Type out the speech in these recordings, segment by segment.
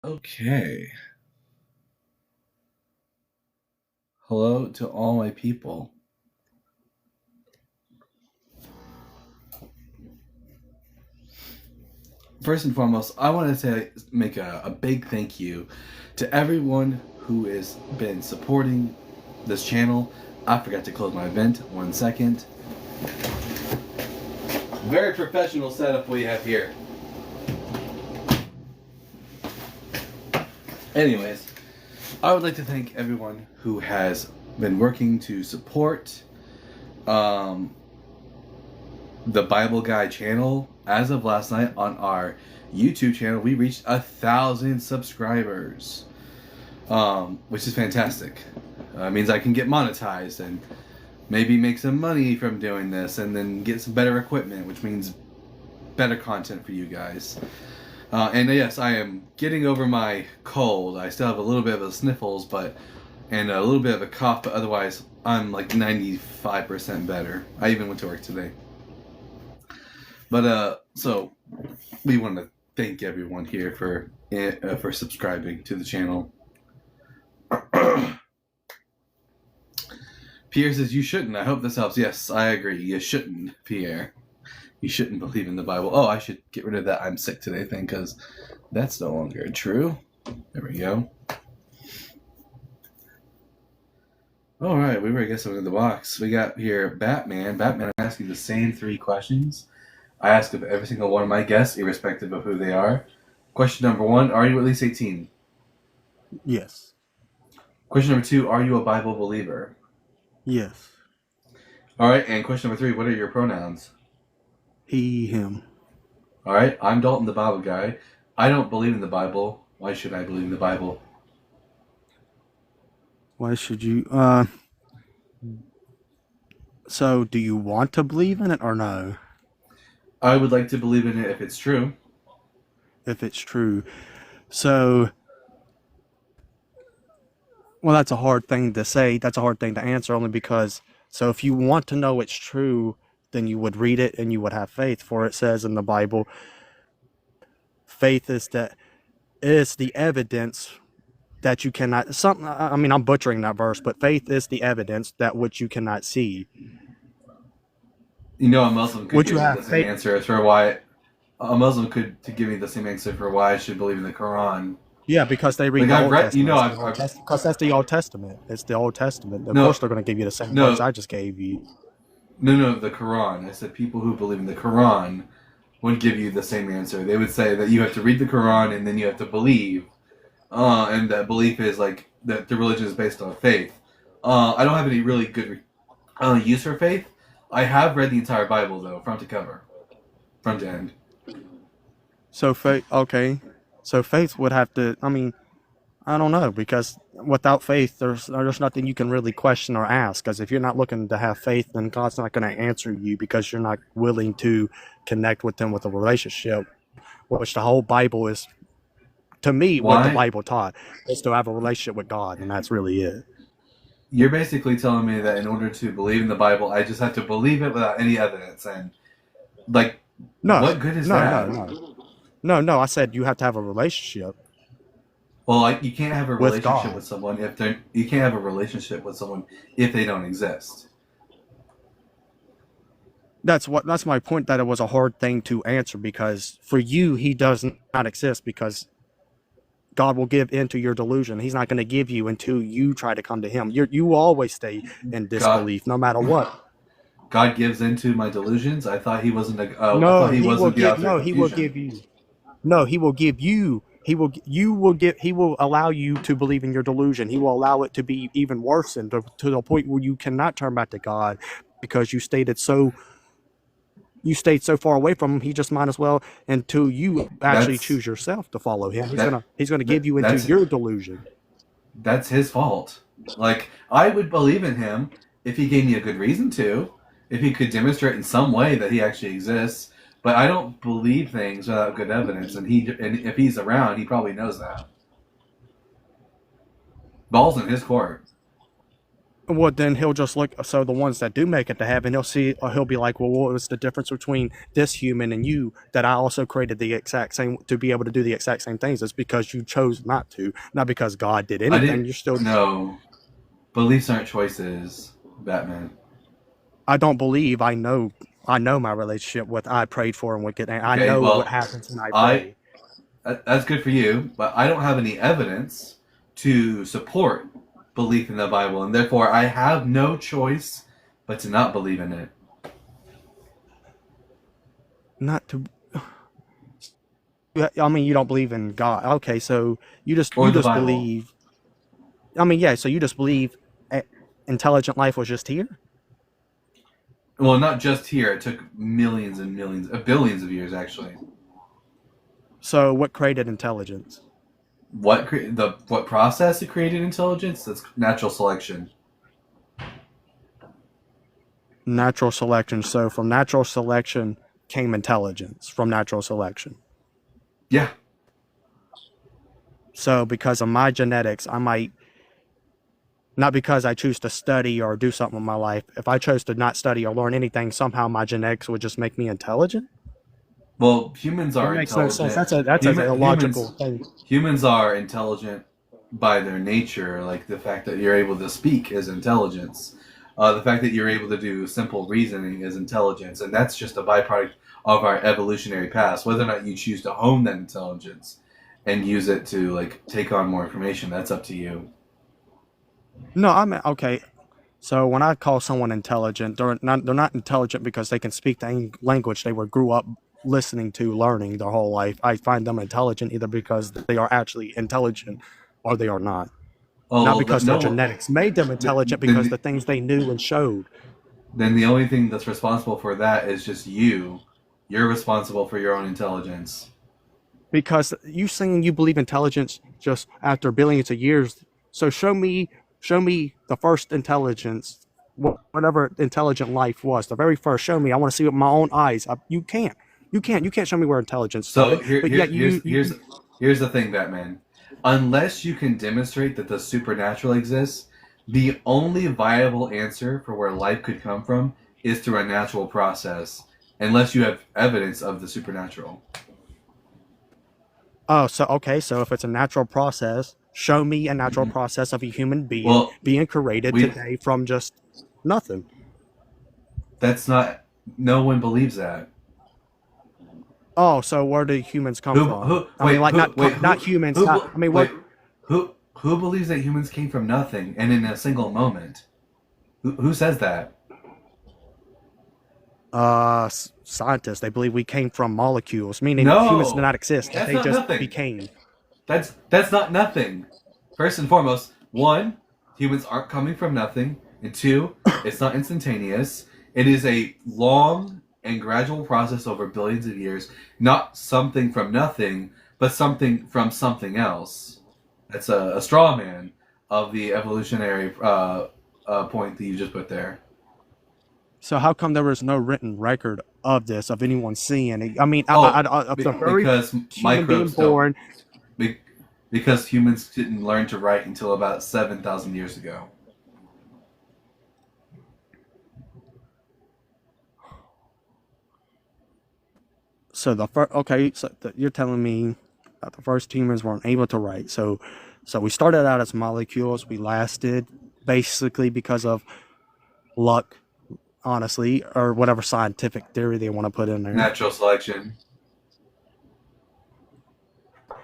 Okay. Hello to all my people. First and foremost, I want to make a big thank you to everyone who has been supporting this channel. I forgot to close my vent. 1 second. Very professional setup we have here. Anyways, I would like to thank everyone who has been working to support the Bible Guy channel. As of last night on our YouTube channel, we reached 1,000 subscribers, which is fantastic. It means I can get monetized and maybe make some money from doing this, and then get some better equipment, which means better content for you guys. And yes, I am getting over my cold. I still have a little bit of the sniffles, and a little bit of a cough, but otherwise I'm like 95% better. I even went to work today. But so we want to thank everyone here for subscribing to the channel. Pierre says you shouldn't. I hope this helps. Yes, I agree. You shouldn't, Pierre. You shouldn't believe in the Bible. Oh, I should get rid of that "I'm sick today" thing, because that's no longer true. There we go. All right, we better get something in the box. We got here Batman. Batman, I ask you the same 3 questions I ask of every single one of my guests, irrespective of who they are. Question number 1, are you at least 18? Yes. Question number 2, are you a Bible believer? Yes. All right, and question number 3, what are your pronouns? He, him. All right, I'm Dalton the Bible Guy. I don't believe in the Bible. Why should I believe in the Bible? Why should you? So do you want to believe in it or no? I would like to believe in it if it's true. If it's true. So, well, that's a hard thing to say. That's a hard thing to answer only because, so if you want to know it's true, then you would read it and you would have faith. For it says in the Bible, faith is the evidence that you cannot, I'm butchering that verse, but faith is the evidence that which you cannot see. You know, a Muslim could Would give you me have the same faith? answer as for why a Muslim could to give me the same answer for why I should believe in the Quran. Yeah, because they read Like the I've Old read, Testament. Because that's the Old Testament. It's the Old Testament. Of No, course, they're going to give you the same words I just gave you. no, the Quran. I said people who believe in the Quran would give you the same answer. They would say that you have to read the Quran and then you have to believe, and that belief is like that the religion is based on faith. I don't have any really good use for faith. I have read the entire Bible though, front to cover, front to end. So faith, okay. So faith would have to. I don't know, because without faith, there's nothing you can really question or ask. Because if you're not looking to have faith, then God's not going to answer you because you're not willing to connect with Him with a relationship, which the whole Bible is. To me, what the Why? Bible taught is to have a relationship with God, and that's really it. You're basically telling me that in order to believe in the Bible, I just have to believe it without any evidence, and like, No, what good is no, that? no. I said you have to have a relationship Well, like, you can't have a with relationship God. with someone if they you can't have a relationship with someone if they don't exist. That's my point, that it was a hard thing to answer, because for you He does not exist, because God will give into your delusion. He's not going to give you until you try to come to Him. You always stay in God, disbelief, no matter what. God gives into my delusions. I thought He wasn't. I No, thought He He will wasn't the give. author of No, He will confusion. give you. No, He will give you. You will get. He will allow you to believe in your delusion. He will allow it to be even worse, and to the point where you cannot turn back to God, because you stayed so far away from Him. He just might as well, until you actually That's choose yourself to follow Him. that, He's gonna give you into that's your delusion. that's His fault. Like, I would believe in Him if He gave me a good reason to, if He could demonstrate in some way that He actually exists. But I don't believe things without good evidence, and if He's around, He probably knows that. Ball's in His court. Well, then he'll just look. So the ones that do make it to heaven, he'll see, or he'll be like, "Well, what was the difference between this human and you? That I also created the exact same to be able to do the exact same things. It's because you chose not to, not because God did I anything. didn't. You're still. No, beliefs aren't choices, Batman. I don't believe. I know. I know my relationship with I prayed for and wicked, and I Okay, know what well, happens when I I pray. that's good for you, but I don't have any evidence to support belief in the Bible, and therefore I have no choice but to not believe in it Not to. I mean, you don't believe in God. Okay, so or you the just Bible. believe. I mean, yeah. So you just believe eh, intelligent life was just here. Well, not just here. It took millions and millions, billions of years actually. So what created intelligence? What process that created intelligence? That's natural selection. Natural selection. So from natural selection came intelligence from natural selection. Yeah. So because of my genetics, I might not because I choose to study or do something in my life. If I chose to not study or learn anything, somehow my genetics would just make me intelligent. Well, humans That are makes no sense. intelligent. That's an illogical Humans thing. humans are intelligent by their nature. Like the fact that you're able to speak is intelligence. The fact that you're able to do simple reasoning is intelligence, and that's just a byproduct of our evolutionary past. Whether or not you choose to hone that intelligence and use it to like take on more information, that's up to you. No, I mean okay. So when I call someone intelligent, they're not intelligent because they can speak the language they were grew up listening to, learning their whole life. I find them intelligent either because they are actually intelligent or they are not. Not Oh, because their no. genetics made them intelligent because the Then things they knew and showed. then the only thing that's responsible for that is just you. You're responsible for your own intelligence. Because you saying you believe intelligence just after billions of years. So show me the first intelligence, whatever intelligent life was, the very first. Show me. I want to see it with my own eyes. You can't. You can't show me where intelligence So started. But yet here's the thing, Batman. Unless you can demonstrate that the supernatural exists, the only viable answer for where life could come from is through a natural process. Unless you have evidence of the supernatural. oh, so okay. So if it's a natural process, show me a natural Hmm. process of a human being Well, being created we today from just nothing. that's not. No one believes that. Oh, so where do humans come from? I mean, like not humans. Not. I mean, Wait, what? who believes that humans came from nothing and in a single moment? Who says that? Scientists. They believe we came from molecules, meaning humans did No, not exist. That that's they not just nothing. became. That's not nothing. First and foremost, one, humans aren't coming from nothing, and two, it's not instantaneous. It is a long and gradual process over billions of years. Not something from nothing, but something from something else. That's a straw man of the evolutionary point that you just put there. So how come there was no written record of this, of anyone seeing it? I mean, Oh, of the very because human being microbes don't. born. Be- because humans didn't learn to write until about 7,000 years ago. So the first, okay, so you're telling me that the first humans weren't able to write. So we started out as molecules. We lasted basically because of luck, honestly, or whatever scientific theory they want to put in there. Natural selection.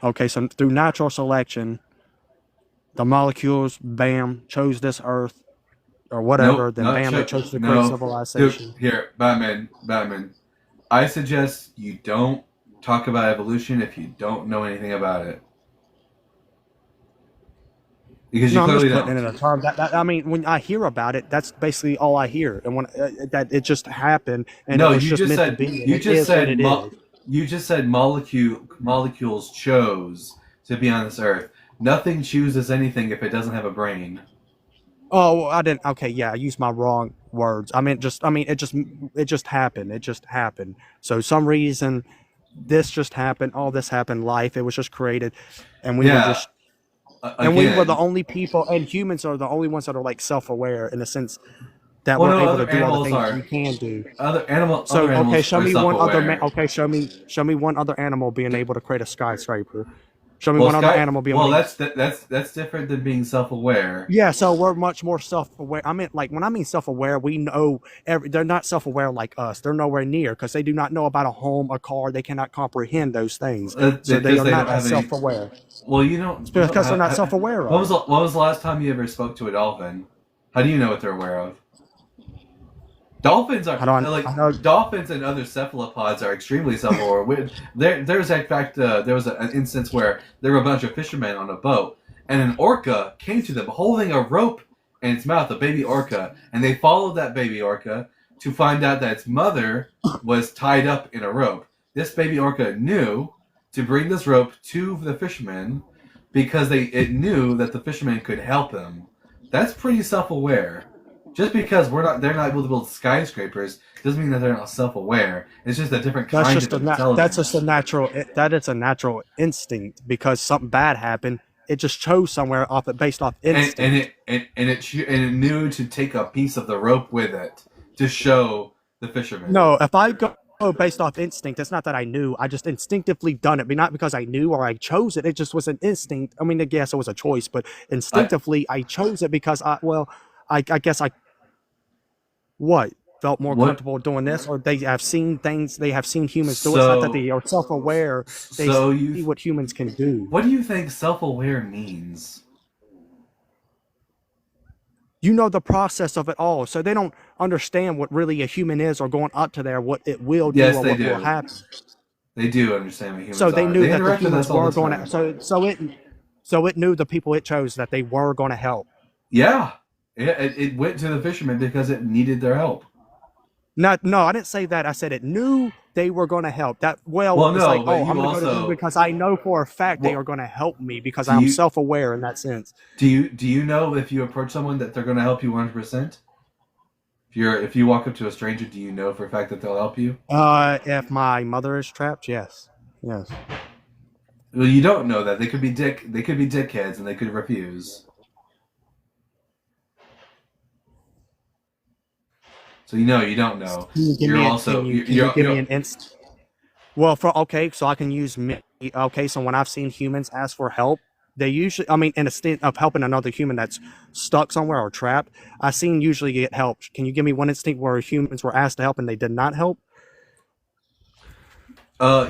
Okay, so through natural selection, the molecules, bam, chose this Earth or whatever. Nope, Then not bam, they sure. chose to create No, dude. civilization. Here, Batman. I suggest you don't talk about evolution if you don't know anything about it, because you No, I'm clearly just putting don't. it in a term that I mean, when I hear about it, that's basically all I hear, and when that it just happened and it No, was just meant to be, and you it just is what said it is. you just said molecules chose to be on this earth. Nothing chooses anything if it doesn't have a brain. Oh, well, I didn't. Okay, yeah, I used my wrong words. I mean, just I mean, it just happened. It just happened. So some reason this just happened. All this happened. Life. It was just created, and we were Yeah, just And we were the again, only people, and humans are the only ones that are like self-aware in the sense that well, we're no, able other to do all the animals things we are can do. other So, okay, animals show are me one other self-aware. okay, show me one other animal being able to create a skyscraper. Show me Well, one other sky. animal being Well, able to. that's different than being self-aware. Yeah, so we're much more self-aware. I mean, like when I mean self-aware, we know they're not self-aware like us. They're nowhere near because they do not know about a home, a car. They cannot comprehend those things, so they Because are they don't not have as any. self-aware. Well, It's you don't because they're not have. self-aware of it. When was the last time you ever spoke to a dolphin? How do you know what they're aware of? Dolphins are I don't. I like know. dolphins and other cephalopods are extremely self-aware. There's in fact there was an instance where there were a bunch of fishermen on a boat, and an orca came to them holding a rope in its mouth, a baby orca, and they followed that baby orca to find out that its mother was tied up in a rope. This baby orca knew to bring this rope to the fishermen because it knew that the fishermen could help them. That's pretty self-aware. Just because they're not able to build skyscrapers doesn't mean that they're not self-aware. It's just a different That's kind just of that's just a intelligence. natural. That is a natural instinct because something bad happened. It just chose somewhere off it based off instinct. And it knew to take a piece of the rope with it to show the fishermen. No, if I go based off instinct, it's not that I knew. I just instinctively done it, but not because I knew or I chose it. It just was an instinct. I mean, I guess it was a choice, but I instinctively I chose it because I guess I what felt more what comfortable doing this, or they have seen things. They have seen humans do it. It's not that so they are self-aware. They so you see what humans can do. what do you think self-aware means? You know the process of it all, so they don't understand what really a human is or going up to there, what it will do Yes, or they what will do. happen. They do understand what So humans they are. knew They that the interact with humans us all were the going to. time. So it knew the people it chose that they were going to help. Yeah, it went to the fishermen because it needed their help. Not no, I didn't say that. I said it knew they were going to help. That well, Well, it's like no, but oh, I'm you going to go to them also because I know for a fact they are well, going to help me because do I'm you self-aware in that sense. do you know if you approach someone that they're going to help you 100%? If you walk up to a stranger, do you know for a fact that they'll help you? If my mother is trapped, yes, yes. Well, you don't know that. They could be dickheads and they could refuse. So you don't know. You're also Can you give me you're an inst? Well, for okay, so I can use me. Okay, so when I've seen humans ask for help, they usually, I mean, in a stint of helping another human that's stuck somewhere or trapped, I've seen usually get help. Can you give me one instinct where humans were asked to help and they did not help?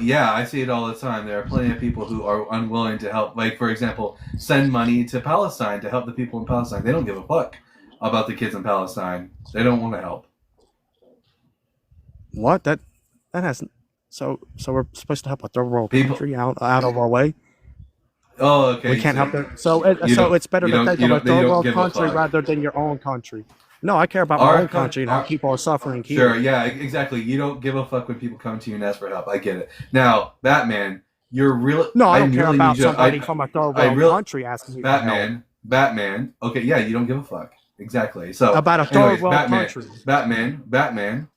yeah, I see it all the time. There are plenty of people who are unwilling to help. Like for example, send money to Palestine to help the people in Palestine. They don't give a fuck about the kids in Palestine. They don't want to help. What that has so we're supposed to help a third world People. country out of our way. Oh, We okay. can't So help them. So it's better to think of a you third don't world give a country fuck. rather than your own country. No, I care about my Our own con- country and how our people are suffering Sure, here. yeah, exactly. You don't give a fuck when people come to you and ask for help. I get it. Now, Batman, you're real. No, I I don't care really need about you. somebody from a third I world real country asking me for help. Batman. Okay, yeah, you don't give a fuck. Exactly. So, About a third anyways, world country. Batman.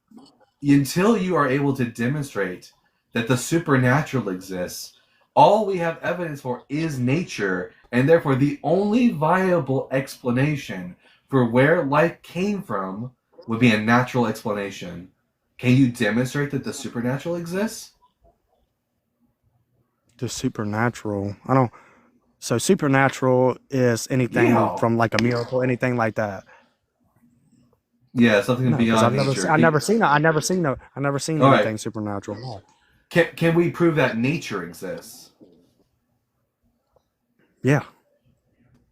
Until you are able to demonstrate that the supernatural exists, all we have evidence for is nature, and therefore the only viable explanation for where life came from would be a natural explanation. Can you demonstrate that the supernatural exists? The supernatural. I don't. So supernatural is anything Yeah. from like a miracle, anything like that. Yeah, something No, because beyond nature. I never seen All right. anything supernatural. No. Can we prove that nature exists? Yeah.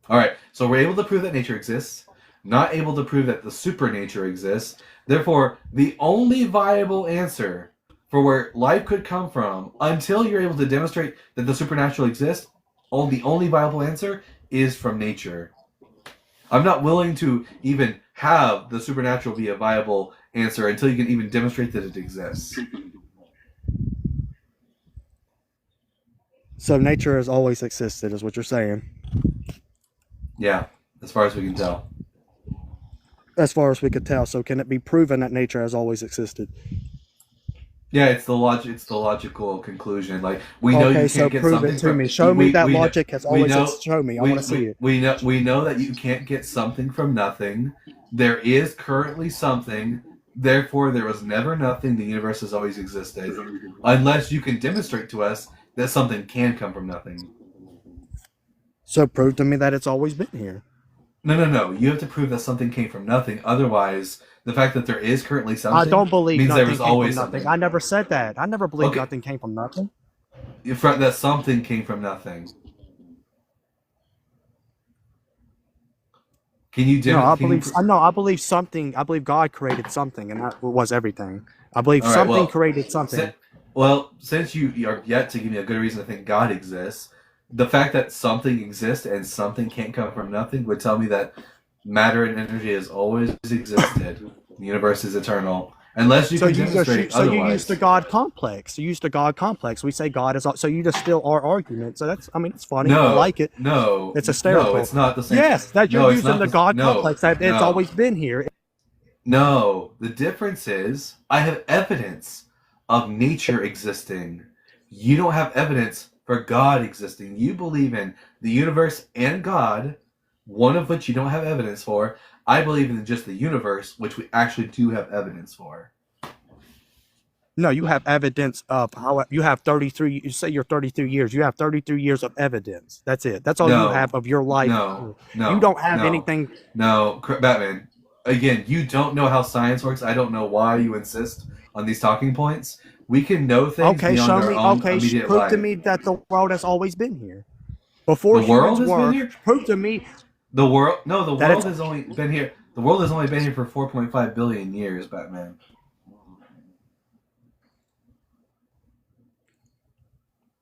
All right. So we're able to prove that nature exists, not able to prove that the supernature exists. Therefore, the only viable answer for where life could come from, until you're able to demonstrate that the supernatural exists, the only viable answer is from nature. I'm not willing to even have the supernatural be a viable answer until you can even demonstrate that it exists. So nature has always existed, is what you're saying, Yeah, as far as we can tell. as far as we could tell. So can it be proven that nature has always existed? Yeah, it's the logic. It's the logical conclusion. Like we know Okay, you so can't get prove it something to from me. Show me that we logic has we always know show me. I want to see it. we know that you can't get something from nothing. There is currently something. Therefore, there was never nothing. The universe has always existed, unless you can demonstrate to us that something can come from nothing. So prove to me that it's always been here. No, no, no. You have to prove that something came from nothing. Otherwise, the fact that there is currently I something don't believe means there nothing was came from always nothing. something. I never said that. I never believed Okay, nothing came from nothing. that something came from nothing. Can you No, I can you? believe I know. I believe something. I believe God created something, and that was everything. I believe All right. something Well, created si- something. since you are yet to give me a good reason to think God exists, the fact that something exists and something can't come from nothing would tell me that matter and energy has always existed. The universe is eternal, unless you So can you just demonstrate so you use the otherwise. God complex. You use the God complex. We say God is. So you just steal our argument. So that's. I mean, it's funny. I No, like it. no, It's no. hysterical. It's not the same. Yes, that you're No, it's using not the the. God No, complex. That it's no. always been here. No, the difference is I have evidence of nature existing. You don't have evidence for God existing. You believe in the universe and God, one of which you don't have evidence for. I believe in just the universe, which we actually do have evidence for. No, you have evidence of how you have 33. You say you're 33 years. You have 33 years of evidence. That's it. That's all you have No, of your life. no, You no, don't have no, anything. no. Batman, again, you don't know how science works. I don't know why you insist on these talking points. We can know things Okay, beyond show our me. own Okay, immediate prove to life. me that the world has always been here before The humans world has been were. here. Prove to me The world, no, the that world it's. has only been here. The world has only been here for 4.5 billion years, Batman.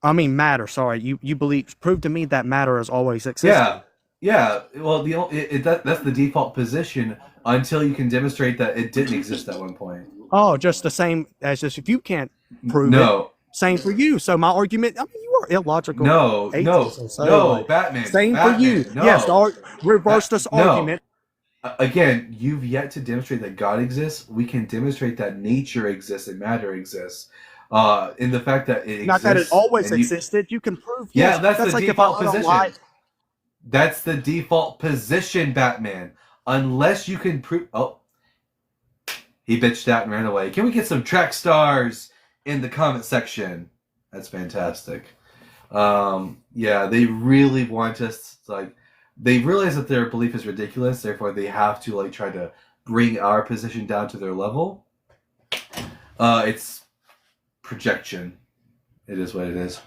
I mean, matter. Sorry, you believe. Prove to me that matter has always existed. Yeah, yeah. Well, that's the default position until you can demonstrate that it didn't exist at one point. Oh, just the same as just if you can't prove it, No, same for you. So my argument, I mean, you are illogical no, atheist no, and say no, like, Batman, same for you. Batman, Yes, no, reverse this no. argument. Again, you've yet to demonstrate that God exists. We can demonstrate that nature exists and matter exists. In the fact that it Not that it exists, always and you, existed. You can prove yeah, yes. that's the That's like if I default want to lie. position. That's the default position, Batman. Unless you can prove. Oh, he bitched out and ran away. Can we get some track stars in the comment section? That's fantastic. Yeah, they really want us to, like. They realize that their belief is ridiculous. Therefore, they have to like try to bring our position down to their level. It's projection. It is what it is.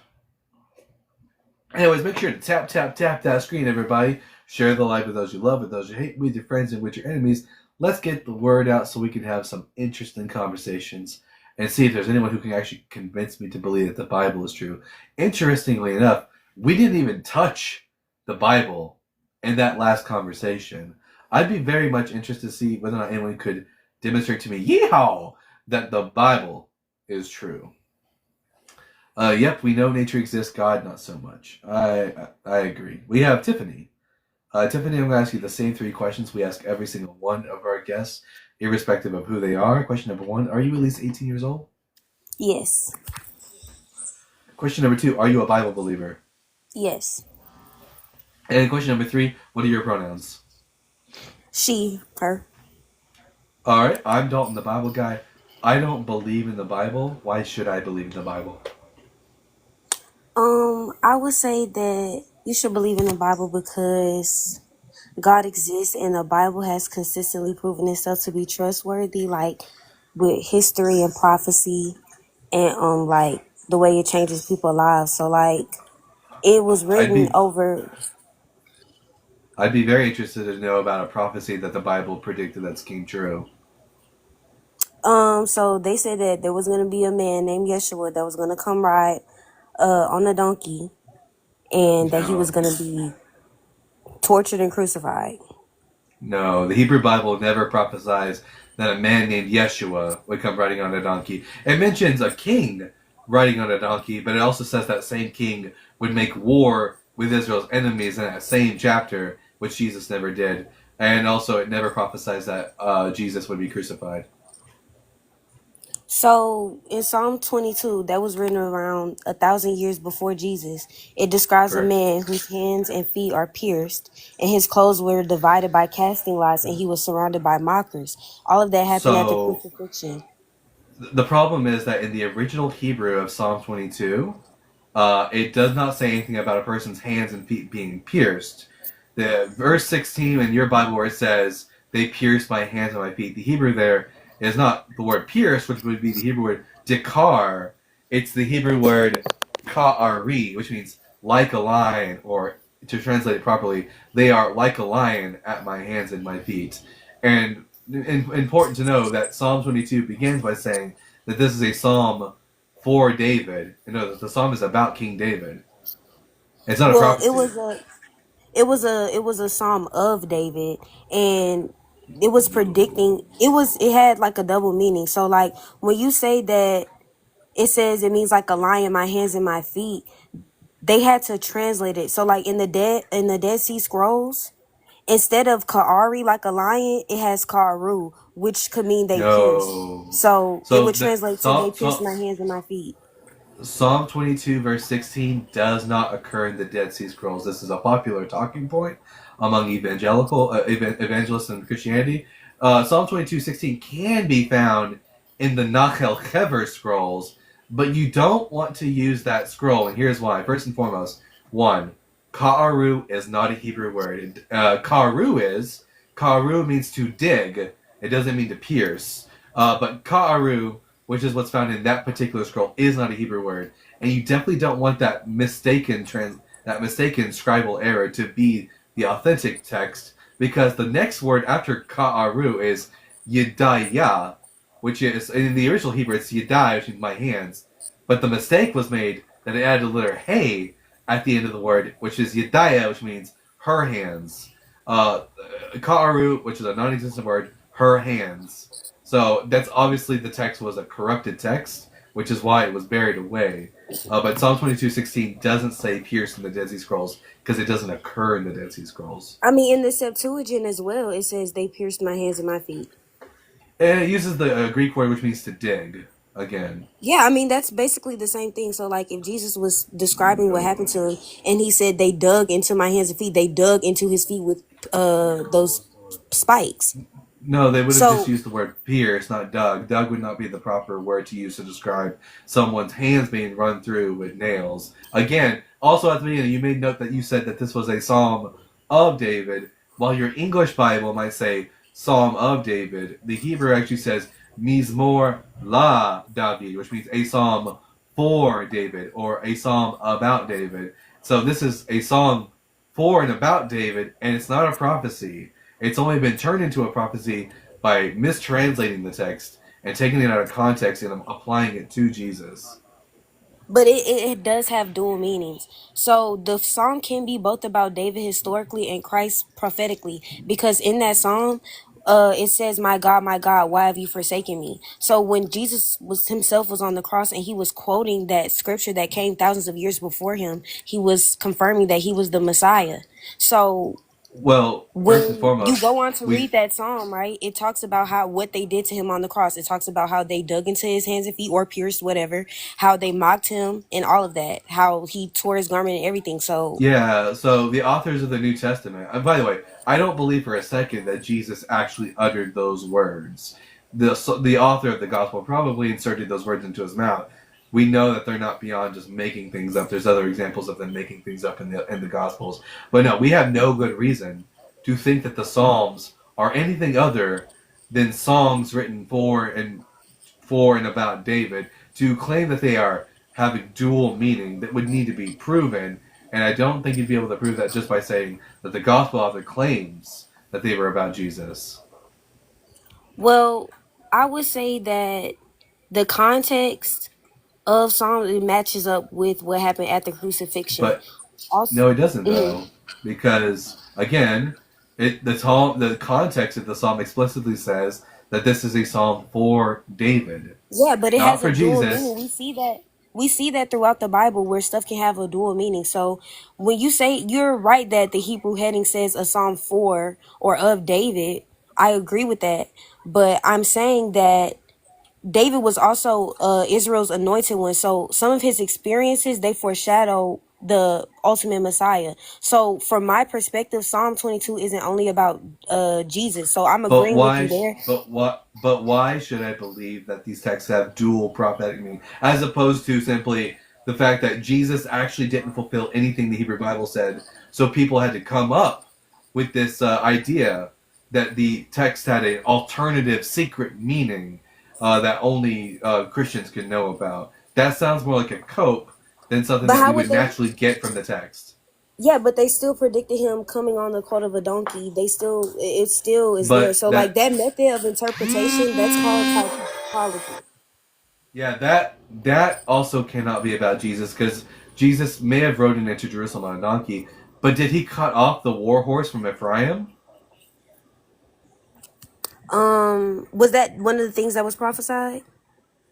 Anyways, make sure to tap, tap, tap that screen, everybody. Share the live with those you love, with those you hate, with your friends and with your enemies. Let's get the word out so we can have some interesting conversations and see if there's anyone who can actually convince me to believe that the Bible is true. Interestingly enough, we didn't even touch the Bible in that last conversation. I'd be very much interested to see whether or not anyone could demonstrate to me, yeehaw, that the Bible is true. Yep, we know nature exists, God not so much. I agree. We have Tiffany. Tiffany, I'm going to ask you the same three questions we ask every single one of our guests, irrespective of who they are. Question number one, are you at least 18 years old? Yes. Question number two, are you a Bible believer? Yes. And question number three, what are your pronouns? She, her. All right, I'm Dalton, the Bible guy. I don't believe in the Bible. Why should I believe in the Bible? I would say that you should believe in the Bible because God exists and the Bible has consistently proven itself to be trustworthy, like with history and prophecy and like the way it changes people's lives. So like it was I'd written be over I'd be very interested to know about a prophecy that the Bible predicted that came true. so they said that there was gonna be a man named Yeshua that was gonna come ride on a donkey and that he was No. gonna be tortured and crucified. No, the Hebrew Bible never prophesies that a man named Yeshua would come riding on a donkey. It mentions a king riding on a donkey, but it also says that same king would make war with Israel's enemies in that same chapter, which Jesus never did. And also, it never prophesies that Jesus would be crucified. So in Psalm 22, that was written around 1,000 years before Jesus, it describes a Correct. man whose hands and feet are pierced, and his clothes were divided by casting lots, and he was surrounded by mockers. All of that happened at the So crucifixion. the problem is that in the original Hebrew of Psalm 22, it does not say anything about a person's hands and feet being pierced. The verse 16 in your Bible where it says, they pierced my hands and my feet, the Hebrew there is not the word pierced, which would be the Hebrew word dikar. It's the Hebrew word ka'ari, which means like a lion, or to translate it properly, they are like a lion at my hands and my feet. And important to know that Psalm 22 begins by saying that this is a psalm for David. You know, the psalm is about King David. It's not a Well, prophecy. it was a psalm of David, and it was predicting. It had like a double meaning. So like when you say that it says it means like a lion, my hands and my feet, they had to translate it. So like in the Dead Sea Scrolls, instead of Ka'ari like a lion, it has Ka'aru, which could mean they pierced. No. So it So would the translate to they pierced my hands and my feet. Psalm 22 verse 16 does not occur in the Dead Sea Scrolls. This is a popular talking point among evangelists in Christianity. Psalm 22:16 can be found in the Nachel Kever scrolls, but you don't want to use that scroll, and here's why. First and foremost, one, Ka'aru is not a Hebrew word. Ka'aru means to dig. It doesn't mean to pierce. But Ka'aru, which is what's found in that particular scroll, is not a Hebrew word, and you definitely don't want that mistaken scribal error to be the authentic text, because the next word after ka'aru is yedaya, which is in the original Hebrew it's yedai, which means my hands, but the mistake was made that it added the letter hey at the end of the word, which is yedaya, which means her hands. Uh, ka'aru, which is a non-existent word, her hands. So that's obviously the text was a corrupted text, which is why it was buried away. But Psalm 22:16 doesn't say pierced in the Dead Sea Scrolls because it doesn't occur in the Dead Sea Scrolls. I mean, in the Septuagint as well, it says they pierced my hands and my feet. And it uses the Greek word which means to dig again. Yeah, I mean that's basically the same thing. So like if Jesus was describing what happened to him and he said they dug into my hands and feet, they dug into his feet with those spikes. No, they would have just So used the word pierce, not dug. Dug would not be the proper word to use to describe someone's hands being run through with nails. Again, also at the beginning, you made note that you said that this was a psalm of David, while your English Bible might say Psalm of David. The Hebrew actually says Mizmor la David, which means a psalm for David or a psalm about David. So this is a song for and about David, and it's not a prophecy. It's only been turned into a prophecy by mistranslating the text and taking it out of context and applying it to Jesus. but it does have dual meanings. So the song can be both about David historically and Christ prophetically, because in that song, it says, my God, why have you forsaken me?" So when Jesus was himself was on the cross and he was quoting that scripture that came thousands of years before him, he was confirming that he was the Messiah. So Well, first and when you foremost, go on to we read that psalm, right, it talks about how what they did to him on the cross. It talks about how they dug into his hands and feet or pierced whatever, how they mocked him and all of that, how he tore his garment and everything. So yeah. So the authors of the New Testament. And by the way, I don't believe for a second that Jesus actually uttered those words. The author of the gospel probably inserted those words into his mouth. We know that they're not beyond just making things up. There's other examples of them making things up in the Gospels. But no, we have no good reason to think that the Psalms are anything other than songs written for and about David. To claim that they are have a dual meaning that would need to be proven, and I don't think you'd be able to prove that just by saying that the Gospel author claims that they were about Jesus. well, I would say that the context of Psalm it matches up with what happened at the crucifixion. But Also, no, it doesn't mhm. though, because again, the context of the psalm explicitly says that this is a psalm for David, Yeah, but it not has a for dual meaning. Jesus. We see that throughout the Bible where stuff can have a dual meaning. So when you say you're right that the Hebrew heading says a psalm for or of David, I agree with that. But I'm saying that David was also Israel's anointed one. So some of his experiences, they foreshadow the ultimate Messiah. So from my perspective, Psalm 22 isn't only about Jesus. So I'm But agreeing with you why? there. But why should I believe that these texts have dual prophetic meaning, as opposed to simply the fact that Jesus actually didn't fulfill anything the Hebrew Bible said, so people had to come up with this idea that the text had an alternative secret meaning that only Christians can know about. That sounds more like a cope than something But that we how would would they? naturally get from the text. Yeah, but they still predicted him coming on the coat of a donkey. They still, it still is there. But So like that that method of interpretation, that's called typology. Yeah, that also cannot be about Jesus, because Jesus may have ridden into Jerusalem on a donkey, but did he cut off the war horse from Ephraim? Was that one of the things that was prophesied?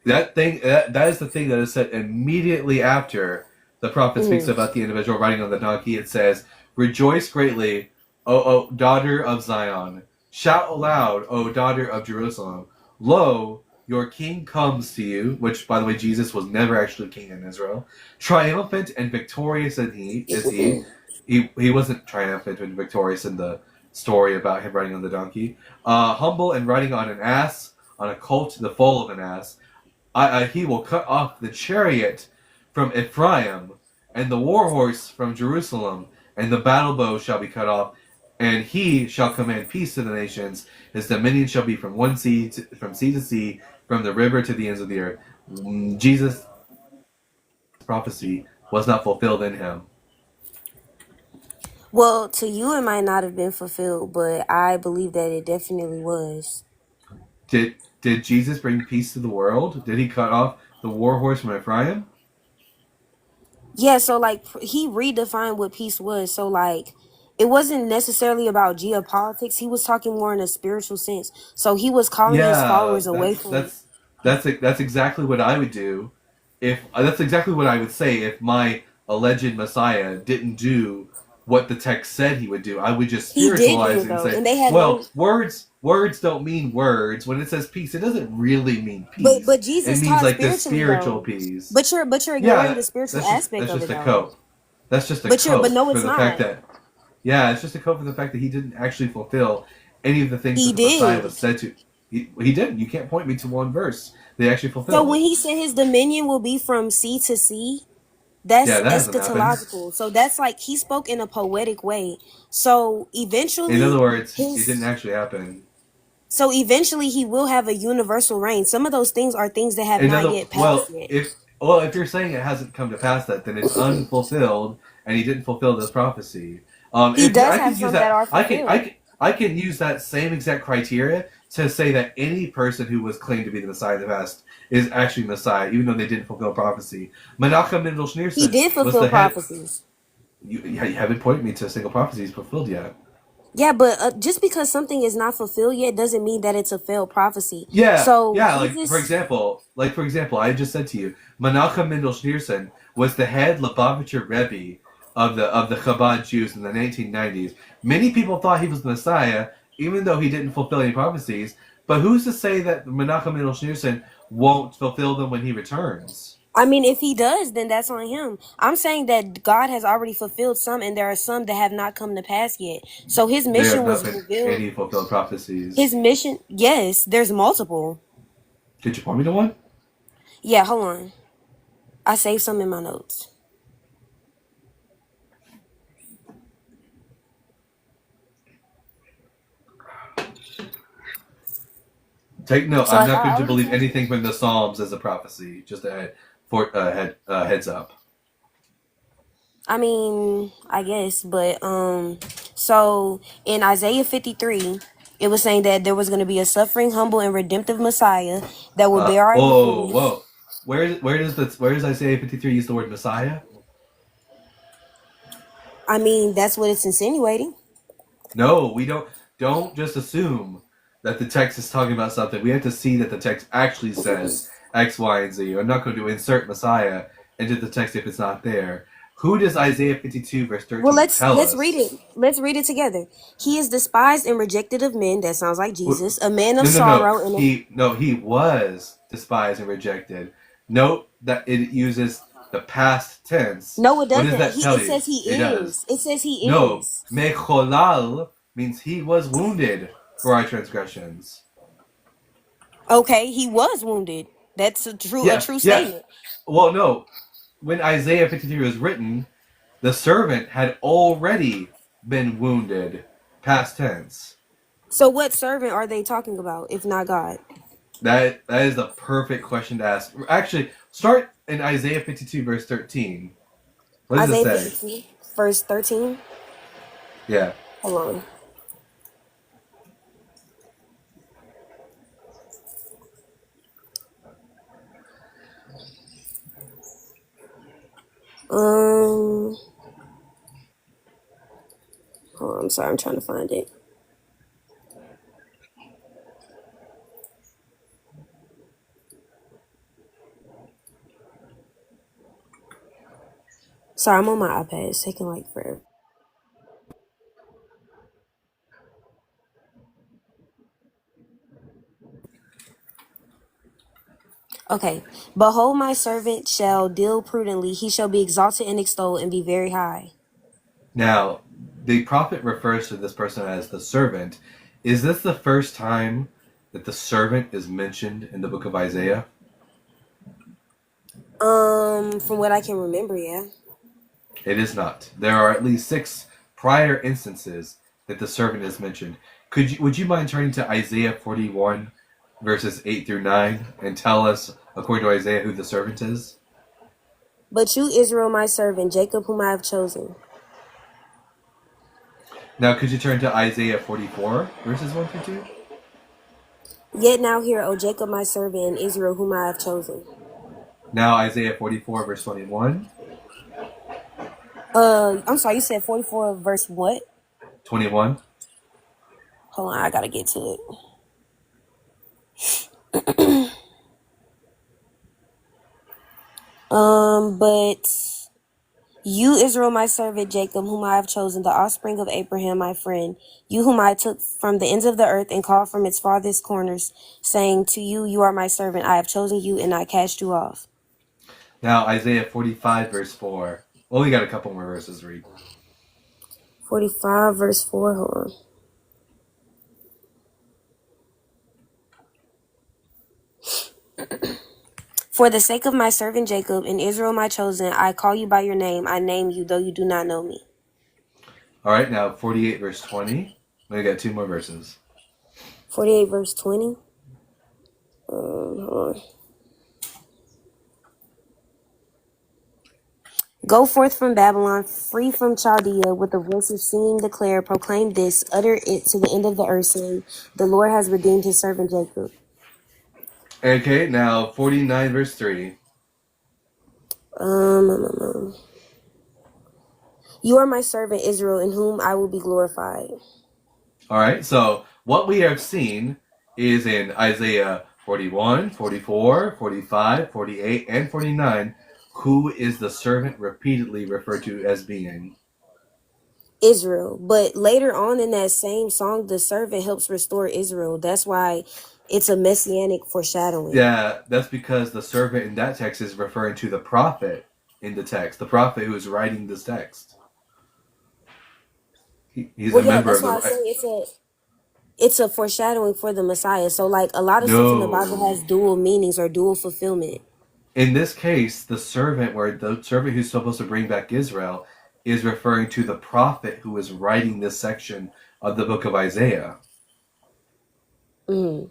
That is the thing that is said immediately after the prophet speaks Mm-hmm. about the individual riding on the donkey. It says, "Rejoice greatly, O daughter of Zion! Shout aloud, O daughter of Jerusalem! Lo, your king comes to you." Which, by the way, Jesus was never actually king in Israel. Triumphant and victorious is he. He wasn't triumphant and victorious in the story about him riding on the donkey. Humble and riding on an ass, on a colt, the foal of an ass. He will cut off the chariot from Ephraim, and the war horse from Jerusalem, and the battle bow shall be cut off, and he shall command peace to the nations. His dominion shall be from from sea to sea, from the river to the ends of the earth. Jesus' prophecy was not fulfilled in him. Well, to you, it might not have been fulfilled, but I believe that it definitely was. Did Jesus bring peace to the world? Did he cut off the war horse from Ephraim? Yeah, so like he redefined what peace was. So like it wasn't necessarily about geopolitics. He was talking more in a spiritual sense. So he was calling his Yeah, followers away from. that's exactly what I would do. If that's exactly what I would say if my alleged Messiah didn't do what the text said he would do. I would just He did do spiritualize it it and though, say, and they had well, no. words don't mean words. When it says peace, it doesn't really mean But peace. It Jesus means taught like the spiritually spiritual though. peace. But you're ignoring Yeah, the spiritual aspect that's of just it a though. cope. That's just a But cope no, for it's the fact not. that it's just a cope for the fact that he didn't actually fulfill any of the things He that the Messiah did. was said to. He didn't. You can't point me to one verse they actually So fulfilled. when he said his dominion will be from sea to sea, Yeah, that's that hasn't happened. eschatological. So that's like he spoke in a poetic way. So In other eventually words, it didn't his actually happen. so eventually he will have a universal reign. Some of those things are things that have In not other yet passed yet. if you're saying it hasn't come to pass, that then it's unfulfilled, and he didn't fulfill this prophecy. He If you, does I have can use some that that, are fulfilled. I can use that same exact criteria to say that any person who was claimed to be the Messiah of the past is actually Messiah, even though they didn't fulfill prophecy. Menachem Mendel He Schneerson did was fulfill the head. prophecies. You haven't pointed me to a single prophecy he's fulfilled yet. Yeah, but just because something is not fulfilled yet doesn't mean that it's a failed prophecy. Yeah, So yeah. Jesus, For example, I just said to you, Menachem Mendel Schneerson was the head Lubavitcher Rebbe of the Chabad Jews in the 1990s. Many people thought he was the Messiah, even though he didn't fulfill any prophecies. But who's to say that Menachem Mendel Schneerson won't fulfill them when he returns? I mean, if he does, then that's on him. I'm saying that God has already fulfilled some, and there are some that have not come to pass yet. So his There mission have not was been revealed. any fulfilled prophecies. His mission, yes, there's multiple. Could you point me to one? Yeah, hold on. I saved some in my notes. Take note. So I'm like not I going to already believe told you. anything from the Psalms as a prophecy. Just heads up. I mean, I guess, but so in Isaiah 53, it was saying that there was going to be a suffering, humble, and redemptive Messiah that would bear our Whoa, iniquities. whoa. Where does Isaiah 53 use the word Messiah? I mean, that's what it's insinuating. No, we don't just assume that the text is talking about something. We have to see that the text actually says X, Y, and Z. I'm not going to insert Messiah into the text if it's not there. Who does Isaiah 52 verse Well, 13 let's tell let's read us? it. Let's read it together. He is despised and rejected of men. That sounds like No, Jesus, a man of no, no. sorrow and He was despised and rejected. Note that it uses the past tense. No, it What does doesn't. that tell It you? says he It does. is. It says he No, is. mecholal means he was wounded for our transgressions. Okay, he was wounded. That's a true Yeah, statement. Well, no. When Isaiah 53 was written, the servant had already been wounded, past tense. So what servant are they talking about if not God? That is the perfect question to ask. Actually, start in Isaiah 52 verse 13. What does Isaiah it say? 52, verse 13. Yeah. Hold on. Hold on, I'm sorry, I'm trying to find it. Sorry, I'm on my iPad. It's taking like forever. Okay. Behold, my servant shall deal prudently. He shall be exalted and extolled and be very high. Now, the prophet refers to this person as the servant. Is this the first time that the servant is mentioned in the book of Isaiah? From what I can remember, yeah. It is not. There are at least 6 prior instances that the servant is mentioned. Would you mind turning to Isaiah 41, verses 8 through 9, and tell us, according to Isaiah, who the servant is? But you, Israel, my servant, Jacob, whom I have chosen. Now, could you turn to Isaiah 44, verses 1 through 2? Yet now hear, O Jacob, my servant, and Israel, whom I have chosen. Now, Isaiah 44, verse 21. I'm sorry, you said 44 verse what? 21. Hold on, I gotta get to it. But you, Israel, my servant, Jacob, whom I have chosen, the offspring of Abraham, my friend, you whom I took from the ends of the earth and called from its farthest corners, saying to you, you are my servant, I have chosen you and I cast you off. Now, Isaiah 45, verse 4. Well, we got a couple more verses to read. 45 verse 4, hold on. For the sake of my servant Jacob and Israel my chosen, I call you by your name. I name you, though you do not know me. All right, now 48, verse 20. We got 2 more verses. 48 verse 20. Hold on. Go forth from Babylon, free from Chaldea, with a voice of singing declare, proclaim this, utter it to the end of the earth, saying, the Lord has redeemed his servant Jacob. Okay, now 49, verse 3. You are my servant Israel, in whom I will be glorified. All right, so what we have seen is in Isaiah 41, 44, 45, 48, and 49, who is the servant repeatedly referred to as being? Israel. But later on in that same song, the servant helps restore Israel. That's why it's a messianic foreshadowing. Yeah, that's because the servant in that text is referring to the prophet in the text, the prophet who is writing this text. He's a member of the... That's why I say it's a foreshadowing for the Messiah. So like a lot of stuff in the Bible has dual meanings or dual fulfillment. In this case, the servant who's supposed to bring back Israel is referring to the prophet who is writing this section of the book of Isaiah. Mm.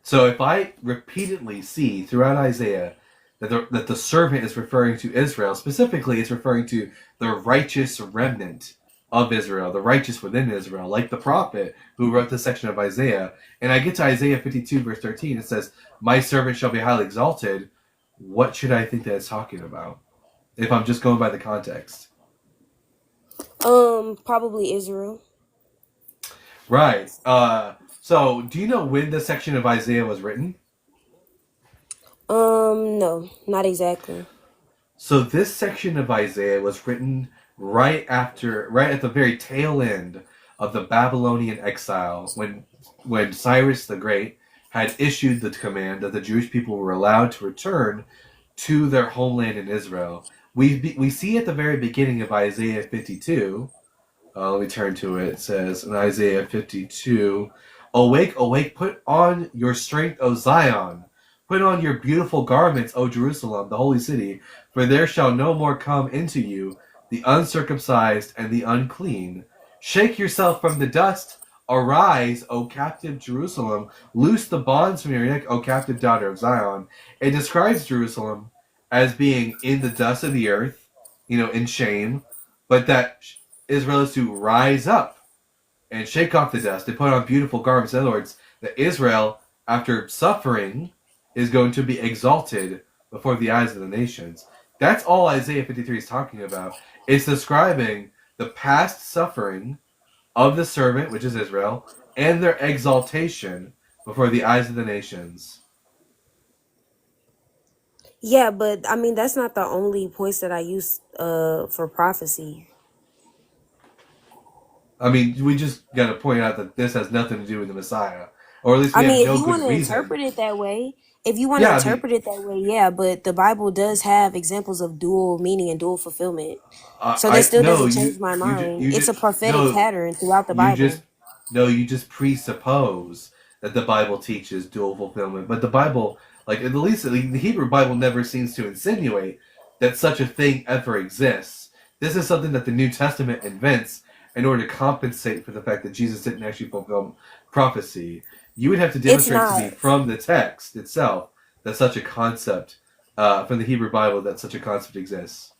So if I repeatedly see throughout Isaiah that the servant is referring to Israel, specifically it's referring to the righteous remnant of Israel, the righteous within Israel, like the prophet who wrote this section of Isaiah, and I get to Isaiah 52 verse 13, it says, my servant shall be highly exalted, what should I think that it's talking about? If I'm just going by the context. Probably Israel. Right. So do you know when this section of Isaiah was written? No, not exactly. So this section of Isaiah was written right at the very tail end of the Babylonian exile, when Cyrus the Great had issued the command that the Jewish people were allowed to return to their homeland in Israel. We see at the very beginning of Isaiah 52. Let me turn to it. It says in Isaiah 52, "Awake, awake, put on your strength, O Zion. Put on your beautiful garments, O Jerusalem, the holy city. For there shall no more come into you the uncircumcised and the unclean. Shake yourself from the dust. Arise, O captive Jerusalem. Loose the bonds from your neck, O captive daughter of Zion." It describes Jerusalem as being in the dust of the earth, in shame, but that Israel is to rise up and shake off the dust and put on beautiful garments. In other words, that Israel, after suffering, is going to be exalted before the eyes of the nations. That's all Isaiah 53 is talking about. It's describing the past suffering of the servant, which is Israel, and their exaltation before the eyes of the nations. Yeah, but I mean that's not the only points that I use for prophecy. I mean, we just got to point out that this has nothing to do with the Messiah, or at least I we have mean, if no you want good to reason. interpret it that way, Yeah, I mean, yeah, but the Bible does have examples of dual meaning and dual fulfillment. So that I still no, doesn't change my mind. you It's just a prophetic no, pattern throughout the you Bible. just no, you just presuppose that the Bible teaches dual fulfillment, but the Bible, like at least the Hebrew Bible, never seems to insinuate that such a thing ever exists. This is something that the New Testament invents in order to compensate for the fact that Jesus didn't actually fulfill prophecy. You would have to It's demonstrate to not. me from the text itself that such a concept, from the Hebrew Bible, that such a concept exists.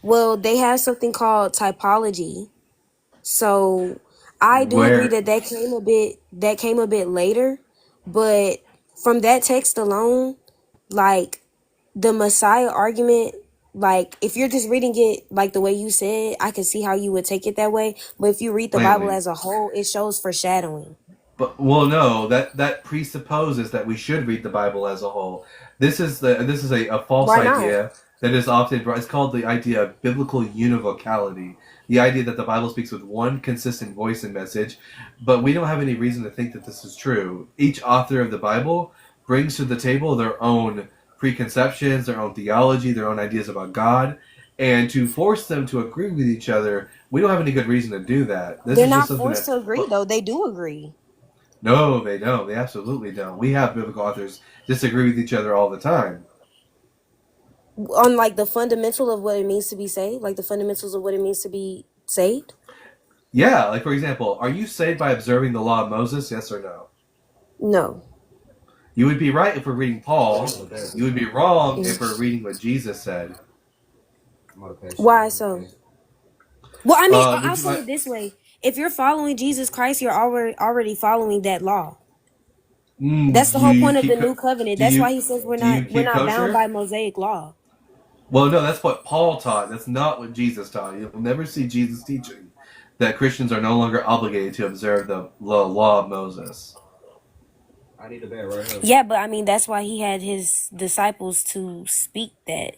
Well, they have something called typology. So I do agree Where that that came a bit later, but from that text alone, like the Messiah argument, like if you're just reading it like the way you said, I can see how you would take it that way. But if you read the Bible plainly. as a whole, it shows foreshadowing. But well, no, that presupposes that we should read the Bible as a whole. This is a false Why not? idea that is often brought. It's called the idea of biblical univocality. The idea that the Bible speaks with one consistent voice and message, but we don't have any reason to think that this is true. Each author of the Bible brings to the table their own preconceptions, their own theology, their own ideas about God, and to force them to agree with each other, we don't have any good reason to do that. This They're is just not something forced that. to agree Well, though. They do agree. no, they don't. They absolutely don't. We have biblical authors disagree with each other all the time. On like the fundamental of what it means to be saved, like the fundamentals of what it means to be saved. Yeah, like for example, are you saved by observing the law of Moses? Yes or no? No. You would be right if we're reading Paul. You would be wrong if we're Mm. reading what Jesus said. Why so? Well, I mean, Would I'll you say like? it this way: if you're following Jesus Christ, you're already following that law. That's the Do whole you point of keep? the new covenant. Do That's you why he says do you we're keep not bound by kosher? Mosaic law. Well, no, that's what Paul taught. That's not what Jesus taught. You'll never see Jesus teaching that Christians are no longer obligated to observe the law of Moses. I need a bed right here. Yeah, but I mean that's why he had his disciples to speak that.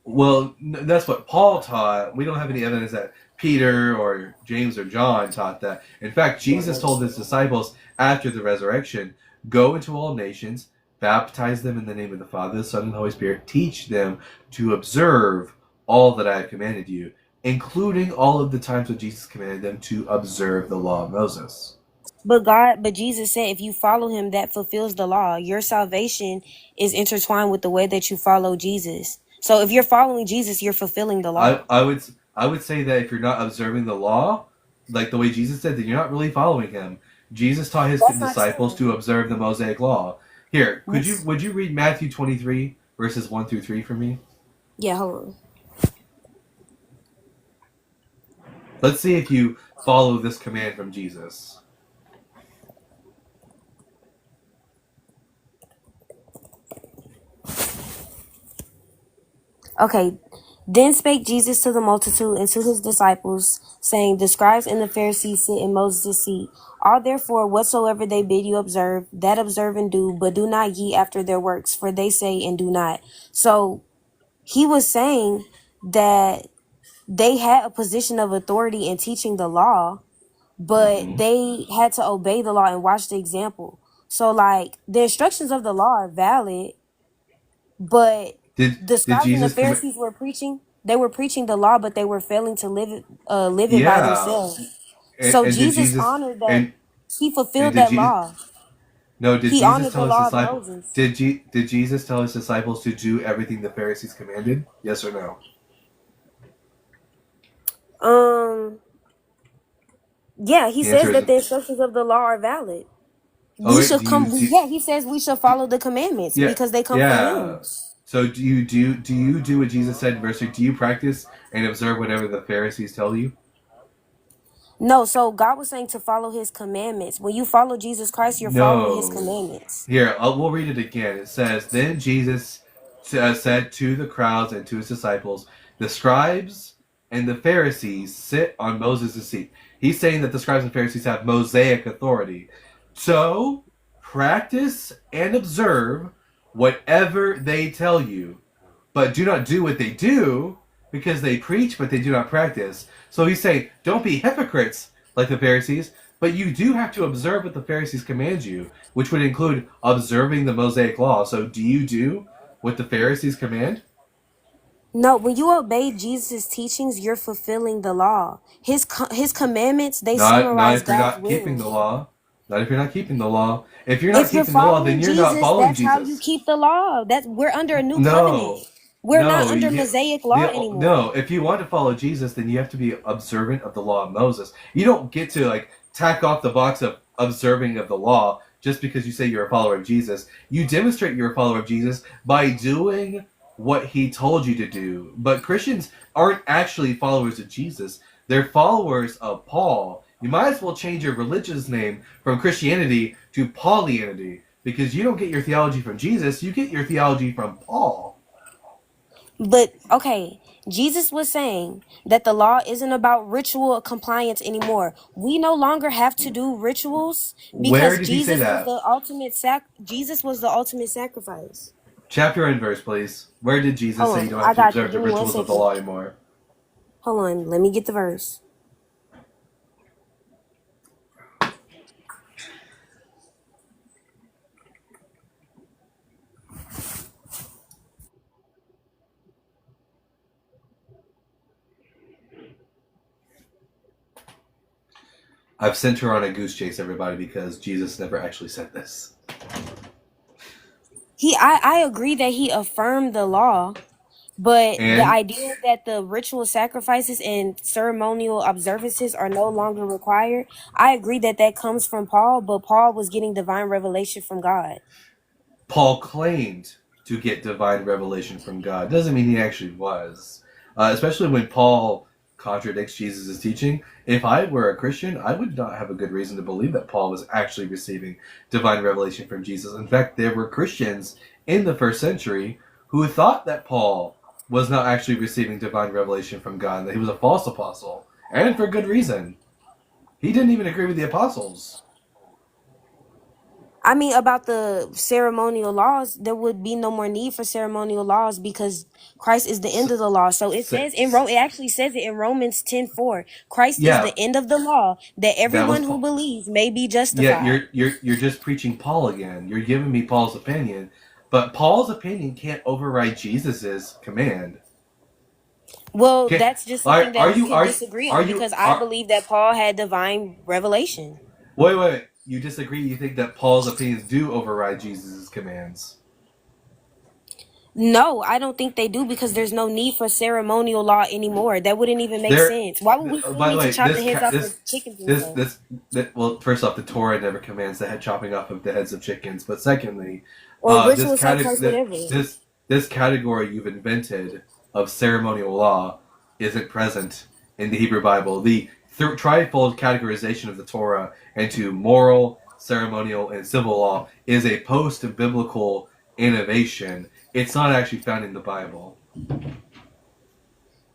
Well, that's what Paul taught. We don't have any evidence that Peter or James or John taught that. In fact, Jesus told his disciples after the resurrection, "Go into all nations, baptize them in the name of the Father, the Son, and the Holy Spirit. Teach them to observe all that I have commanded you," including all of the times when Jesus commanded them to observe the law of Moses. But Jesus said if you follow him, that fulfills the law. Your salvation is intertwined with the way that you follow Jesus. So if you're following Jesus, you're fulfilling the law. I would say that if you're not observing the law, like the way Jesus said, then you're not really following him. Jesus taught his That's not disciples true. to observe the Mosaic law. Here, Yes. would you read Matthew 23 verses 1 through 3 for me? Yeah, hold on. Let's see if you follow this command from Jesus. Okay. Then spake Jesus to the multitude and to his disciples, saying, the scribes and the Pharisees sit in Moses' seat. All therefore whatsoever they bid you observe, that observe and do, but do not ye after their works, for they say and do not. So he was saying that they had a position of authority in teaching the law, but Mm-hmm. they had to obey the law and watch the example. So like the instructions of the law are valid, but the Did scribes and the Jesus command? Pharisees were preaching. They were preaching the law, but they were failing to live it by Yeah, themselves. So and did Jesus Jesus honored that. and He and fulfilled did that Jesus? law. No, did He Jesus honored the tell his law of disciple? Moses. Did Jesus tell his disciples to do everything the Pharisees commanded? Yes or no? Yeah, he The says answer is that the instructions of the law are valid. oh We wait. should come. Yeah, he says we should follow the commandments Yeah, because they come from yeah. him. So do what Jesus said in verse 3? Do you practice and observe whatever the Pharisees tell you? No, so God was saying to follow his commandments. When you follow Jesus Christ, you're following his No. commandments. Here, we'll read it again. It says, "Then Jesus said to the crowds and to his disciples, the scribes and the Pharisees sit on Moses' seat." He's saying that the scribes and Pharisees have Mosaic authority. So, practice and observe whatever they tell you, but do not do what they do, because they preach but they do not practice. So he's saying, don't be hypocrites like the Pharisees, but you do have to observe what the Pharisees command you, which would include observing the Mosaic law. So do you do what the Pharisees command? No, when you obey Jesus' teachings, you're fulfilling the law. His commandments, they Not summarize if you're God's not keeping will. the law. Not if you're not keeping the law. If you're not If you're keeping the law, then following you're not Jesus, following that's how you Jesus. keep the law. That's we're under a new covenant. No, We're not no, under Mosaic law anymore. no. If you want to follow Jesus, then you have to be observant of the law of Moses. You don't get to like tack off the box of observing of the law just because you say you're a follower of Jesus. You demonstrate you're a follower of Jesus by doing what he told you to do. But Christians aren't actually followers of Jesus. They're followers of Paul. You might as well change your religious name from Christianity to Paulianity, because you don't get your theology from Jesus, you get your theology from Paul. But okay, Jesus was saying that the law isn't about ritual compliance anymore. We no longer have to do rituals Where because did he say that? Jesus was the ultimate sacrifice. Chapter and verse, please. Where did Jesus Hold say on, you don't I have to got you. observe the Give me one rituals of the second. law anymore? Hold on, let me get the verse. I've sent her on a goose chase, everybody, because Jesus never actually said this. I agree that he affirmed the law, but the And idea that the ritual sacrifices and ceremonial observances are no longer required, I agree that that comes from Paul, but Paul was getting divine revelation from God. Paul claimed to get divine revelation from God. Doesn't mean he actually was. Especially when Paul contradicts Jesus' teaching. If I were a Christian, I would not have a good reason to believe that Paul was actually receiving divine revelation from Jesus. In fact, there were Christians in the first century who thought that Paul was not actually receiving divine revelation from God, and that he was a false apostle. And for good reason. He didn't even agree with the apostles. I mean, about the ceremonial laws, there would be no more need for ceremonial laws because Christ is the end So, of the law. So it so, says in Rome, it actually says it in Romans 10:4. Christ is yeah, the end of the law, that that was everyone who Paul. believes may be Yeah, justified. you're just preaching Paul again. You're giving me Paul's opinion, but Paul's opinion can't override Jesus's command. Well, Can that's just something that are we you can disagree on because I are believe that Paul had divine revelation. wait. You disagree? You think that Paul's opinions do override Jesus's commands? No, I don't think they do because there's no need for ceremonial law anymore. That wouldn't even make There. sense. Why would we still By the need to way, chop the heads off of chickens and stuff? well, first off, the Torah never commands the head chopping off of the heads of chickens. But secondly, Or this ritual sacrifice, whatever. this category you've invented of ceremonial law isn't present in the Hebrew Bible. The trifold categorization of the Torah into moral, ceremonial, and civil law is a post-biblical innovation. It's not actually found in the Bible.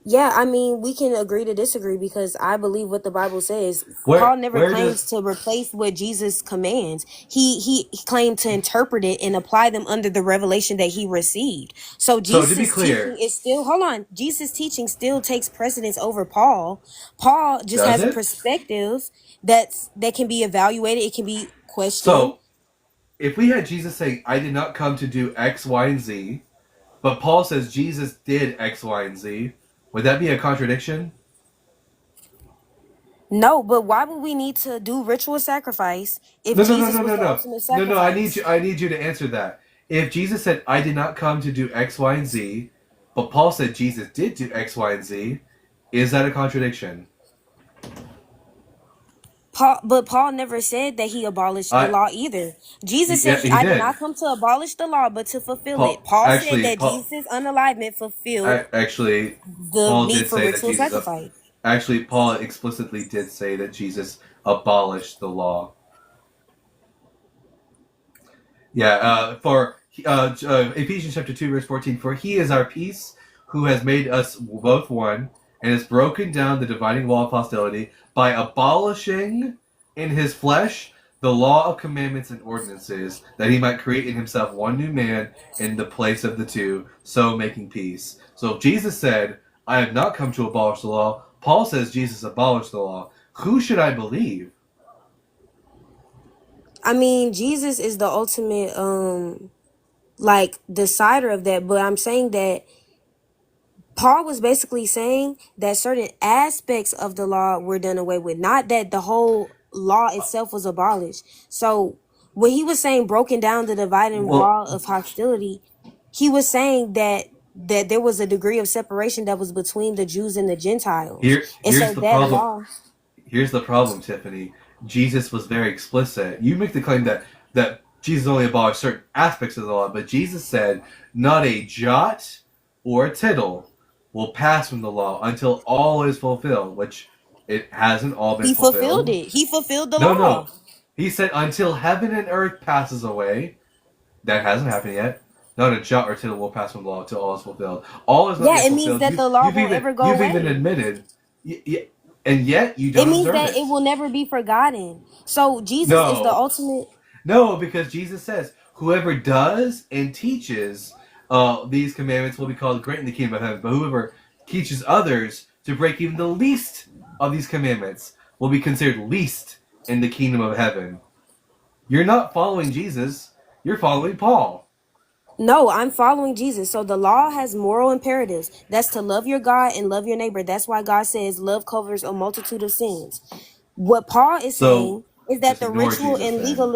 Yeah, I mean, we can agree to disagree because I believe what the Bible says. Where Paul never where claims does to replace what Jesus commands. He claimed to interpret it and apply them under the revelation that he received. So so to be Jesus' teaching clear, is still, hold on, Jesus' teaching still takes precedence over Paul. Paul just does has it? perspectives that can be evaluated, it can be questioned. So if we had Jesus saying, "I did not come to do X, Y, and Z," but Paul says Jesus did X, Y, and Z, would that be a contradiction? No, but why would we need to do ritual sacrifice if No, no, no, Jesus no, was no, the no, ultimate no, no. I need sacrifice? you. I need you to answer that. If Jesus said, "I did not come to do X, Y, and Z," but Paul said Jesus did do X, Y, and Z, is that a contradiction? But Paul never said that he abolished the I law either. Jesus said, Yeah, he I did did. not come to abolish the law, but to fulfill it. Paul Paul said actually that Paul Jesus' unalignment fulfilled actually the Paul need did for say that ritual Jesus sacrifice. actually Paul explicitly did say that Jesus abolished the law. Yeah, for Ephesians chapter 2 verse 14, for he is our peace, who has made us both one, and has broken down the dividing wall of hostility by abolishing in his flesh the law of commandments and ordinances, that he might create in himself one new man in the place of the two, so making peace. So if Jesus said, I have not come to abolish the law, Paul says Jesus abolished the law. Who should I believe? I mean, Jesus is the ultimate like decider of that, but I'm saying that Paul was basically saying that certain aspects of the law were done away with, not that the whole law itself was abolished. So when he was saying broken down the dividing Well, wall of hostility, he was saying that there was a degree of separation that was between the Jews and the Gentiles. And here's so the that problem. law, Here's the problem, Tiffany. Jesus was very explicit. You make the claim that Jesus only abolished certain aspects of the law, but Jesus said, not a jot or a tittle will pass from the law until all is fulfilled, which it hasn't all been he fulfilled fulfilled. it. He fulfilled the No, law. no. He said, until heaven and earth passes away. That hasn't happened yet. Not a jot or tittle will pass from the law until all is fulfilled. All is not Yeah, yet it means fulfilled. that the law won't ever go You've even away. admitted, and yet you It don't means observe that it it. will never be forgotten. So Jesus is the No, ultimate. no, because Jesus says, "Whoever does and teaches these commandments will be called great in the kingdom of heaven. But whoever teaches others to break even the least of these commandments will be considered least in the kingdom of heaven." You're not following Jesus; you're following Paul. No, I'm following Jesus. So the law has moral imperatives. That's to love your God and love your neighbor. That's why God says love covers a multitude of sins. What Paul is So saying is that just the ignore ritual Jesus and then.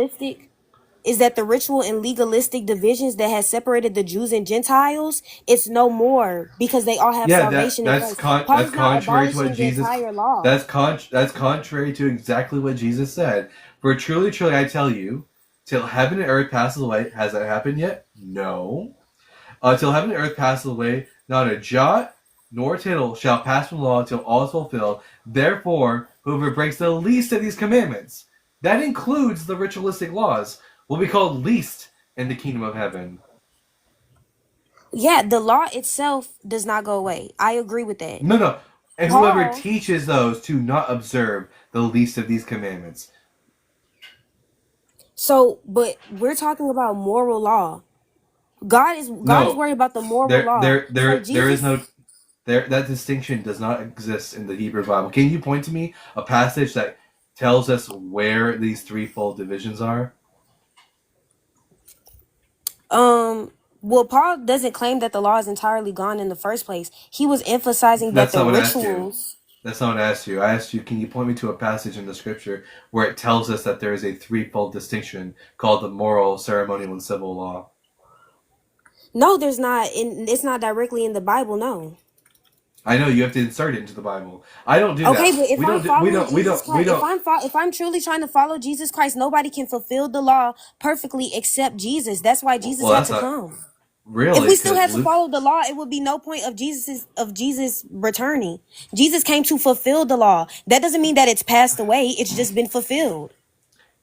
legalistic divisions that has separated the Jews and Gentiles, it's no more because they all have Yeah, salvation in Christ. Paul that's is not contrary to what abolishing the Jesus. entire law. That's contrary to exactly what Jesus said. For truly, truly, I tell you, till heaven and earth passes away. Has that happened yet? No. Till heaven and earth passes away, not a jot nor tittle shall pass from the law until all is fulfilled. Therefore, whoever breaks the least of these commandments, that includes the ritualistic laws, will be called least in the kingdom of heaven. Yeah, the law itself does not go away. I agree with that. No, no. And whoever Paul, teaches those to not observe the least of these commandments. so but we're talking about moral law. God is No, worried about the moral law. So there is Jesus, no that distinction does not exist in the Hebrew Bible. Can you point to me a passage that tells us where these threefold divisions are? well, Paul doesn't claim that the law is entirely gone in the first place. He was emphasizing that That's the not what I asked you. rituals. That's not what I asked you. I asked you, can you point me to a passage in the scripture where it tells us that there is a threefold distinction called the moral, ceremonial, and civil law? No, there's not. It's not directly in the Bible. No. I know you have to insert it into the Bible. I don't do Okay, that. but if We I'm don't do, we following don't we Jesus don't we Christ, don't if I'm truly trying to follow Jesus Christ, nobody can fulfill the law perfectly except Jesus. That's why Jesus well had that's to not come. If really we still because had to Luke follow the law, it would be no point of Jesus returning. Jesus came to fulfill the law. That doesn't mean that it's passed away. It's just been fulfilled.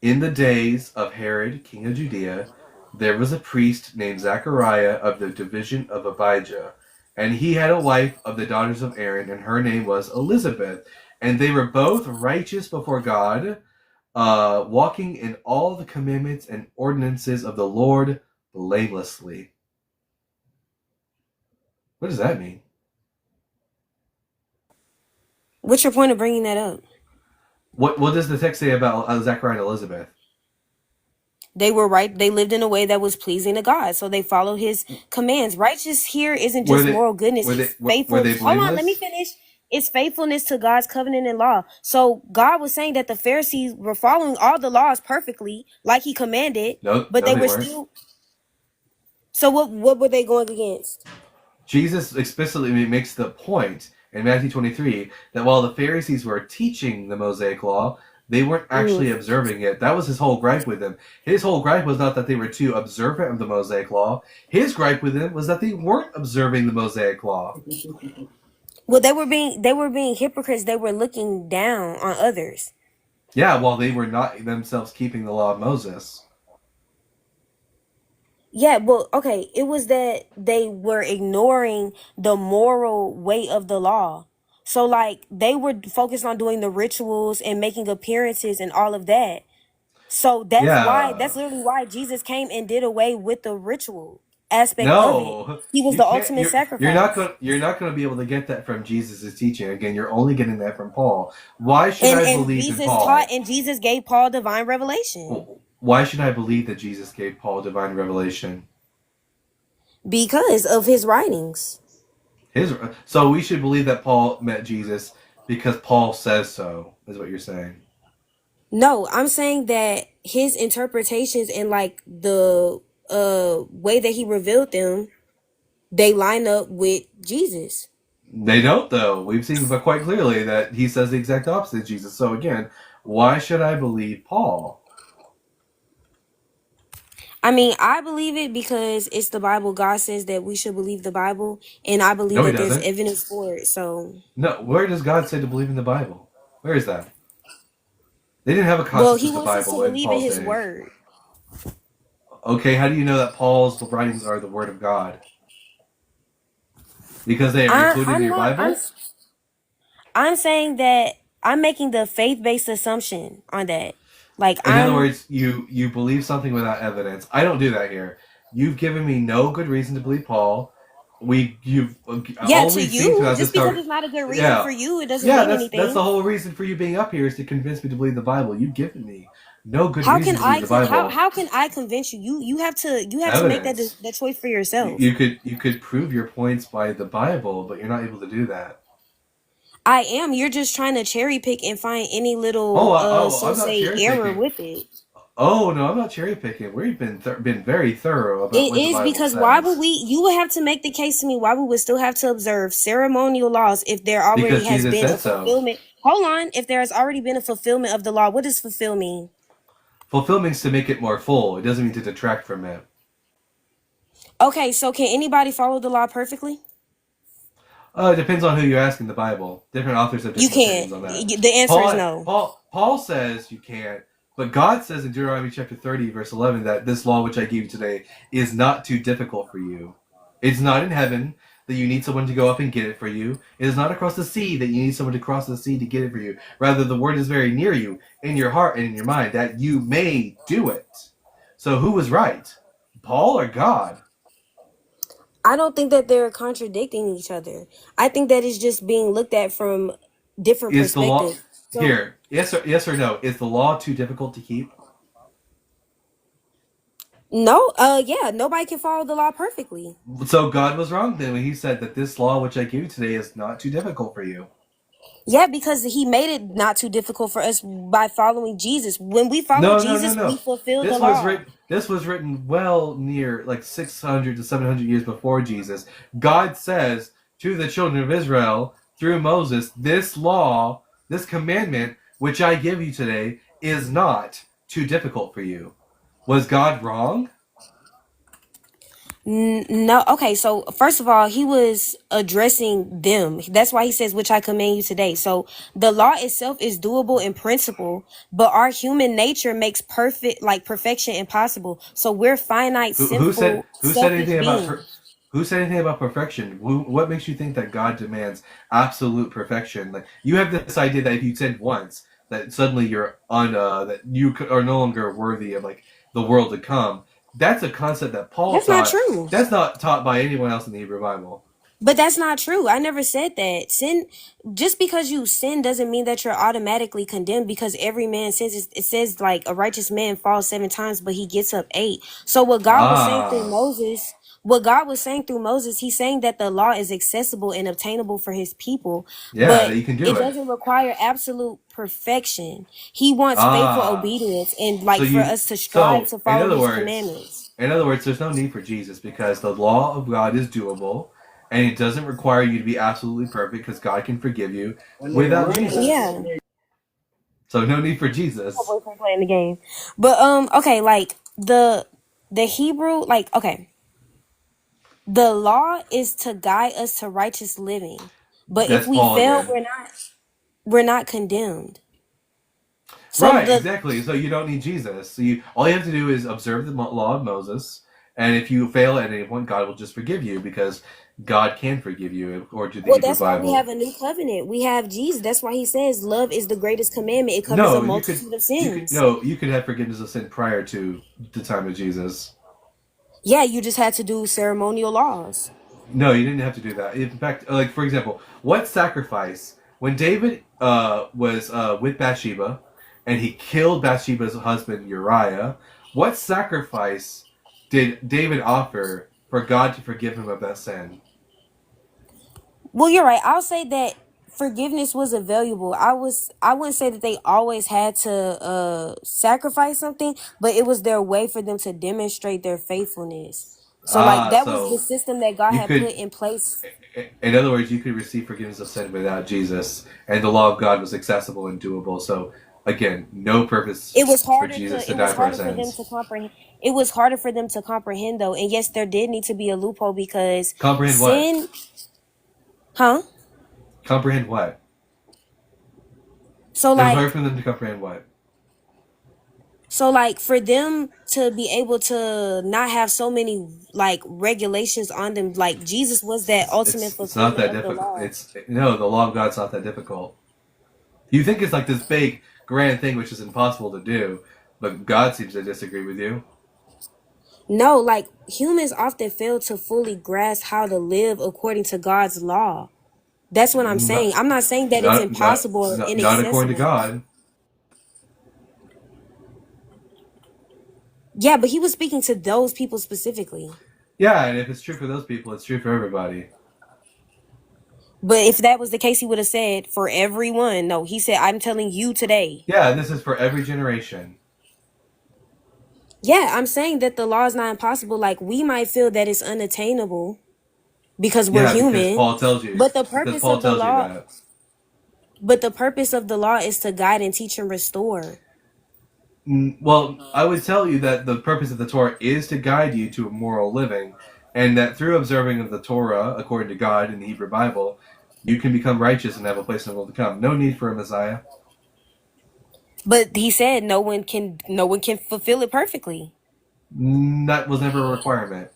in the days of Herod, king of Judea, there was a priest named Zachariah of the division of Abijah, and he had a wife of the daughters of Aaron, and her name was Elizabeth, and they were both righteous before God, walking in all the commandments and ordinances of the Lord blamelessly. What does that mean? What's your point of bringing that up? What does the text say about Zachariah and Elizabeth? They were right. They lived in a way that was pleasing to God, so they followed His commands. Righteous here isn't Were just they moral goodness; were they it's were faithful. they Hold on, let me blameless? finish. It's faithfulness to God's covenant and law. So God was saying that the Pharisees were following all the laws perfectly, like He commanded, No, but no, they they were weren't. still. So what were they going against? Jesus explicitly makes the point in Matthew 23 that while the Pharisees were teaching the Mosaic law, they weren't actually observing it. That was his whole gripe with them. His whole gripe was not that they were too observant of the Mosaic law. His gripe with them was that they weren't observing the Mosaic law. Well, they were being hypocrites. They were looking down on others. Yeah, while they were not themselves keeping the law of Moses. Yeah, well, okay. It was that they were ignoring the moral weight of the law. So, like, they were focused on doing the rituals and making appearances and all of that. So that's Yeah. literally why Jesus came and did away with the ritual aspect of it. No, He was you the can't. ultimate You're sacrifice. not going to be able to get that from Jesus' teaching. Again, you're only getting that from Paul. Why should And I and believe in Jesus taught Paul? and Jesus gave Paul divine revelation. Why should I believe that Jesus gave Paul divine revelation? Because of his writings. So we should believe that Paul met Jesus because Paul says so, is what you're saying. No, I'm saying that his interpretations and like the way that he revealed them, they line up with Jesus. They don't, though. We've seen but quite clearly that he says the exact opposite of Jesus. So again, why should I believe Paul? I mean, I believe it because it's the Bible. God says that we should believe the Bible, and I believe No, he that there's doesn't. evidence for it. So, No, where does God say to believe in the Bible? Where is that? They didn't have a well, concept he of the wants us to Bible in believe in Paul's his day. word. Okay, how do you know that Paul's writings are the Word of God? Because they are I, included in I'm your not. Bible? I'm saying that I'm making the faith-based assumption on that. Like In other I'm. words, you believe something without evidence. I don't do that here. You've given me no good reason to believe Paul. You've Yeah, all to we've seen you, throughout this just because conversation. it's not a good reason for Yeah, you, it doesn't yeah. mean That's the anything. whole reason for you being up here is to convince me to believe the Bible. You've given me no good How can reason to believe I the how Bible. how can I convince you? You have to make Evidence. that choice for yourself. You could prove your points by the Bible, but you're not able to do that. I am. You're just trying to cherry pick and find any Oh, little so I'm not say cherry error picking. with it. Oh no, I'm not cherry picking. We've been very thorough about It what the is Bible because why would says we? You would have to make the case to me why we would still have to observe ceremonial laws if there already because has Jesus been a said so. fulfillment. Hold on, if there has already been a fulfillment of the law, what does fulfill mean? Fulfill means to make it more full. It doesn't mean to detract from it. Okay, so can anybody follow the law perfectly? It depends on who you ask in the Bible. Different authors have You different can't. opinions on that. The answer is no. Paul says you can't, but God says in Deuteronomy chapter 30, verse 11, that this law which I gave you today is not too difficult for you. It's not in heaven that you need someone to go up and get it for you. It is not across the sea that you need someone to cross the sea to get it for you. Rather, the word is very near you, in your heart and in your mind, that you may do it. So who was right? Paul or God? I don't think that they're contradicting each other. I think that it's just being looked at from different Is the law perspectives. So here? Yes or no? Is the law too difficult to keep? no, yeah, nobody can follow the law perfectly. So God was wrong then when he said that this law which I give you today is not too difficult for you. Yeah, because he made it not too difficult for us by following Jesus. When we follow Jesus, we No. fulfill the law. This was written well near like 600 to 700 years before Jesus. God says to the children of Israel through Moses, this law, this commandment which I give you today is not too difficult for you. Was God wrong? No, okay, so first of all, he was addressing them. That's why he says, which I command you today. So the law itself is doable in principle, but our human nature makes perfection impossible. So we're finite, sinful, Who said selfish anything about beings. who said anything about perfection? What makes you think that God demands absolute perfection? Like you have this idea that if you sinned once, that suddenly you're that you are no longer worthy of like the world to come. That's a concept that Paul That's not taught. true. That's not taught by anyone else in the Hebrew Bible. But that's not true. I never said that. Sin, just because you sin doesn't mean that you're automatically condemned, because every man sins. It says like a righteous man falls 7 times, but he gets up 8. So Ah, what God was saying through Moses, he's saying that the law is accessible and obtainable for his people, yeah, but that you can do it it. doesn't require absolute perfection. He wants faithful Ah, obedience and so like for us to strive so to follow his commandments. in other words, there's no need for Jesus because the law of God is doable, and it doesn't require you to be absolutely perfect because God can forgive you without Jesus. Yeah. So no need for Jesus. Boyfriend playing the game. But okay, like the Hebrew, like, okay, the law is to guide us to righteous living. But if That's we Paul fail, again. we're not condemned. So Right, the exactly. So you don't need Jesus. So you all you have to do is observe the law of Moses, and if you fail at any point, God will just forgive you because God can forgive you according to the well, Hebrew that's why we Bible. have a new covenant. We have Jesus. That's why he says love is the greatest commandment. It covers a No, multitude of you could sins. no, you could have forgiveness of sin prior to the time of Jesus. Yeah, you just had to do ceremonial laws. No, you didn't have to do that. In fact, like for example, what sacrifice when David was with Bathsheba and he killed Bathsheba's husband Uriah? What sacrifice did David offer for God to forgive him of that sin? Well, you're right. I'll say that forgiveness was available. I wouldn't say that they always had to sacrifice something, but it was their way for them to demonstrate their faithfulness. So like Ah, that was the so system that God you had put could, in place. in other words, you could receive forgiveness of sin without Jesus, and the law of God was accessible and doable. So again, no purpose for Jesus to It die was for our harder for them sins. to comprehend. It was harder for them to comprehend though. And yes, there did need to be a loophole because Comprehend what? sin, huh? Comprehend what? So It was hard like for them to comprehend what? So like for them to be able to not have so many like regulations on them, like Jesus was that ultimate It's not fulfillment that of the difficult. law. It's no, the law of God's not that difficult. You think it's like this big grand thing which is impossible to do, but God seems to disagree with you. No, like humans often fail to fully grasp how to live according to God's law. That's what I'm saying. Not I'm not saying that it's impossible or not according to inaccessible. God. Yeah, but he was speaking to those people specifically. Yeah, and if it's true for those people, it's true for everybody. But if that was the case, he would have said for everyone. No, he said, I'm telling you today. Yeah, and this is for every generation. Yeah, I'm saying that the law is not impossible. Like we might feel that it's unattainable because we're Yeah, because human. Paul tells you. But the Because purpose Paul of the tells you law, that. but the purpose of the law is to guide and teach and restore. Well, I would tell you that the purpose of the Torah is to guide you to a moral living, and that through observing of the Torah, according to God in the Hebrew Bible, you can become righteous and have a place in the world to come. No need for a Messiah. But he said no one can fulfill it perfectly. That was never a requirement.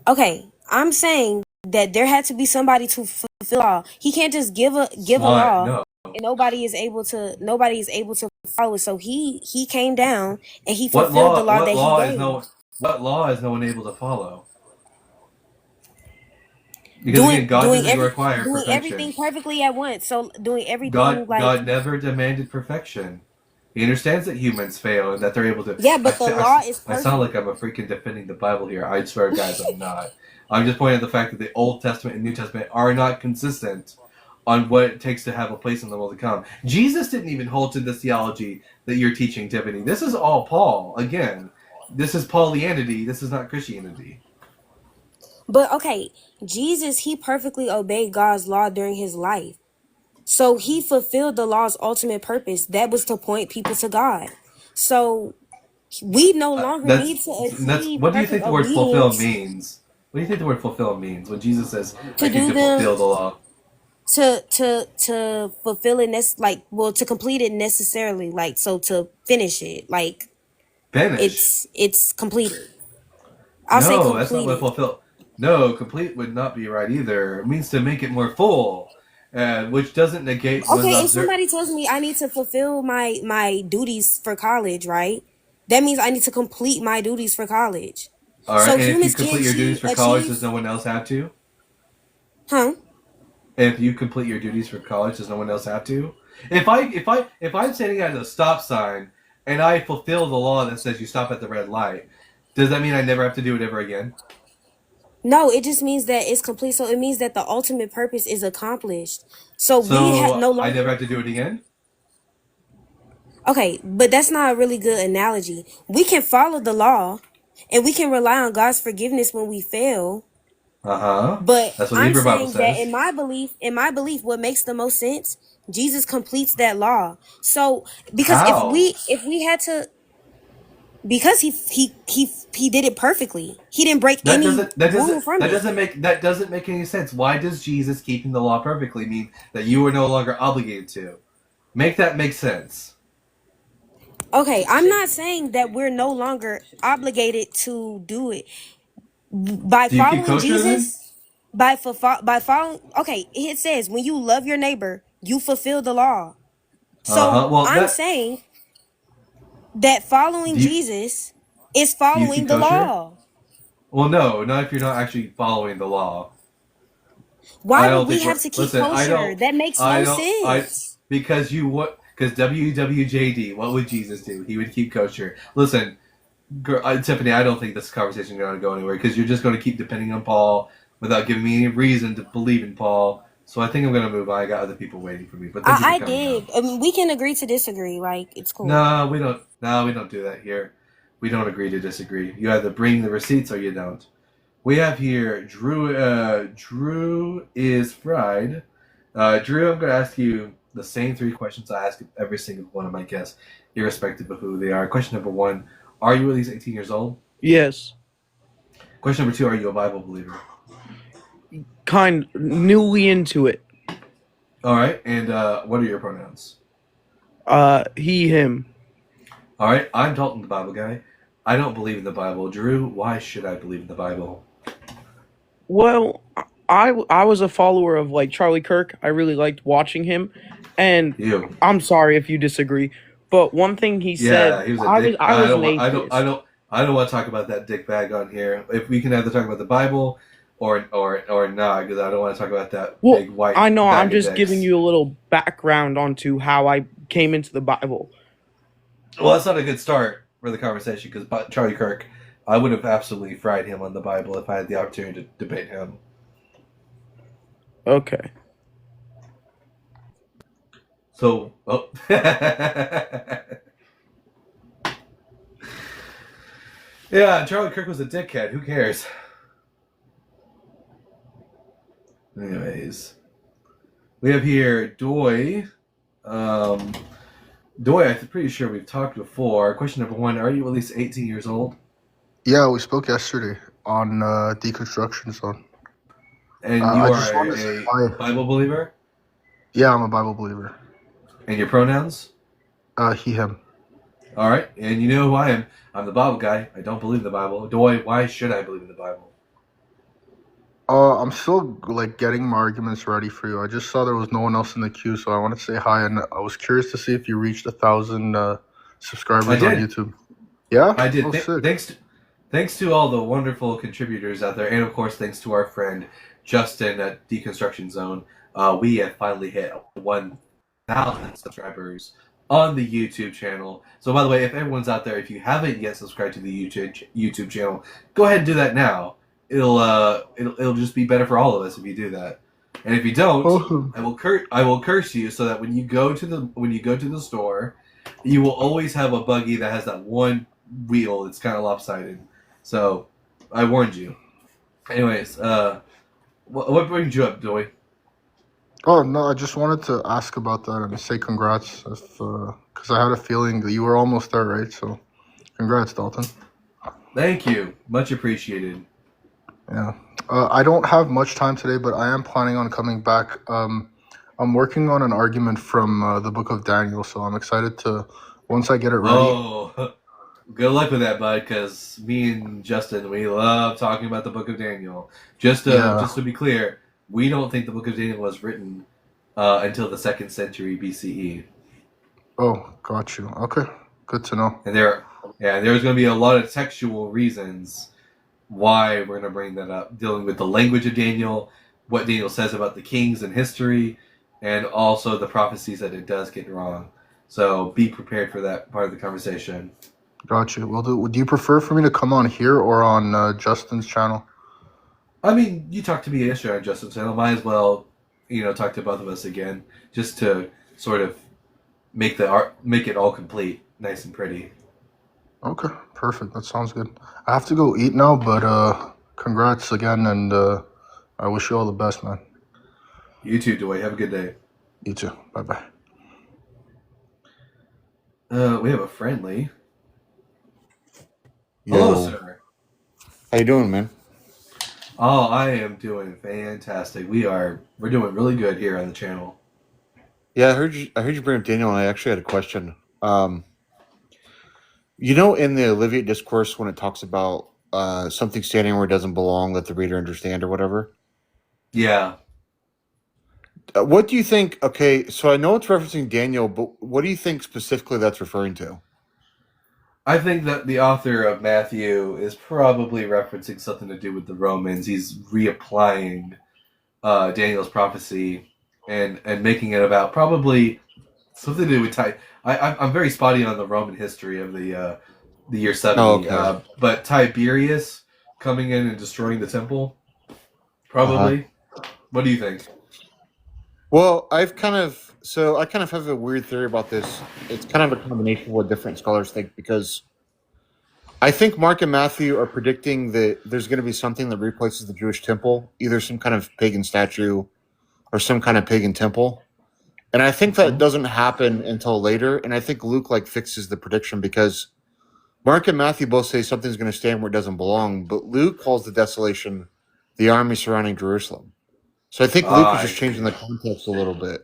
Okay, I'm saying that there had to be somebody to fulfill law. He can't just give a Not law no. and nobody is able to follow it. So he came down and he What fulfilled the law? law What that he law is gave. no? What law is no one able to follow? Because again, God doesn't require Doing everything perfection. perfectly at once. So doing everything like God never demanded perfection. He understands that humans fail and that they're able to. yeah, but the law is I sound like perfect. I'm a freaking defending the Bible here. I swear, guys, I'm not. I'm just pointing out the fact that the Old Testament and New Testament are not consistent on what it takes to have a place in the world to come. Jesus didn't even hold to this theology that you're teaching, Tiffany. This is all Paul. Again, this is Paulianity. This is not Christianity. But okay, Jesus, he perfectly obeyed God's law during his life. So he fulfilled the law's ultimate purpose. That was to point people to God. So we no longer need to That's achieve what do you perfect think the word fulfill obedience means? What do you think the word fulfill means when Jesus says, "I to came do to them fulfill the law"? to fulfill it like well to complete it necessarily like so to finish it like Finish. it's completed. I'll say No, that's not what completed. fulfill. No, complete would not be right either. It means to make it more full, which doesn't negate one's Okay, if observe. somebody tells me I need to fulfill my duties for college, right? That means I need to complete my duties for college. All right, So and if you humans complete can't your duties for college, achieve, does no one else have to? huh? If you complete your duties for college, does no one else have to? If I'm standing at a stop sign and I fulfill the law that says you stop at the red light, does that mean I never have to do it ever again? No, it just means that it's complete. So it means that the ultimate purpose is accomplished. So we So no I never longer. have to do it again? Okay, but that's not a really good analogy. We can follow the law, and we can rely on God's forgiveness when we fail. Uh-huh. But That's what the I'm Hebrew Bible saying that says. in my belief, what makes the most sense, Jesus completes that law. So because How? if we had to, because he did it perfectly. He didn't break That any doesn't that rule doesn't from that it. doesn't make that doesn't make any sense. Why does Jesus keeping the law perfectly mean that you are no longer obligated to? Make that make sense. Okay, I'm not saying that we're no longer obligated to do it by Do you keep following kosher then? Jesus. By following, okay, it says when you love your neighbor, you fulfill the law. Uh-huh. So Well, I'm that saying that following do you Jesus is do you keep following the kosher? law. Well, no, not if you're not actually following the law. Why I would don't we think have we're. to keep Listen, kosher? That makes no I, sense. because you what? Because WWJD, what would Jesus do? He would keep kosher. Listen, Tiffany, I don't think this conversation is going to go anywhere because you're just going to keep depending on Paul without giving me any reason to believe in Paul. So I think I'm going to move on. I got other people waiting for me. But thank you for I coming on. did. I mean, we can agree to disagree. Like, it's cool. No, we don't. No, we don't do that here. We don't agree to disagree. You either bring the receipts or you don't. We have here Drew. Drew is fried. Drew, I'm going to ask you the same three questions I ask every single one of my guests, irrespective of who they are. Question number one: are you at least 18 years old? Yes. Question number two: are you a Bible believer? Kind newly into it. All right. And what are your pronouns? He, him. All right. I'm Dalton, the Bible guy. I don't believe in the Bible. Drew, why should I believe in the Bible? Well, I was a follower of like Charlie Kirk. I really liked watching him, and You. I'm sorry if you disagree, but one thing he Yeah, said, he was a dick. I was an atheist. I don't want to talk about that dick bag on here. If we can either talk about the Bible or not, because I don't want to talk about that Well, big white I know bag I'm of just dicks. giving you a little background onto how I came into the Bible. Well, that's not a good start for the conversation because Charlie Kirk, I would have absolutely fried him on the Bible if I had the opportunity to debate him. Okay. So, oh. Yeah, Charlie Kirk was a dickhead. Who cares? Anyways, we have here Doy. Doy, I'm pretty sure we've talked before. Question number one: are you at least 18 years old? Yeah, we spoke yesterday on Deconstruction Zone. And you I are just wanted to say hi. Bible believer? Yeah, I'm a Bible believer. And your pronouns? He, him. All right. And you know who I am. I'm the Bible guy. I don't believe in the Bible. Doy, why should I believe in the Bible? I'm still like getting my arguments ready for you. I just saw there was no one else in the queue, so I wanted to say hi, and I was curious to see if you reached 1,000 subscribers I did. on YouTube. Yeah, I did. Oh, sick. Thanks to all the wonderful contributors out there, and of course, thanks to our friend Justin at Deconstruction Zone. We have finally hit 1,000 subscribers on the YouTube channel. So, by the way, if everyone's out there, if you haven't yet subscribed to the YouTube channel, go ahead and do that now. It'll just be better for all of us if you do that. And if you don't, Oh, I will curse you so that when you go to the store, you will always have a buggy that has that one wheel that's kind of lopsided. So, I warned you. Anyways, what brings you up, Doy? oh no, I just wanted to ask about that and say congrats, because I had a feeling that you were almost there, right? So, congrats, Dalton. Thank you, much appreciated. Yeah. I don't have much time today, but I am planning on coming back. I'm working on an argument from the book of Daniel, so I'm excited to, once I get it ready. Oh, good luck with that, bud. Because me and Justin, we love talking about the Book of Daniel. Just to be clear, we don't think the Book of Daniel was written until the 2nd century BCE. Oh, got you. Okay, good to know. And there's going to be a lot of textual reasons why we're going to bring that up, dealing with the language of Daniel, what Daniel says about the kings and history, and also the prophecies that it does get wrong. So be prepared for that part of the conversation. Got you. Well, do you prefer for me to come on here or on Justin's channel? I mean, you talked to me yesterday on Justin's channel. Might as well, talk to both of us again, just to sort of make it all complete, nice and pretty. Okay, perfect. That sounds good. I have to go eat now, but congrats again, and I wish you all the best, man. You too, Dwayne. Have a good day. You too. Bye bye. We have a friendly. Hello, Yo, sir. how you doing, man? Oh, I am doing fantastic. We're doing really good here on the channel. Yeah, I heard you bring up Daniel, and I actually had a question. In the Olivet Discourse, when it talks about something standing where it doesn't belong, let the reader understand, or whatever. Yeah. What do you think? Okay, so I know it's referencing Daniel, but what do you think specifically that's referring to? I think that the author of Matthew is probably referencing something to do with the Romans. He's reapplying Daniel's prophecy and making it about probably something to do with I'm very spotty on the Roman history of the year 70. Oh, okay. But Tiberius coming in and destroying the temple, probably. What do you think? Well, I kind of have a weird theory about this. It's kind of a combination of what different scholars think, because I think Mark and Matthew are predicting that there's going to be something that replaces the Jewish temple, either some kind of pagan statue or some kind of pagan temple. And I think that doesn't happen until later. And I think Luke fixes the prediction, because Mark and Matthew both say something's going to stand where it doesn't belong, but Luke calls the desolation the army surrounding Jerusalem. So I think Luke is just changing the context a little bit.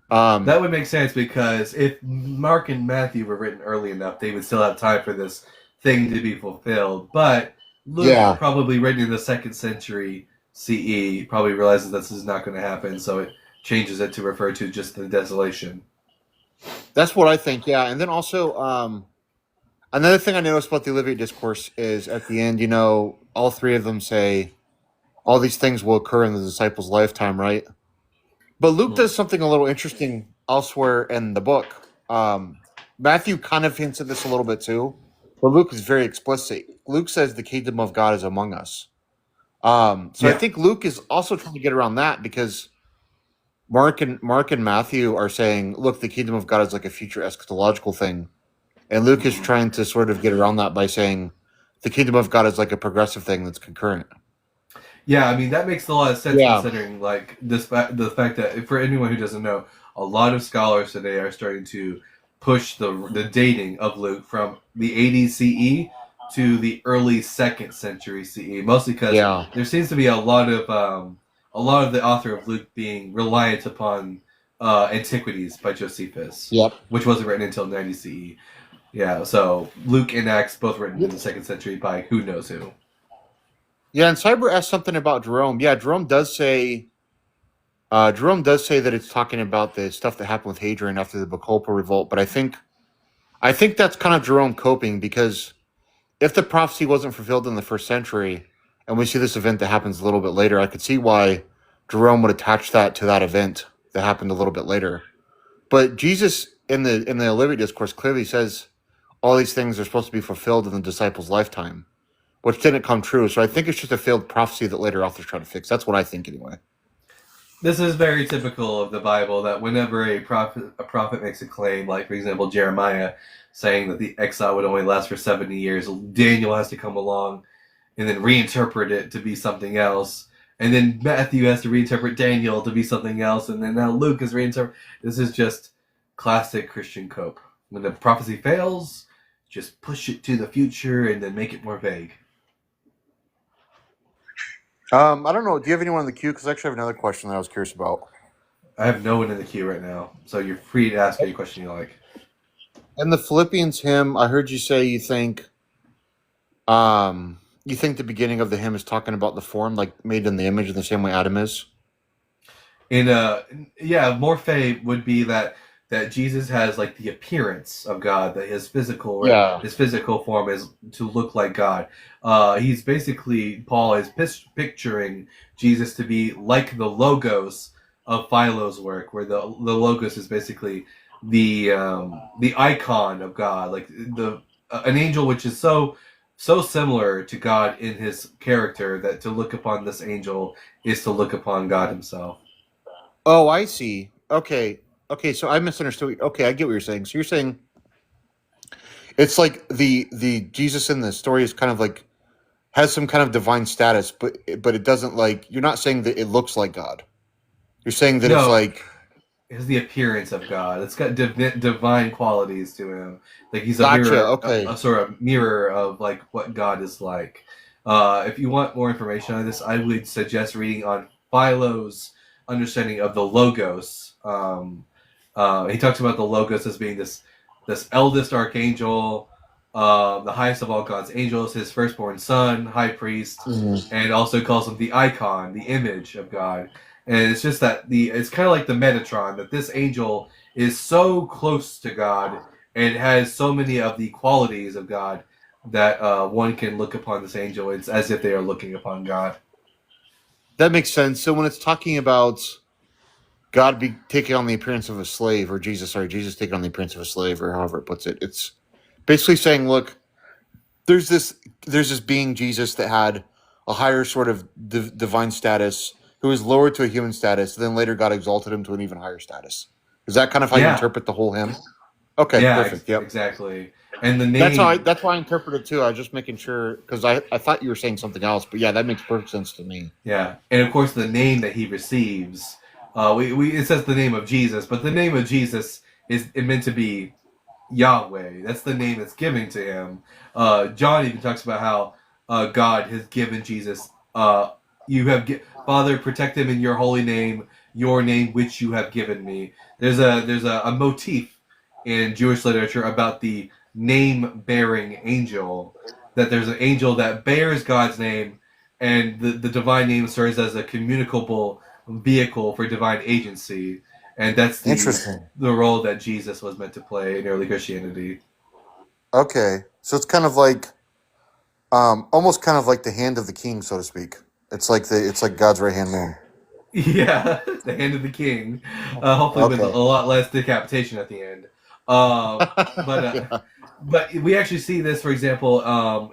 That would make sense, because if Mark and Matthew were written early enough, they would still have time for this thing to be fulfilled. But Luke, probably written in the 2nd century CE, probably realizes this is not going to happen, so it changes it to refer to just the desolation. That's what I think, yeah. And then also, another thing I noticed about the Olivet Discourse is at the end, all three of them say all these things will occur in the disciples' lifetime, right? But Luke does something a little interesting elsewhere in the book. Matthew kind of hints at this a little bit too, but Luke is very explicit. Luke says the kingdom of God is among us. I think Luke is also trying to get around that, because Mark and Matthew are saying, look, the kingdom of God is like a future eschatological thing. And Luke is trying to sort of get around that by saying the kingdom of God is like a progressive thing that's concurrent. Yeah, I mean, that makes a lot of sense, considering the fact that, for anyone who doesn't know, a lot of scholars today are starting to push the dating of Luke from the 80s CE to the early 2nd century CE, mostly because there seems to be a lot of the author of Luke being reliant upon Antiquities by Josephus, which wasn't written until 90 CE. Yeah, so Luke and Acts both written in the 2nd century by who knows who. Yeah, and Cyber asked something about Jerome. Yeah, Jerome does say that it's talking about the stuff that happened with Hadrian after the Baculpa revolt. But I think that's kind of Jerome coping, because if the prophecy wasn't fulfilled in the 1st century, and we see this event that happens a little bit later, I could see why Jerome would attach that to that event that happened a little bit later. But Jesus in the Olivet Discourse clearly says all these things are supposed to be fulfilled in the disciples' lifetime, which didn't come true. So I think it's just a failed prophecy that later authors try to fix. That's what I think, anyway. This is very typical of the Bible, that whenever a prophet makes a claim, like, for example, Jeremiah saying that the exile would only last for 70 years, Daniel has to come along and then reinterpret it to be something else. And then Matthew has to reinterpret Daniel to be something else. And then now Luke is reinterpreted. This is just classic Christian cope. When the prophecy fails, just push it to the future and then make it more vague. I don't know. Do you have anyone in the queue? Because I actually have another question that I was curious about. I have no one in the queue right now, so you're free to ask any question you like. In the Philippians hymn, I heard you say you think the beginning of the hymn is talking about the form, like made in the image in the same way Adam is? Morphe would be that that Jesus has like the appearance of God, that his physical Yeah. form is to look like God. He's basically, Paul is picturing Jesus to be like the logos of Philo's work, where the logos is basically the icon of God, like an angel which is so similar to God in his character that to look upon this angel is to look upon God himself. Oh, I see. Okay. Okay, so I misunderstood. Okay, I get what you're saying. So you're saying it's like the Jesus in the story is kind of like has some kind of divine status, but it doesn't, like, you're not saying that it looks like God. You're saying that it's No, like, it has the appearance of God. It's got divine qualities to him. Like he's a gotcha. mirror, Okay. a sort of mirror of like what God is like. If you want more information on this, I would suggest reading on Philo's understanding of the Logos. He talks about the Logos as being this eldest archangel, the highest of all God's angels, his firstborn son, high priest, and also calls him the icon, the image of God. And it's just that it's kind of like the Metatron, that this angel is so close to God and has so many of the qualities of God that one can look upon this angel. It's as if they are looking upon God. That makes sense. So when it's talking about God taking on the appearance of a slave, or Jesus taking on the appearance of a slave, or however it puts it, it's basically saying, look, there's this being Jesus that had a higher sort of divine status, who was lowered to a human status, then later God exalted him to an even higher status. Is that kind of how you interpret the whole hymn? Okay, yeah, perfect. Yep, exactly. And the name, that's why I interpret it too. I was just making sure, because I thought you were saying something else, but yeah, that makes perfect sense to me. yeah, and of course the name that he receives, it says the name of Jesus, but the name of Jesus is meant to be Yahweh. That's the name that's given to him. John even talks about how God has given Jesus. Father, protect him in your holy name, your name which you have given me. There's a motif in Jewish literature about the name-bearing angel. That there's an angel that bears God's name, and the divine name serves as a communicable vehicle for divine agency. And that's Interesting. the role that Jesus was meant to play in early Christianity. Okay, so it's kind of like, almost kind of like the hand of the king, so to speak. It's like God's right hand man. Yeah, the hand of the king. Hopefully with a Okay. lot less decapitation at the end. Yeah. But we actually see this, for example,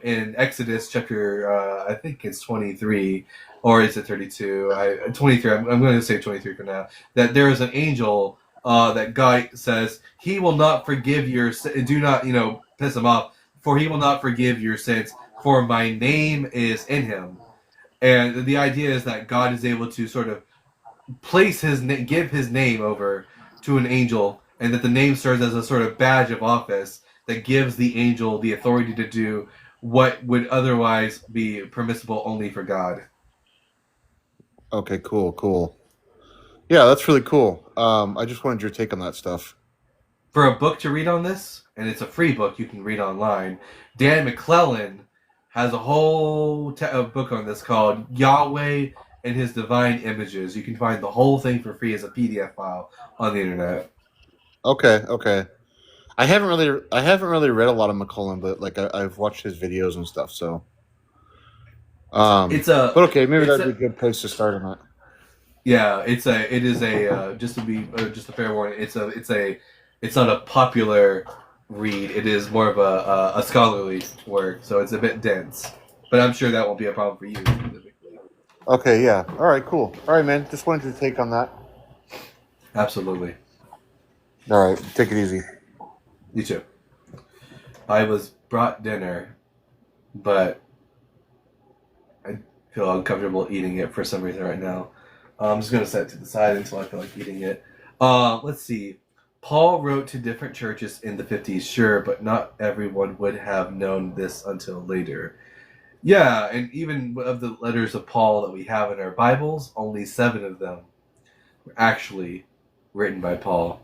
in Exodus chapter, I think it's 23, or is it 32? 23. I'm going to say 23 for now. That there is an angel that God says he will not forgive your sin. Do not, piss him off, for he will not forgive your sins. For my name is in him. And the idea is that God is able to sort of give his name over to an angel, and that the name serves as a sort of badge of office that gives the angel the authority to do what would otherwise be permissible only for God. Okay, cool. Yeah, that's really cool. I just wanted your take on that stuff. For a book to read on this, and it's a free book you can read online, Dan McClellan has a whole book on this called Yahweh and His Divine Images. You can find the whole thing for free as a PDF file on the internet. Okay. I haven't really read a lot of McCullen, but like I've watched his videos and stuff. So, but okay, maybe that'd be a good place to start on that. Yeah, it is just a fair warning. It's not a popular read. It is more of a scholarly work, so it's a bit dense. But I'm sure that won't be a problem for you specifically. Okay, yeah. All right, cool. All right, man. Just wanted to take on that. Absolutely. All right, take it easy. You too. I was brought dinner, but I feel uncomfortable eating it for some reason right now. I'm just going to set it to the side until I feel like eating it. Let's see. Paul wrote to different churches in the 50s, sure, but not everyone would have known this until later. Yeah, and even of the letters of Paul that we have in our Bibles, only 7 of them were actually written by Paul.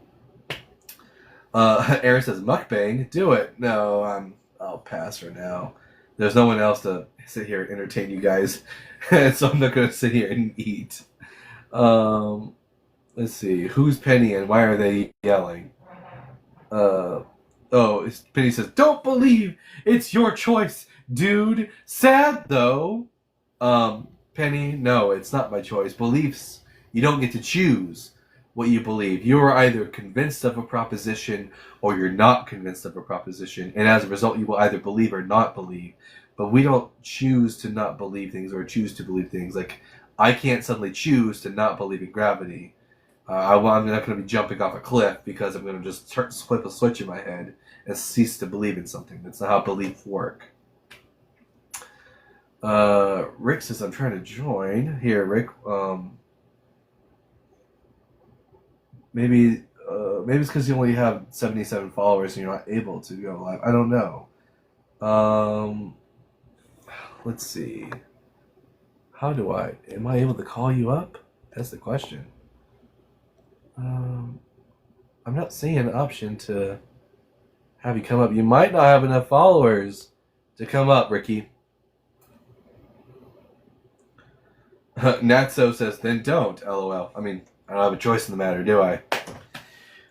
Aaron says, mukbang, do it. No, I'll pass for now. There's no one else to sit here and entertain you guys, so I'm not going to sit here and eat. Let's see, who's Penny and why are they yelling? Penny says, "Don't believe it's your choice, dude." Sad though. Penny, no, it's not my choice. Beliefs, you don't get to choose what you believe. You are either convinced of a proposition or you're not convinced of a proposition, and as a result, you will either believe or not believe. But we don't choose to not believe things or choose to believe things. Like, I can't suddenly choose to not believe in gravity. I'm not going to be jumping off a cliff because I'm going to just flip a switch in my head and cease to believe in something. That's not how beliefs work. Rick says, I'm trying to join. Here, Rick. Maybe it's because you only have 77 followers and you're not able to go live. I don't know. Let's see. Am I able to call you up? That's the question. I'm not seeing an option to have you come up. You might not have enough followers to come up, Ricky. Natso says, then don't, LOL. I mean, I don't have a choice in the matter, do I?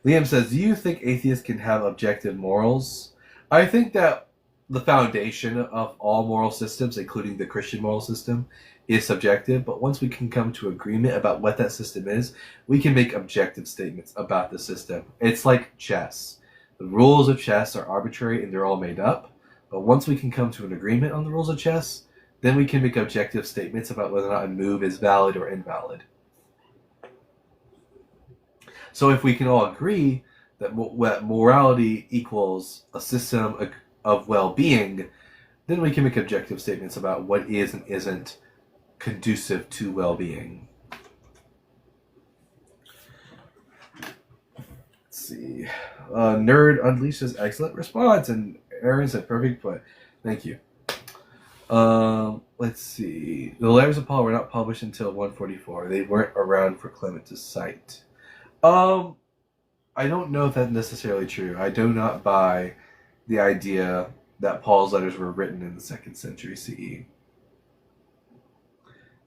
Liam says, do you think atheists can have objective morals? I think that the foundation of all moral systems, including the Christian moral system, is subjective, but once we can come to agreement about what that system is, we can make objective statements about the system. It's like chess. The rules of chess are arbitrary and they're all made up, but once we can come to an agreement on the rules of chess, then we can make objective statements about whether or not a move is valid or invalid. So if we can all agree that morality equals a system of well-being, then we can make objective statements about what is and isn't conducive to well-being. Let's see. Nerd Unleashed says, excellent response, and Aaron said, perfect put. Thank you. Let's see. The letters of Paul were not published until 144. They weren't around for Clement to cite. I don't know if that's necessarily true. I do not buy the idea that Paul's letters were written in the 2nd century CE.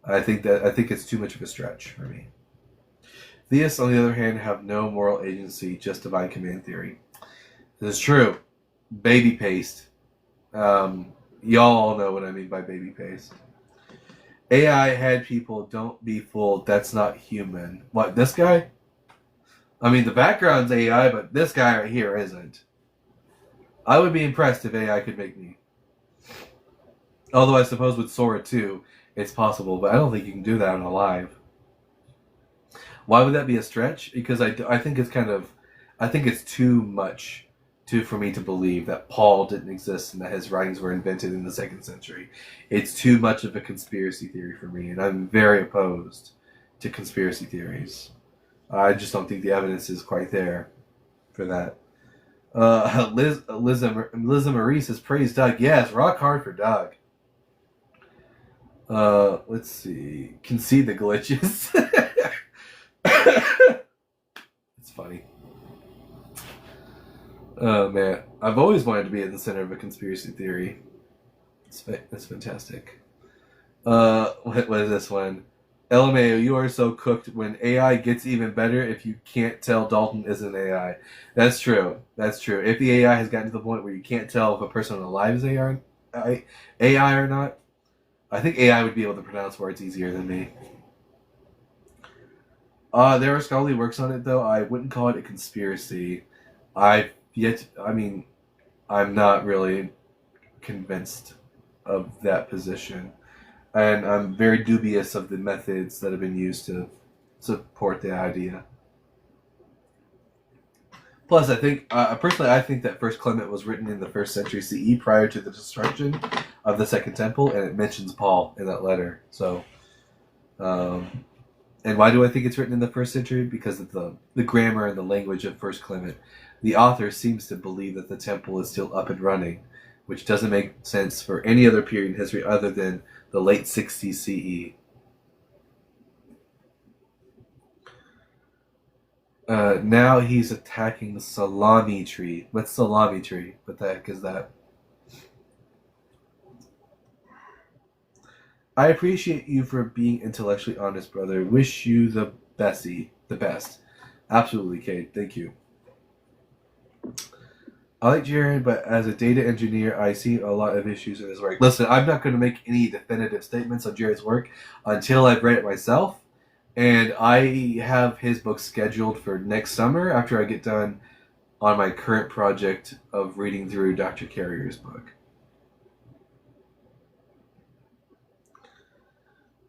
I think it's too much of a stretch for me. Theists, on the other hand, have no moral agency, just divine command theory. This is true. Baby paste. Y'all all know what I mean by baby paste. AI had people, don't be fooled, that's not human. What, this guy? I mean, the background's AI, but this guy right here isn't. I would be impressed if AI could make me. Although I suppose with Sora 2, it's possible, but I don't think you can do that on a live. Why would that be a stretch? Because I think it's too much for me to believe that Paul didn't exist and that his writings were invented in the 2nd century. It's too much of a conspiracy theory for me, and I'm very opposed to conspiracy theories. I just don't think the evidence is quite there for that. Liza Marie says, praise Doug. Yes, rock hard for Doug. Let's see. Concede the glitches. It's funny. Oh, man. I've always wanted to be in the center of a conspiracy theory. That's fantastic. What is this one? LMAO, you are so cooked. When AI gets even better if you can't tell Dalton is an AI. That's true. That's true. If the AI has gotten to the point where you can't tell if a person alive is AI or not, I think AI would be able to pronounce words easier than me. There are scholarly works on it, though. I wouldn't call it a conspiracy. I'm not really convinced of that position. And I'm very dubious of the methods that have been used to support the idea. Plus, I think, personally, I think that First Clement was written in the 1st century CE prior to the destruction of the Second Temple, and it mentions Paul in that letter. So, and why do I think it's written in the 1st century? Because of the grammar and the language of First Clement. The author seems to believe that the temple is still up and running, which doesn't make sense for any other period in history other than the late 60s CE. Now he's attacking the salami tree. What's salami tree? What the heck is that? I appreciate you for being intellectually honest, brother. Wish you the best. Absolutely, Kate. Thank you. I like Jared, but as a data engineer, I see a lot of issues in his work. Listen, I'm not going to make any definitive statements on Jared's work until I've read it myself. And I have his book scheduled for next summer after I get done on my current project of reading through Dr. Carrier's book.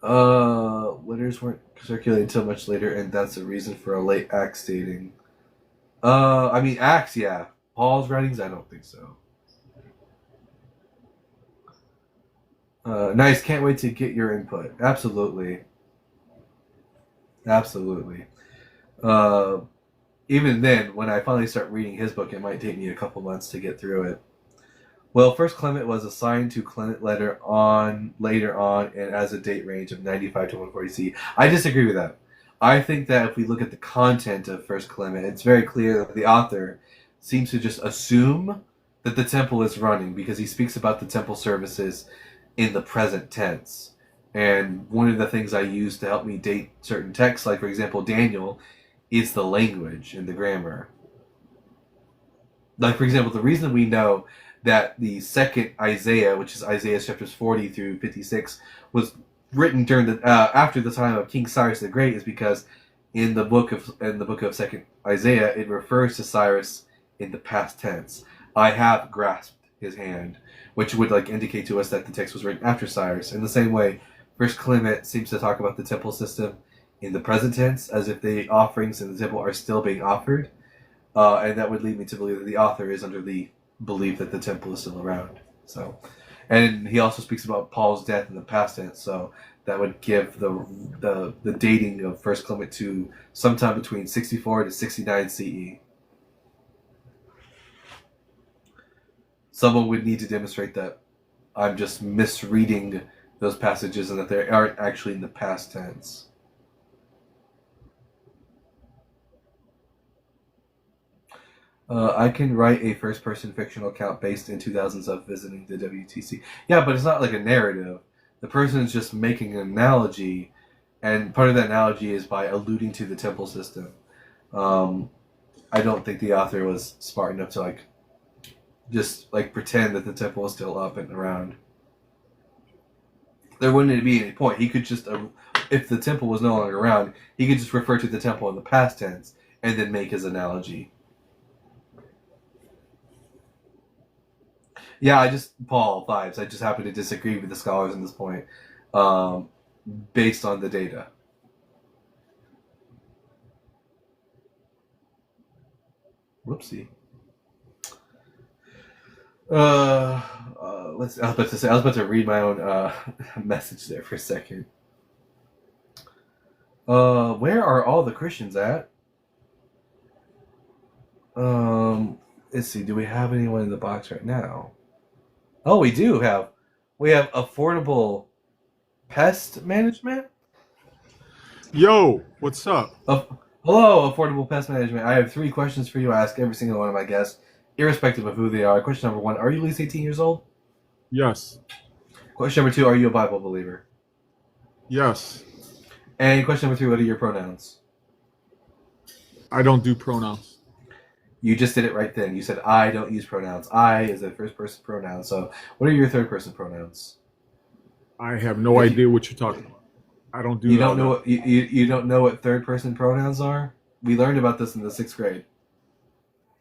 Letters weren't circulated until much later, and that's a reason for a late Acts dating. I mean, Acts, yeah. Paul's writings, I don't think so. Nice, can't wait to get your input. Absolutely. Absolutely. Uh, Even then, when I finally start reading his book, it might take me a couple months to get through it. Well, First Clement was assigned to Clement later on, and as a date range of 95 to 140 C. I disagree with that. I think that if we look at the content of First Clement, it's very clear that the author seems to just assume that the temple is running because he speaks about the temple services in the present tense. And one of the things I use to help me date certain texts, like for example Daniel, is the language and the grammar. Like for example, the reason we know that the second Isaiah, which is Isaiah chapters 40 through 56, was written during the after the time of King Cyrus the Great is because in the book of Second Isaiah it refers to Cyrus in the past tense. I have grasped his hand, which would like indicate to us that the text was written after Cyrus. In the same way, First Clement seems to talk about the temple system in the present tense, as if the offerings in the temple are still being offered, and that would lead me to believe that the author is under the belief that the temple is still around. So, and he also speaks about Paul's death in the past tense, so that would give the dating of First Clement to sometime between 64 to 69 CE. Someone would need to demonstrate that I'm just misreading those passages and that they aren't actually in the past tense. I can write a first-person fictional account based in 2000s of visiting the WTC. Yeah, but it's not like a narrative. The person is just making an analogy, and part of that analogy is by alluding to the temple system. I don't think the author was smart enough to just pretend that the temple is still up and around. There wouldn't be any point. He could just, if the temple was no longer around, he could just refer to the temple in the past tense and then make his analogy. Yeah, Paul vibes. I just happen to disagree with the scholars on this point, based on the data. Whoopsie. Let's. I was about to read my own message there for a second. Where are all the Christians at? Let's see. Do we have anyone in the box right now? Oh, we do have. We have affordable pest management. Yo, what's up? Hello, affordable pest management. I have 3 questions for you. I ask every single one of my guests, irrespective of who they are. Question number 1: are you at least 18 years old? Yes. Question number 2: are you a Bible believer? Yes. And question number 3: what are your pronouns? I don't do pronouns. You just did it right then. You said I don't use pronouns. I is a first person pronoun. So what are your third person pronouns? I have no idea what you're talking about. I don't do. You don't know what you don't know what third person pronouns are? We learned about this in the 6th grade.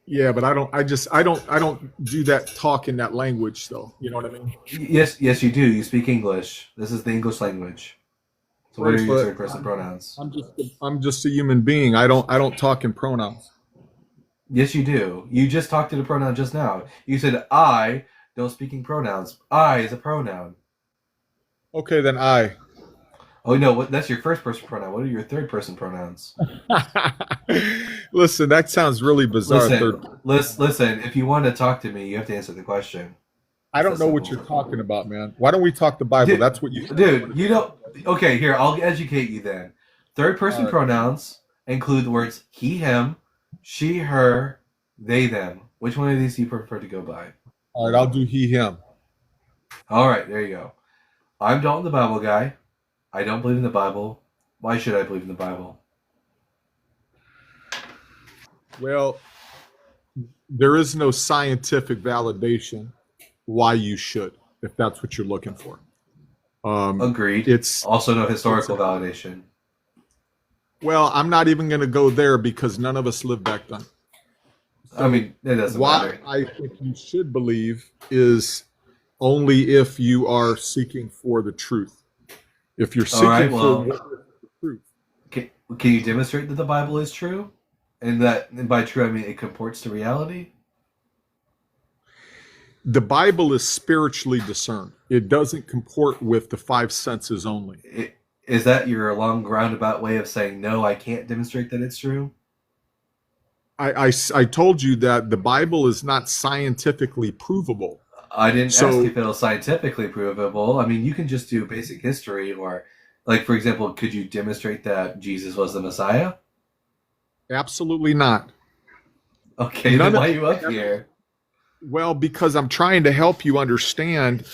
Yeah, but I don't do that talk in that language though. You know what I mean? Yes, you do. You speak English. This is the English language. So what are your But third person pronouns? I'm just a human being. I don't talk in pronouns. Yes, you do. You just talked to the pronoun just now. You said I don't speak in pronouns. I is a pronoun. Okay, then I. Oh no, that's your first person pronoun. What are your third person pronouns? Listen, that sounds really bizarre. Listen. If you want to talk to me, you have to answer the question. I don't know what you're talking about, man. Why don't we talk the Bible? That's what you. Dude, you don't. Okay, here I'll educate you then. Third person pronouns include the words he, him, she, her, they, them. Which one of these do you prefer to go by? All right, I'll do he, him. All right, there you go. I'm Dalton the Bible guy. I don't believe in the Bible. Why should I believe in the Bible? Well, there is no scientific validation why you should, if that's what you're looking for. Agreed. It's Also, no historical validation. well, I'm not even going to go there because none of us lived back then. I mean, it doesn't Why matter. I think you should believe is only if you are seeking for the truth. If you're All seeking right, for well, what is the truth, can you demonstrate that the Bible is true? And by true, I mean it comports to reality? the Bible is spiritually discerned. It doesn't comport with the five senses only. Is that your long roundabout way of saying, no, I can't demonstrate that it's true? I told you that the Bible is not scientifically provable. I didn't ask So if it was scientifically provable. I mean, you can just do basic history, or, like, for example, could you demonstrate that Jesus was the Messiah? absolutely not. Okay, None then of why are you up here? Well, because I'm trying to help you understand,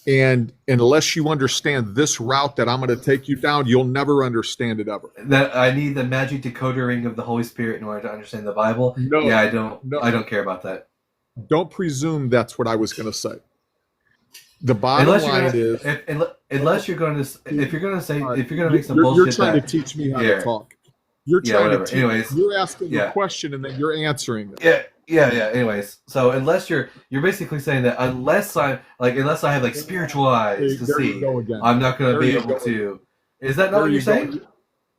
and unless you understand this route that I'm going to take you down, you'll never understand it ever. That I need the magic decoder ring of the Holy Spirit in order to understand the Bible? No, Yeah, no, I don't care about that. don't presume that's what I was going to say. The bottom Unless you're line gonna, is, unless you're going to, if you're going to say, all right, if you're going to make some you're bullshit trying to that, teach me how to yeah, talk. You're yeah, trying to whatever. teach. Anyways, You're asking a yeah, question and then you're answering it. yeah. Anyways, so unless you're basically saying that unless I have like spiritual eyes to There you see, go again. I'm not going to There be you able go. to. Is that not There what you you're saying? go.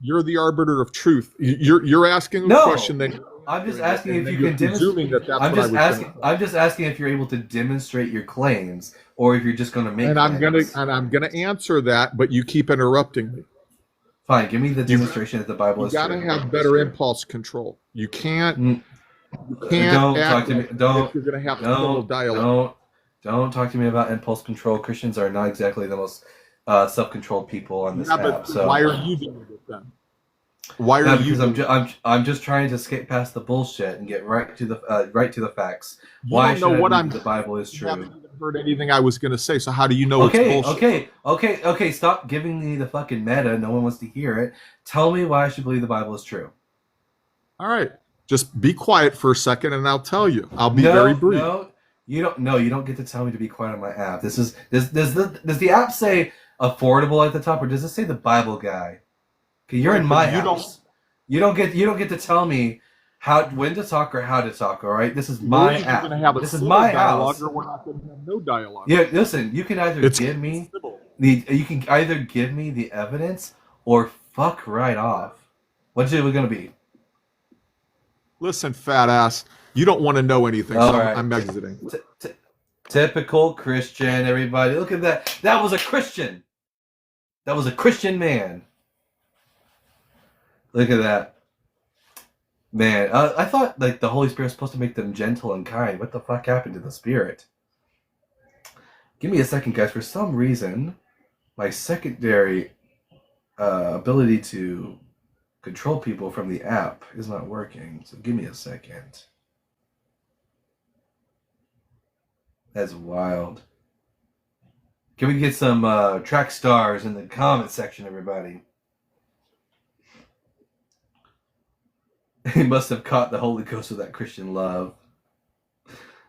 You're the arbiter of truth. You're asking a No, question, then you're I'm just answering it, asking and if then you you're can demonstrate. presuming that that's what I was going to say. I'm just asking if you're able to demonstrate your claims, or if you're just going to make And I'm claims. gonna answer that, but you keep interrupting me. Fine, give me the You demonstration that the Bible you is got to true. have better impulse control. You can't Mm, can't Don't talk act to me. like if you're gonna have civil dialogue. Don't talk to me about impulse control. Christians are not exactly the most self-controlled people on this Yeah, app. but So why are you doing it then? Why yeah, are you because doing it? I'm just trying to skate past the bullshit and get right to the facts. You Why don't know should I what believe I'm. that the Bible is You haven't true? even heard anything I was gonna say. So how do you know it's bullshit? Okay. Stop giving me the fucking meta. No one wants to hear it. Tell me why I should believe the Bible is true. All right, just be quiet for a second, and I'll tell you. I'll be very brief. No, you don't. No, you don't get to tell me to be quiet on my app. Does the app say affordable at the top, or does it say the Bible guy? Okay, you're Right, in but my you don't. house. You don't get to tell me when to talk or how to talk. All right, this is We're my either app. going to have a This is civil my dialogue, house. or we're not going to have no dialogue. Yeah, listen. You can either It's give me civil. you can either give me the evidence or fuck right off. What's it going to be? Listen, fat ass, you don't want to know anything, All so right. I'm exiting. Typical Christian. Everybody, look at that. That was a Christian. That was a Christian man. Look at that. Man, I thought like the Holy Spirit was supposed to make them gentle and kind. What the fuck happened to the Spirit? Give me a second, guys. For some reason, my secondary ability to control people from the app is not working. So give me a second. That's wild. Can we get some track stars in the comment section, everybody? He must have caught the Holy Ghost with that Christian love.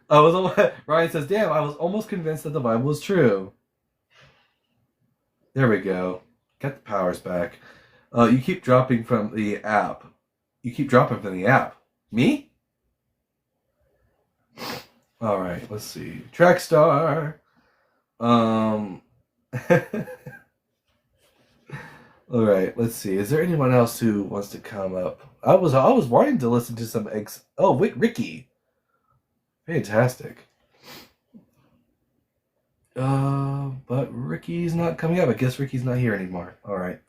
Ryan says, damn, I was almost convinced that the Bible was true. There we go. Got the powers back. You keep dropping from the app. Me? Alright, let's see. Track star. Alright, let's see. Is there anyone else who wants to come up? I was wanting to listen to some Ricky. Fantastic. But Ricky's not coming up. I guess Ricky's not here anymore. Alright.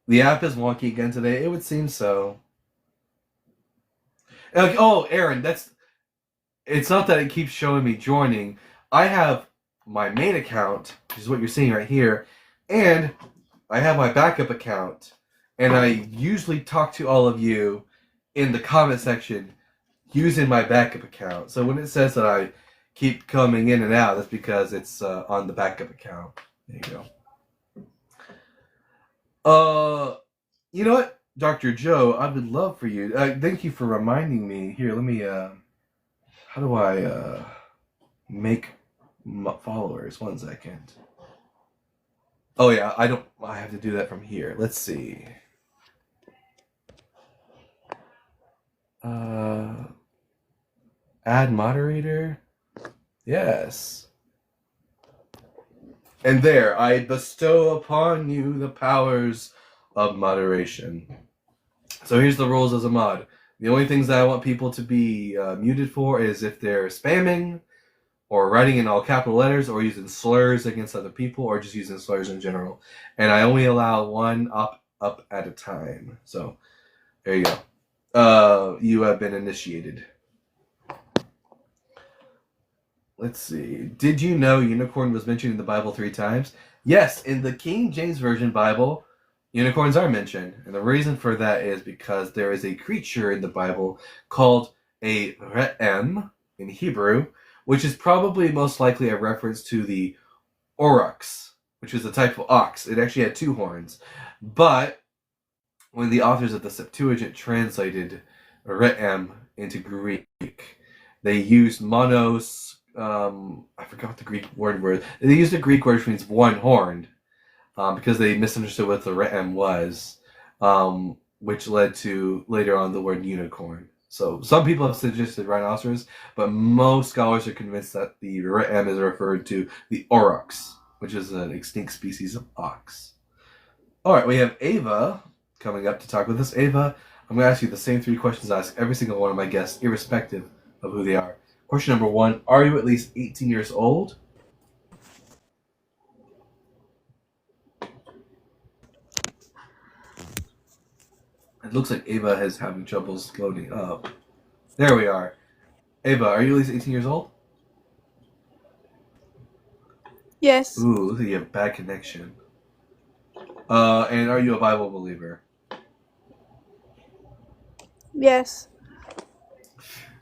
The app is wonky again today. It would seem so. Aaron, it's not that it keeps showing me joining. I have my main account, which is what you're seeing right here, and I have my backup account, and I usually talk to all of you in the comment section using my backup account. So when it says that I keep coming in and out, that's because it's on the backup account. There you go. You know what, Dr. Joe, I would love for you. Thank you for reminding me. Here, let me How do I make followers? 1 second. Oh yeah, I have to do that from here. Let's see. Add moderator. Yes. And there, I bestow upon you the powers of moderation. So here's the rules as a mod. The only things that I want people to be muted for is if they're spamming, or writing in all capital letters, or using slurs against other people, or just using slurs in general. And I only allow one up at a time. So there you go. You have been initiated. Let's see. Did you know unicorn was mentioned in the Bible 3 times? Yes, in the King James Version Bible, unicorns are mentioned. And the reason for that is because there is a creature in the Bible called a re'em in Hebrew, which is probably most likely a reference to the aurochs, which is a type of ox. It actually had 2 horns. But when the authors of the Septuagint translated re'em into Greek, they used monos. I forgot what the Greek word was. They used a Greek word which means 1-horned, because they misunderstood what the re'em was, which led to later on the word unicorn. So some people have suggested rhinoceros, but most scholars are convinced that the re'em is referred to the aurochs, which is an extinct species of ox. All right, we have Ava coming up to talk with us. Ava, I'm going to ask you the same 3 questions I ask every single one of my guests, irrespective of who they are. Question number 1, are you at least 18 years old? It looks like Ava is having troubles loading up. There we are. Ava, are you at least 18 years old? Yes. Ooh, looks like you have bad connection. And are you a Bible believer? Yes.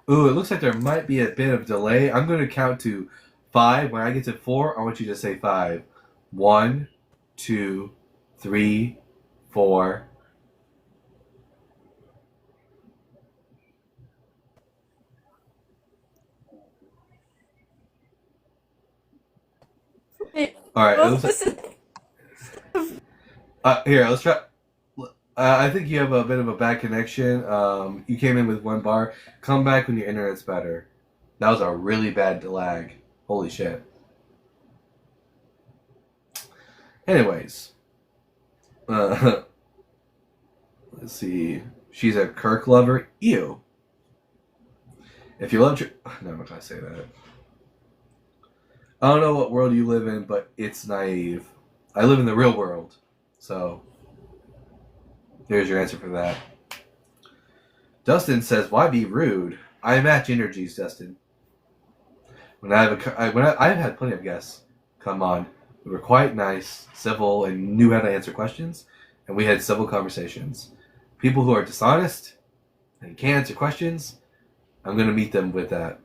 Ooh, it looks like there might be a bit of delay. I'm going to count to 5. When I get to 4, I want you to say 5. 1, 2, 3, 4. All right. It looks like, here, let's try. I think you have a bit of a bad connection. You came in with 1 bar. Come back when your internet's better. That was a really bad lag. Holy shit. Anyways. Let's see. She's a Kirk lover. Ew. If you love... No, I'm not going to say that. I don't know what world you live in, but it's naive. I live in the real world. So... there's your answer for that. Dustin says, "Why be rude? I match energies, Dustin. I've had plenty of guests come on who were quite nice, civil, and knew how to answer questions, and we had civil conversations. People who are dishonest and can't answer questions, I'm going to meet them with that.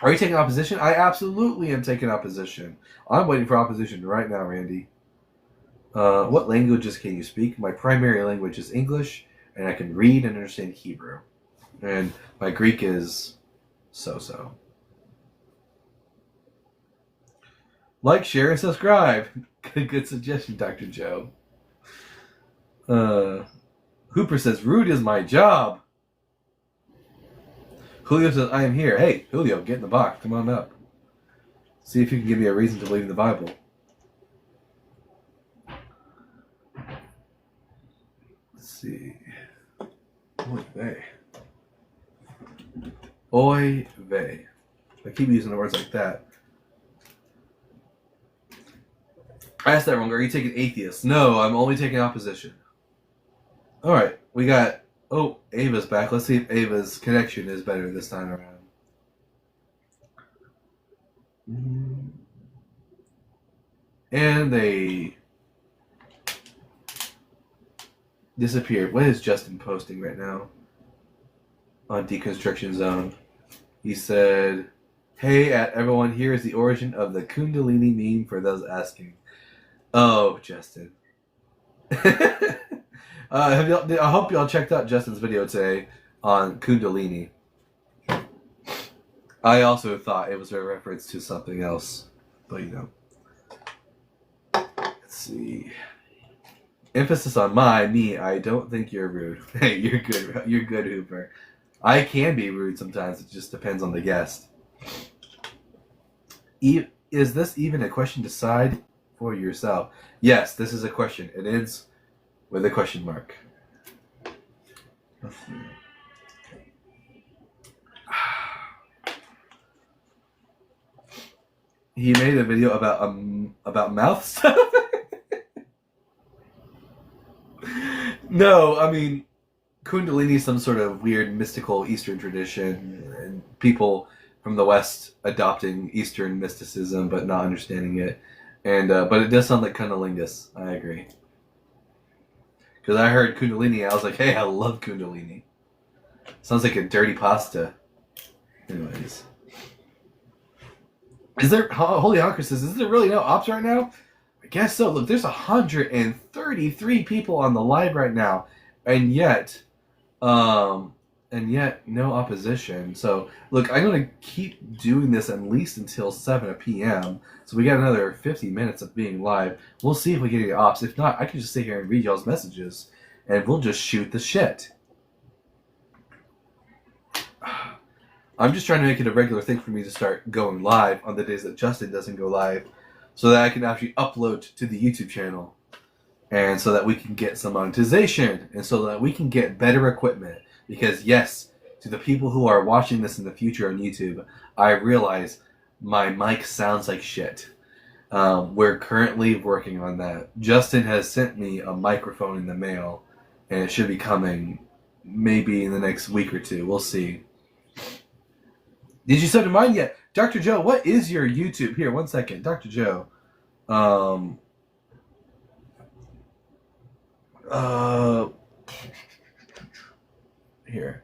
Are you taking opposition? I absolutely am taking opposition. I'm waiting for opposition right now, Randy. What languages can you speak? My primary language is English, and I can read and understand Hebrew. And my Greek is so-so. Like, share, and subscribe. Good suggestion, Dr. Joe. Hooper says, rude is my job. Julio says, I am here. Hey, Julio, get in the box. Come on up. See if you can give me a reason to believe in the Bible. Let's see. Oy vey. Oy vey. I keep using the words like that. I asked that wrong. Are you taking atheist? No, I'm only taking opposition. Alright, we got... Oh, Ava's back. Let's see if Ava's connection is better this time around. And they... disappeared. What is Justin posting right now? On Deconstruction Zone. He said, hey, everyone, here is the origin of the Kundalini meme for those asking. Oh, Justin. I hope y'all checked out Justin's video today on Kundalini. I also thought it was a reference to something else, but let's see. Emphasis on me. I don't think you're rude. Hey, you're good. You're good, Hooper. I can be rude sometimes. It just depends on the guest. Is this even a question? Decide for yourself. Yes, this is a question. It ends with a question mark. Let's see. He made a video about mouth stuff. No, I mean, Kundalini is some sort of weird mystical Eastern tradition, and people from the West adopting Eastern mysticism but not understanding it. And but it does sound like cunnilingus. I agree. Because I heard Kundalini, I was like, hey, I love Kundalini. Sounds like a dirty pasta. Anyways. Is there, Holy Honker says, is there really no ops right now? I guess so. Look, there's 133 people on the live right now, and yet no opposition. So look, I'm gonna keep doing this at least until 7 p.m. So we got another 50 minutes of being live. We'll see if we get any ops. If not, I can just sit here and read y'all's messages, and we'll just shoot the shit. I'm just trying to make it a regular thing for me to start going live on the days that Justin doesn't go live, so that I can actually upload to the YouTube channel, and so that we can get some monetization, and so that we can get better equipment. Because yes, to the people who are watching this in the future on YouTube, I realize my mic sounds like shit. We're currently working on that. Justin has sent me a microphone in the mail, and it should be coming maybe in the next week or two. We'll see. Did you sub to mine yet? Dr. Joe, what is your YouTube? Here, 1 second. Dr. Joe. Here.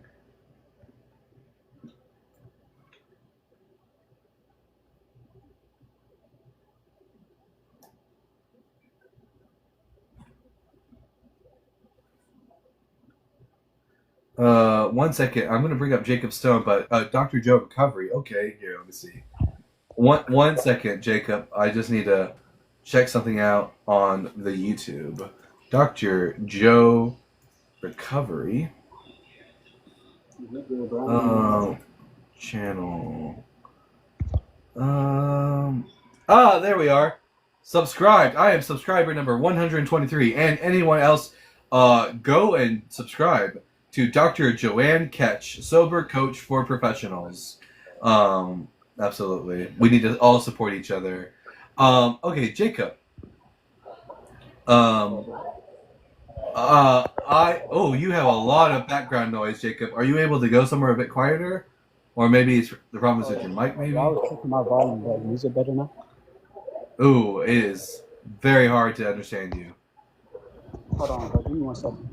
One second. I'm gonna bring up Jacob Stone, but Dr. Joe Recovery. Okay, here, let me see. One second, Jacob. I just need to check something out on the YouTube. Dr. Joe Recovery. Channel. There we are. Subscribed. I am subscriber number 123. And anyone else, go and subscribe to Dr. Joanne Ketch, Sober Coach for Professionals. Absolutely. We need to all support each other. Okay, Jacob. You have a lot of background noise, Jacob. Are you able to go somewhere a bit quieter? Or maybe it's the problem is with your mic, maybe? I was checking my volume button. Is it better now? Ooh, it is very hard to understand you. Hold on, bro. Give me 1 second.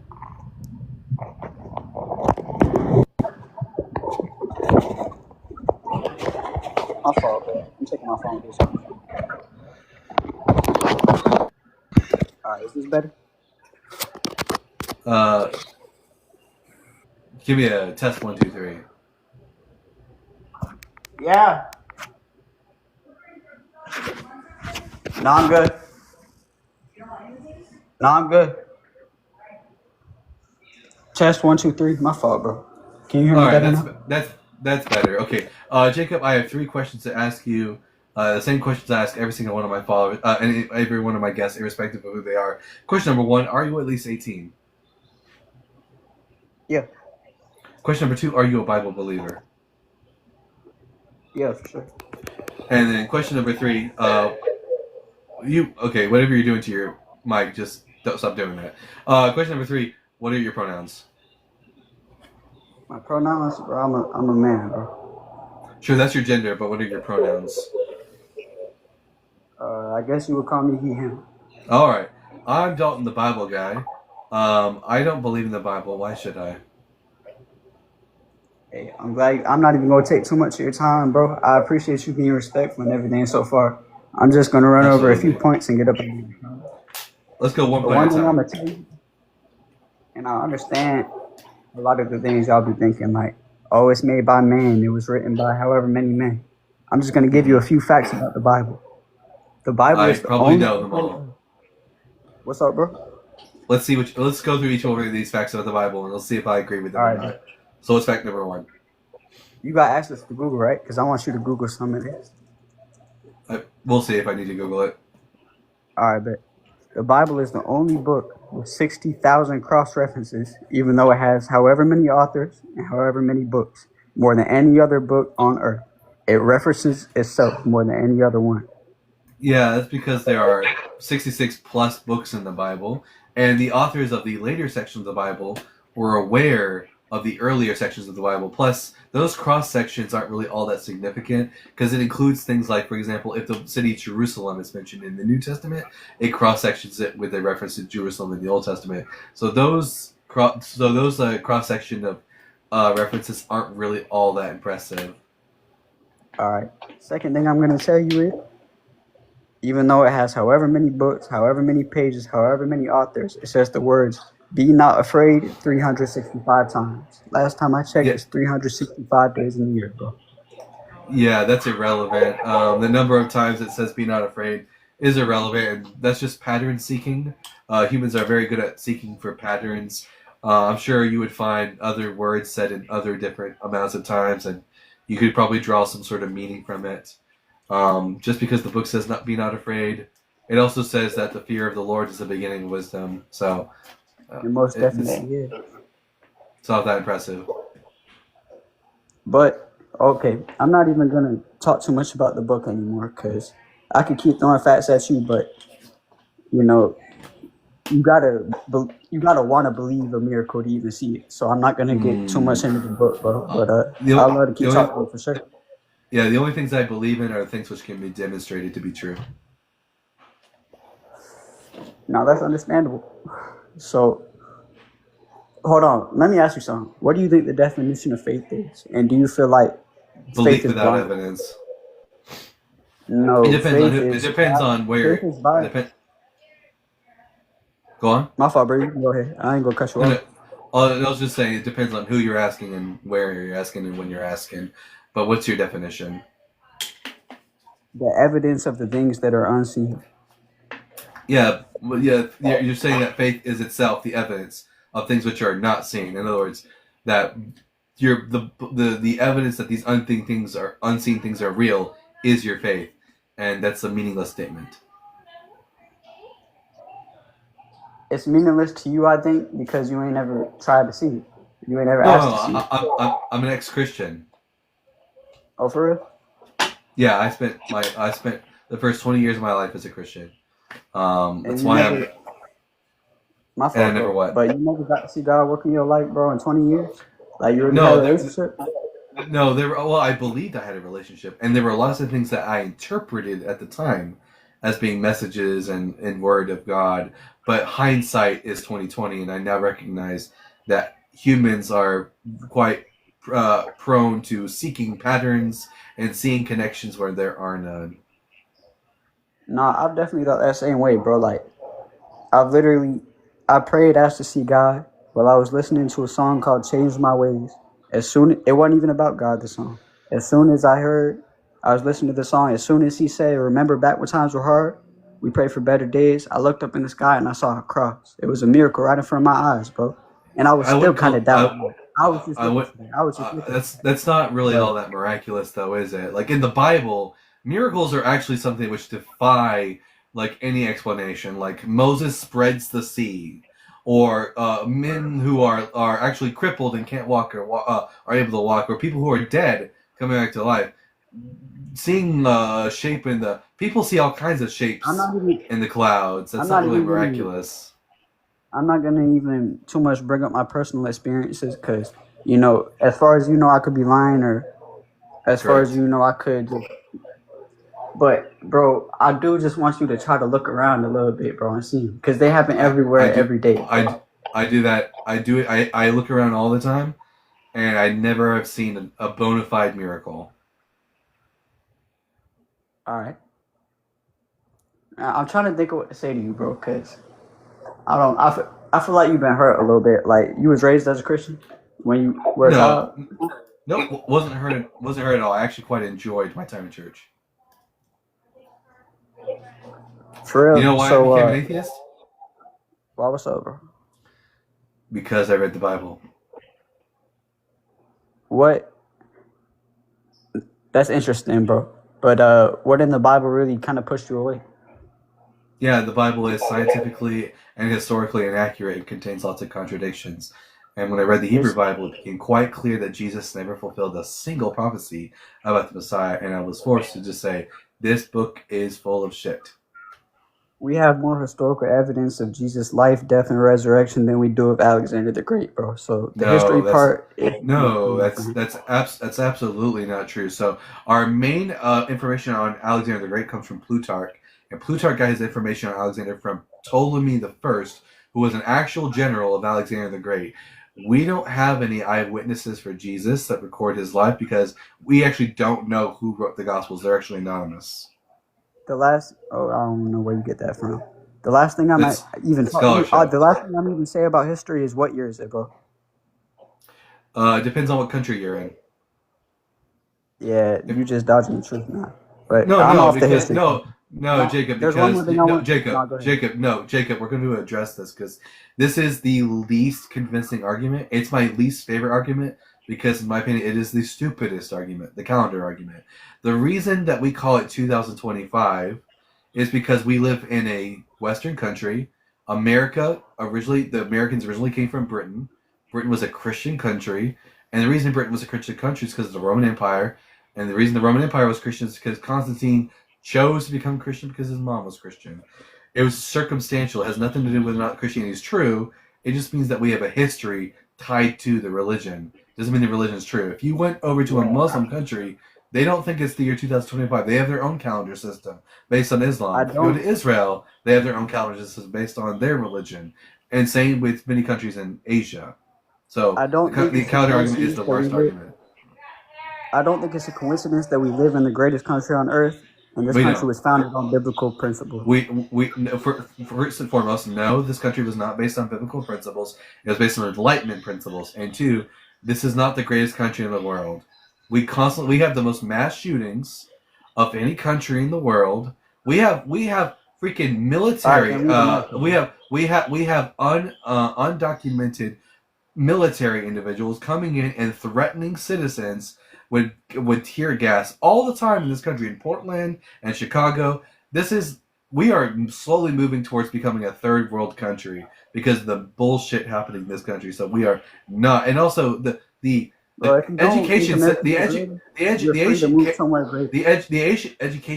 My fault, bro. I'm taking my phone to do something. Alright, is this better? Give me a test 1, 2, 3. Yeah. No, I'm good. No, I'm good. Test 1, 2, 3. My fault, bro. Can you hear me better now? That's better. Okay, Jacob, I have 3 questions to ask you. The same questions I ask every single one of my followers, and every one of my guests, irrespective of who they are. Question number 1: are you at least 18? Yeah. Question number 2: are you a Bible believer? Yeah, for sure. And then question number 3: whatever you're doing to your mic, just don't stop doing that. Question number 3: what are your pronouns? My pronouns, bro, I'm a man, bro. Sure, that's your gender, but what are your pronouns? I guess you would call me he, him. All right. I'm Dalton, the Bible guy. I don't believe in the Bible. Why should I? Hey, I'm glad. I'm not even going to take too much of your time, bro. I appreciate you being respectful and everything so far. I'm just going to run over a few points and get up. Let's go one point One at a thing I'm time. going to tell you, and I understand a lot of the things y'all be thinking, like, oh, it's made by man. It was written by however many men. I'm just going to give you a few facts about the Bible. The Bible I is the probably only. know them all. What's up, bro? Let's go through each one of these facts about the Bible, and let's see if I agree with them All or right, not. So what's fact number 1? you got access to Google, right? Because I want you to Google some of this. We'll see if I need to Google it. All right, but the Bible is the only book with 60,000 cross references, even though it has however many authors and however many books, more than any other book on earth. It references itself more than any other one. Yeah, that's because there are 66 plus books in the Bible, and the authors of the later sections of the Bible were aware of the earlier sections of the Bible. Plus, those cross sections aren't really all that significant because it includes things like, for example, if the city Jerusalem is mentioned in the New Testament, it cross sections it with a reference to Jerusalem in the Old Testament. So those cross section of references aren't really all that impressive. All right. Second thing I'm going to tell you is, even though it has however many books, however many pages, however many authors, it says the words, be not afraid 365 times. Last time I checked, Yeah. it's 365 days in the year, bro. Yeah, that's irrelevant. The number of times it says "be not afraid" is irrelevant, and that's just pattern seeking. Humans are very good at seeking for patterns. I'm sure you would find other words said in other different amounts of times, and you could probably draw some sort of meaning from it. Just because the book says "be not afraid," it also says that the fear of the Lord is the beginning of wisdom. So It most definitely is. it's not that impressive. But, okay, I'm not even going to talk too much about the book anymore because I could keep throwing facts at you, but, you know, you gotta want to believe a miracle to even see it. So I'm not going to get too much into the book, bro. But The I'd o- love to keep the talking only, for sure. yeah, the only things I believe in are things which can be demonstrated to be true. Now, that's understandable. So, hold on. Let me ask you something. What do you think the definition of faith is? And do you feel like faith Belief is without blind? evidence. No, It depends on faith who. It is depends on where. faith is blind. Go on. My fault, bro. You can go ahead. I ain't gonna cut you No, off. no, I was just saying it depends on who you're asking and where you're asking and when you're asking. But what's your definition? The evidence of the things that are unseen. Yeah, well, yeah. You're saying that faith is itself the evidence of things which are not seen. In other words, that you're the evidence that these unseen things are real is your faith, and that's a meaningless statement. It's meaningless to you, I think, because you ain't ever tried to see it. You ain't ever No, asked to see it. I'm an ex-Christian. Oh, for real? Yeah, I spent the first 20 years of my life as a Christian. And That's you why never, my and I fault, never bro. what? But you never got to see God work in your life, bro, in 20 years? Like, you already No, had a there, relationship? no, there. Well, I believed I had a relationship, and there were lots of things that I interpreted at the time as being messages and word of God. But hindsight is 2020, and I now recognize that humans are quite prone to seeking patterns and seeing connections where there are none. Nah, I've definitely thought that same way, bro. Like, I prayed, asked to see God while I was listening to a song called Change My Ways. It wasn't even about God, the song. As soon as I was listening to the song, as soon as he said, remember back when times were hard, we pray for better days, I looked up in the sky and I saw a cross. It was a miracle right in front of my eyes, bro. And I was I still would kind of call. doubting. I was just I looking would. for that. I was just looking for That's not really all that. that miraculous, though, is it? Like in the Bible, miracles are actually something which defy like any explanation. Like Moses spreads the sea, or men who are actually crippled and can't walk or are able to walk, or people who are dead coming back to life. Seeing shape in the people see all kinds of I'm shapes not even. in the clouds. That's I'm not not really even gonna. miraculous. I'm not gonna even too much bring up my personal experiences because you know, as far as you know, I could be lying, or as far as Correct. you know, I could. But bro, I do just want you to try to look around a little bit, bro, and see because they happen I everywhere, do every day. I do that. I do it. I look around all the time, and I never have seen a bona fide miracle. All right, I'm trying to think of what to say to you, bro, because I feel like you've been hurt a little bit. Like you was raised as a Christian when you were a No, child. Nope, wasn't hurt at all. I actually quite enjoyed my time in church. For You know real. why I So, became an atheist? why what's up, bro? Because I read the Bible. What? That's interesting, bro. But what in the Bible really kind of pushed you away? Yeah, the Bible is scientifically and historically inaccurate and contains lots of contradictions. And when I read the Hebrew There's Bible, it became quite clear that Jesus never fulfilled a single prophecy about the Messiah, and I was forced to just say, this book is full of shit. We have more historical evidence of Jesus' life, death, and resurrection than we do of Alexander the Great, bro. So the history No, that's part, no, that's absolutely not true. So our main information on Alexander the Great comes from Plutarch, and Plutarch got his information on Alexander from Ptolemy the First, who was an actual general of Alexander the Great. We don't have any eyewitnesses for Jesus that record his life because we actually don't know who wrote the Gospels. They're actually anonymous. I don't know where you get that from. The last thing I might That's even scholarship. the last thing I'm even say about history is what year is it, bro? It depends on what country you're in. Yeah, If you just dodging the truth now. But No, I'm no, off the because history. no, Now, Jacob, there's one more because thing I no, want. No, go ahead. Jacob, we're going to address this because this is the least convincing argument. It's my least favorite argument because, in my opinion, it is the stupidest argument, the calendar argument. The reason that we call it 2025 is because we live in a Western country. The Americans originally came from Britain. Britain was a Christian country, and the reason Britain was a Christian country is because of the Roman Empire. And the reason the Roman Empire was Christian is because Constantine chose to become Christian because his mom was Christian. It was circumstantial. It has nothing to do with not Christianity is true. It just means that we have a history tied to the religion. Doesn't mean the religion is true. If you went over to a Muslim country, they don't think it's the year 2025. They have their own calendar system based on Islam. If you go to Israel, they have their own calendar system based on their religion. And same with many countries in Asia. So the calendar argument is the worst argument. I don't think it's a coincidence that we live in the greatest country on earth, and this country was founded on biblical principles. First and foremost, no, this country was not based on biblical principles. It was based on Enlightenment principles. And two, this is not the greatest country in the world. We have the most mass shootings of any country in the world. We have freaking military. We have undocumented military individuals coming in and threatening citizens with tear gas all the time in this country, in Portland and Chicago. We are slowly moving towards becoming a third world country because of the bullshit happening in this country. So we are not, and also the education.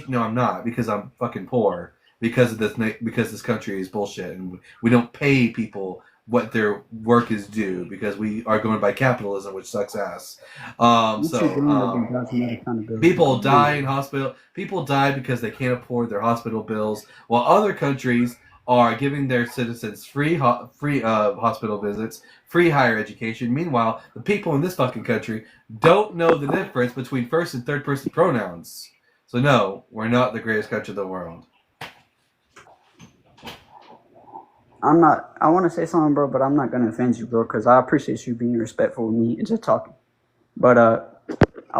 No, I'm not, because I'm fucking poor because this country is bullshit and we don't pay people what their work is due because we are going by capitalism, which sucks ass. People die in hospital. People die because they can't afford their hospital bills, while other countries are giving their citizens free hospital visits, free higher education. Meanwhile, the people in this fucking country don't know the difference between first and third person pronouns. So no, we're not the greatest country in the world. I want to say something, bro, but I'm not going to offend you, bro, because I appreciate you being respectful with me and just talking. But I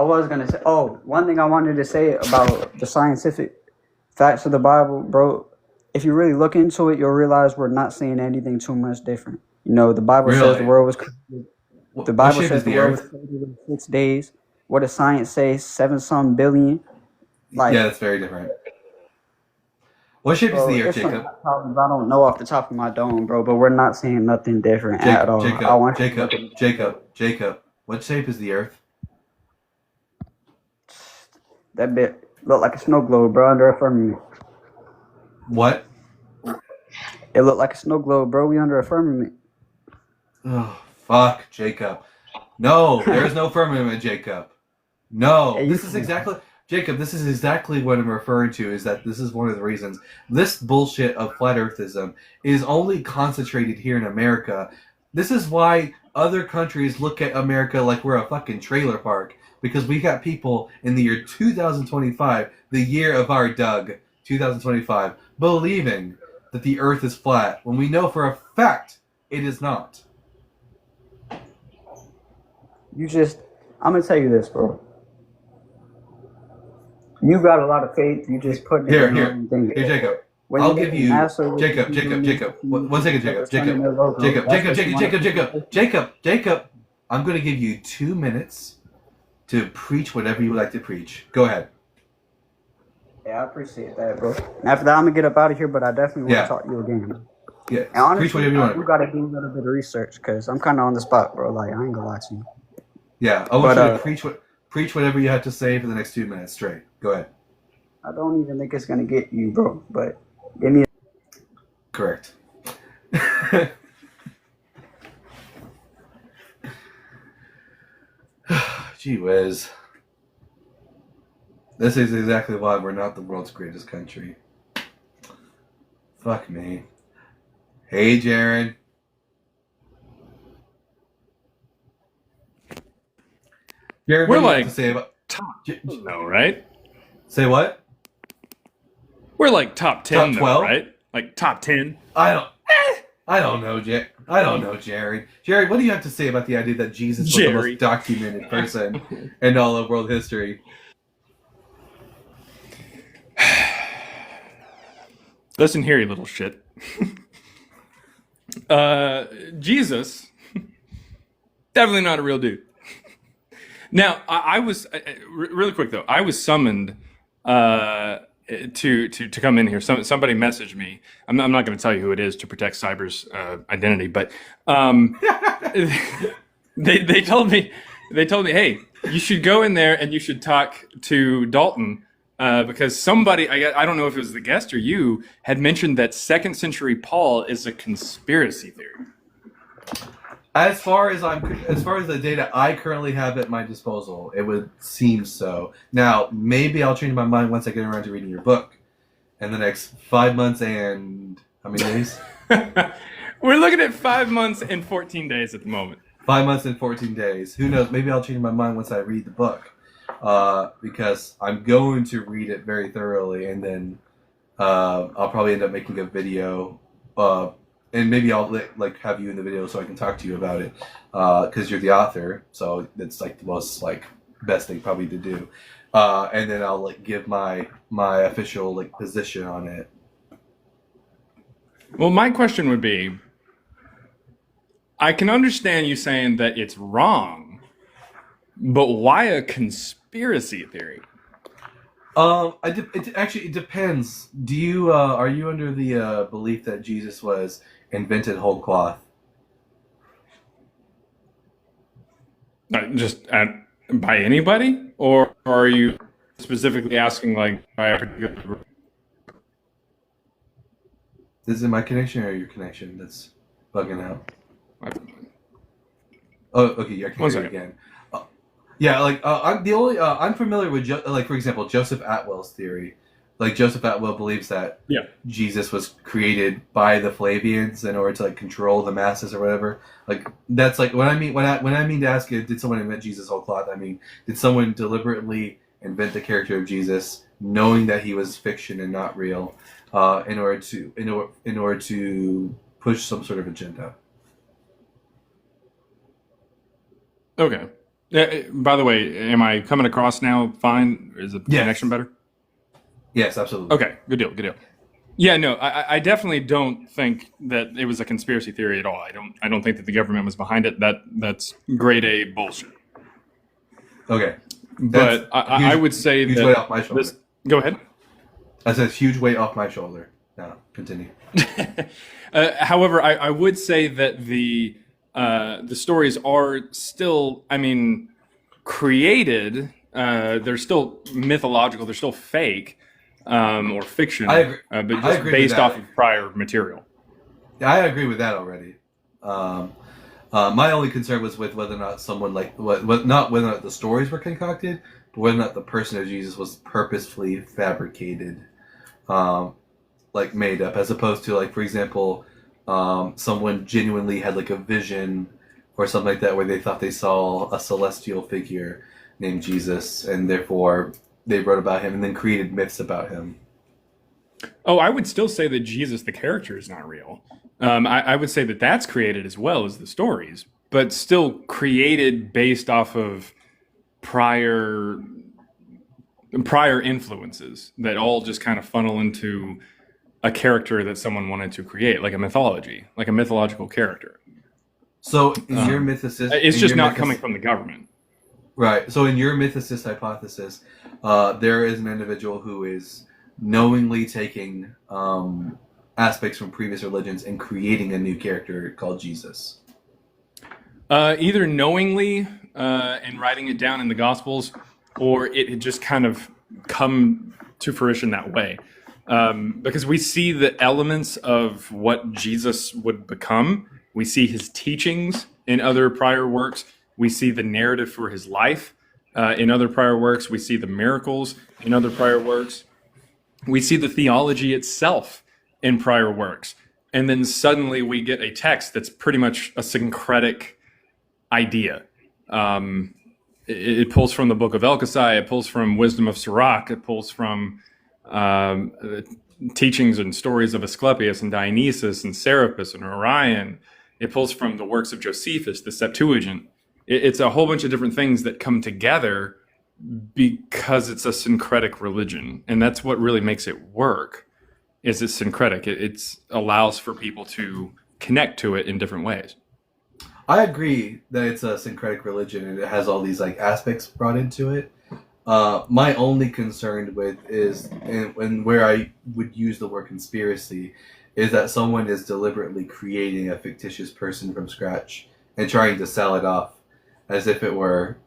was going to say, one thing I wanted to say about the scientific facts of the Bible, bro, if you really look into it, you'll realize we're not saying anything too much different. You know, the Bible says the world was created. The Bible says the world was created in 6 days. What does science say? 7-some billion. Yeah, that's very different. What shape is the Earth, Jacob? I don't know off the top of my dome, bro, but we're not saying nothing different at all. Jacob, what shape is the Earth? That bit looked like a snow globe, bro, under a firmament. What? It looked like a snow globe, bro. We under a firmament. Oh, fuck, Jacob. No, there is no firmament, Jacob. No, this is exactly what I'm referring to, is that this is one of the reasons. This bullshit of flat earthism is only concentrated here in America. This is why other countries look at America like we're a fucking trailer park, because we got people in the year 2025, the year of our Doug, 2025, believing that the earth is flat, when we know for a fact it is not. I'm gonna tell you this, bro. You got a lot of faith. You just putting it Here, in your here, own thing. here, Jacob. When I'll you get give an you answer with Jacob, you Jacob, doing Jacob. this, One second, Jacob, it's turning Jacob, their logo. Jacob, That's Jacob, what you Jacob, want. Jacob, Jacob, Jacob. I'm going to give you 2 minutes to preach whatever you would like to preach. Go ahead. Yeah, I appreciate that, bro. And after that, I'm gonna get up out of here, but I definitely want Yeah, to talk to you again. yeah. And Preach honestly, whatever you I want. do gotta do a little bit of research because I'm kind of on the spot, bro. Like I ain't gonna lie to you. Yeah, I want But you to preach whatever you have to say for the next 2 minutes straight. Go ahead. I don't even think it's gonna get you, bro. But give me. Correct. Gee whiz. This is exactly why we're not the world's greatest country. Fuck me. Hey, Jaron. Jaron, what We're do you have to like say about... top 10 though, right? Say what? We're like top 10 Top though, 12? right? Like top 10. I don't know, I don't know, Jared. Jared, what do you have to say about the idea that Jesus was the Jerry. most documented person in all of world history? Listen here, you little shit. Jesus, definitely not a real dude. Now, I was really quick though. I was summoned to come in here. Somebody messaged me. I'm not going to tell you who it is to protect Cyber's identity, but they told me, hey, you should go in there and you should talk to Dalton. Because somebody, I don't know if it was the guest or you, had mentioned that 2nd century Paul is a conspiracy theory. As far as the data I currently have at my disposal, it would seem so. Now, maybe I'll change my mind once I get around to reading your book in the next 5 months and how many days? We're looking at 5 months and 14 days at the moment. 5 months and 14 days. Who knows? Maybe I'll change my mind once I read the book. Because I'm going to read it very thoroughly, and then I'll probably end up making a video, and maybe I'll like have you in the video so I can talk to you about it, because you're the author, so that's like the most best thing probably to do, and then I'll give my official position on it. Well, my question would be, I can understand you saying that it's wrong, but why a conspiracy theory? It depends. Do you are you under the belief that Jesus was invented whole cloth? Just by anybody, or are you specifically asking by a particular? Is it my connection or your connection that's bugging out? Oh, okay. I can hear you again. Yeah, I'm familiar with for example, Joseph Atwell's theory. Joseph Atwell believes that Jesus was created by the Flavians in order to control the masses or whatever. That's when I mean to ask you, did someone invent Jesus whole cloth? I mean, did someone deliberately invent the character of Jesus, knowing that he was fiction and not real, in order to push some sort of agenda? Okay. By the way, am I coming across now fine? Is the connection better? Yes, absolutely. Okay, good deal. Yeah, no, I definitely don't think that it was a conspiracy theory at all. I don't think that the government was behind it. That's grade A bullshit. Okay. But I would say huge that weight off my shoulder. Go ahead. That's a huge weight off my shoulder. Now, continue. However, I would say that the stories are still, created. They're still mythological. They're still fake or fiction. I agree. But just based off of prior material. I agree with that already. My only concern was with whether or not someone not whether or not the stories were concocted, but whether or not the person of Jesus was purposefully fabricated, made up, as opposed to for example, someone genuinely had a vision or something like that where they thought they saw a celestial figure named Jesus, and therefore they wrote about him and then created myths about him. Oh, I would still say that Jesus, the character, is not real. I would say that that's created as well as the stories, but still created based off of prior influences that all just kind of funnel into a character that someone wanted to create, like a mythology, like a mythological character. So in your mythicist, It's just not coming from the government. Right. So in your mythicist hypothesis, there is an individual who is knowingly taking aspects from previous religions and creating a new character called Jesus. Either knowingly and writing it down in the Gospels, or it had just kind of come to fruition that way. Because we see the elements of what Jesus would become. We see his teachings in other prior works. We see the narrative for his life in other prior works. We see the miracles in other prior works. We see the theology itself in prior works. And then suddenly we get a text that's pretty much a syncretic idea. It pulls from the Book of Elkasai. It pulls from Wisdom of Sirach. It pulls from teachings and stories of Asclepius and Dionysius and Serapis and Orion. It pulls from the works of Josephus, the Septuagint. It's a whole bunch of different things that come together because it's a syncretic religion. And that's what really makes it work, is it's syncretic. It allows for people to connect to it in different ways. I agree that it's a syncretic religion and it has all these like aspects brought into it. My only concern with is, and where I would use the word conspiracy, is that someone is deliberately creating a fictitious person from scratch and trying to sell it off as if it were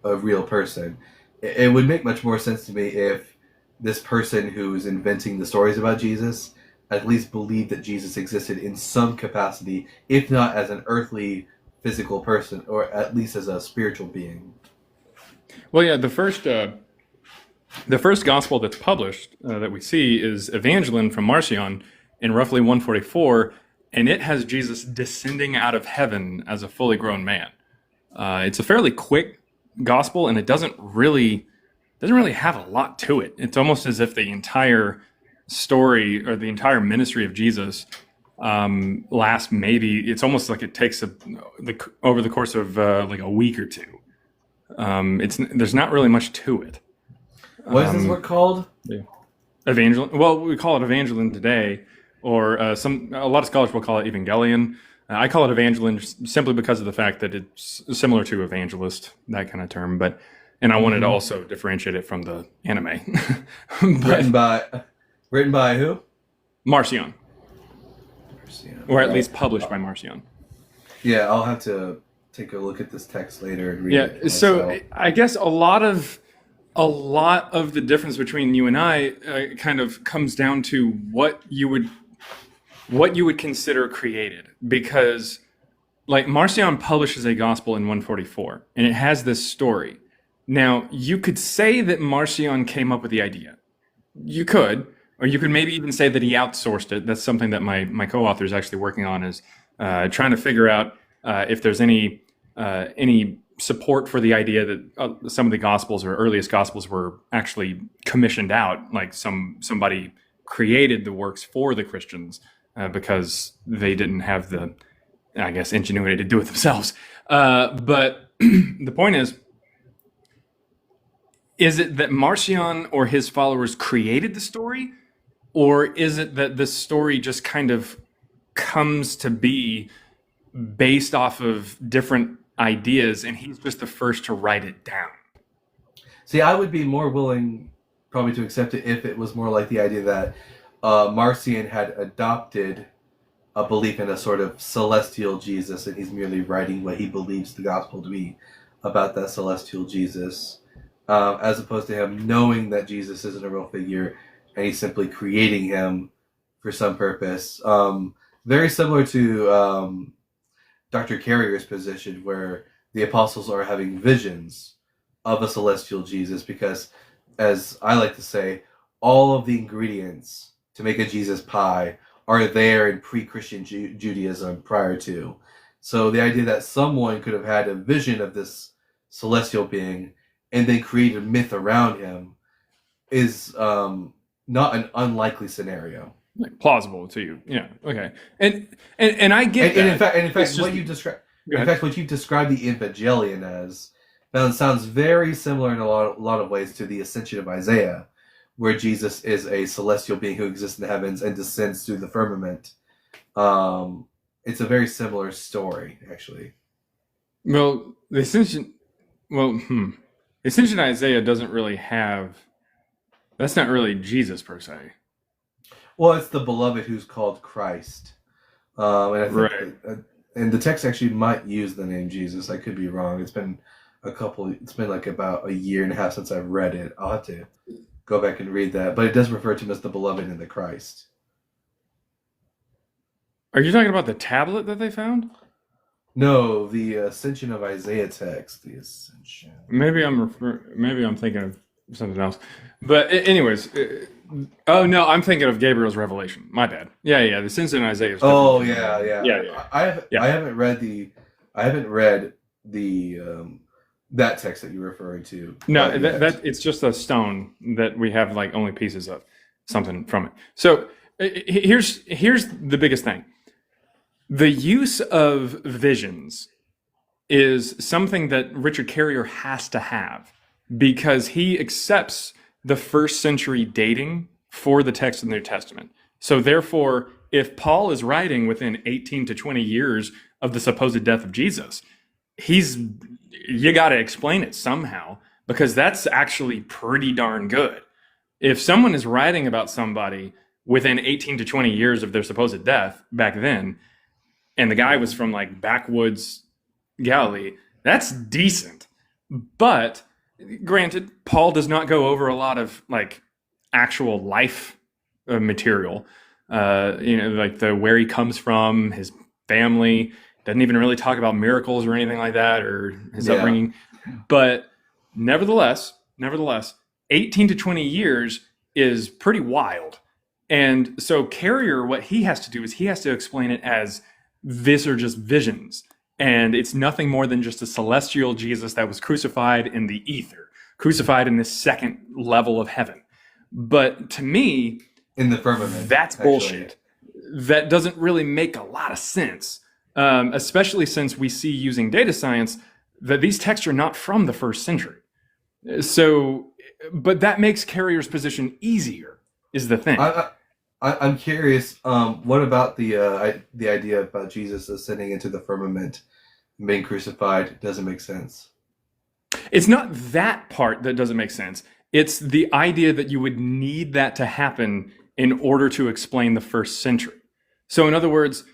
a real person. It would make much more sense to me if this person who's inventing the stories about Jesus at least believed that Jesus existed in some capacity, if not as an earthly physical person, or at least as a spiritual being. Well, yeah, the first gospel that's published that we see is Evangelion from Marcion in roughly 144, and it has Jesus descending out of heaven as a fully grown man. It's a fairly quick gospel, and it doesn't really have a lot to it. It's almost as if the entire story or the entire ministry of Jesus lasts it's almost like it takes over the course of like a week or two. There's not really much to it. What is this word called? Evangelion. Well, we call it Evangelion today, or a lot of scholars will call it Evangelion. I call it Evangelion simply because of the fact that it's similar to evangelist, that kind of term. And I wanted to also differentiate it from the anime. Written by who? Marcion. Or at least published by Marcion. Yeah, I'll have to take a look at this text later and read it. Yeah, so I guess a lot of the difference between you and I kind of comes down to what you would consider created, because like Marcion publishes a gospel in 144 and it has this story. Now, you could say that Marcion came up with the idea. You could, or you could maybe even say that he outsourced it. That's something that my co-author is actually working on, is trying to figure out if there's any support for the idea that some of the gospels or earliest gospels were actually commissioned out, like somebody created the works for the Christians because they didn't have the, I guess, ingenuity to do it themselves. But the point is it that Marcion or his followers created the story, or is it that the story just kind of comes to be based off of different ideas and he's just the first to write it down? See, I would be more willing probably to accept it if it was more like the idea that Marcion had adopted a belief in a sort of celestial Jesus and he's merely writing what he believes the gospel to be about that celestial Jesus, as opposed to him knowing that Jesus isn't a real figure and he's simply creating him for some purpose. Very similar to Dr. Carrier's position, where the apostles are having visions of a celestial Jesus, because, as I like to say, all of the ingredients to make a Jesus pie are there in pre-Christian Judaism prior to. So the idea that someone could have had a vision of this celestial being and then create a myth around him is not an unlikely scenario. Like plausible to you, yeah. Okay, and I get and that. in fact, what you described the Evangelion as sounds very similar in a lot of ways to the Ascension of Isaiah, where Jesus is a celestial being who exists in the heavens and descends through the firmament. It's a very similar story, actually. Well, the Ascension, the Ascension of Isaiah doesn't really have. That's not really Jesus per se. Well, it's the beloved who's called Christ, and I think, Right. And the text actually might use the name Jesus. I could be wrong. It's been like about a year and a half since I've read it. I'll have to go back and read that, but it does refer to him as the beloved and the Christ. Are you talking about the tablet that they found? No, the Ascension of Isaiah text. The Ascension. Maybe I'm thinking of something else. But anyways, oh no, I'm thinking of Gabriel's revelation. My bad. Yeah, the Ascension of Isaiah. Is Oh different. yeah. I haven't read the that text that you're referring to. No, that it's just a stone that we have like only pieces of something from it. So here's the biggest thing. The use of visions is something that Richard Carrier has to have because he accepts the first century dating for the text of the New Testament. So therefore, if Paul is writing within 18 to 20 years of the supposed death of Jesus, you got to explain it somehow because that's actually pretty darn good. If someone is writing about somebody within 18 to 20 years of their supposed death back then, and the guy was from like backwoods Galilee, that's decent. But granted, Paul does not go over a lot of like actual life material, like where he comes from, his family. Doesn't even really talk about miracles or anything like that or his upbringing. But nevertheless, 18 to 20 years is pretty wild. And so Carrier, what he has to do is he has to explain it as these are just visions. And it's nothing more than just a celestial Jesus that was crucified in the ether, crucified in this second level of heaven. But to me, in the firmament, that's bullshit. That doesn't really make a lot of sense, especially since we see using data science that these texts are not from the first century. So, but that makes Carrier's position easier, is the thing. I'm curious. What about the idea about Jesus ascending into the firmament, and being crucified? Doesn't make sense. It's not that part that doesn't make sense. It's the idea that you would need that to happen in order to explain the first century. So, in other words,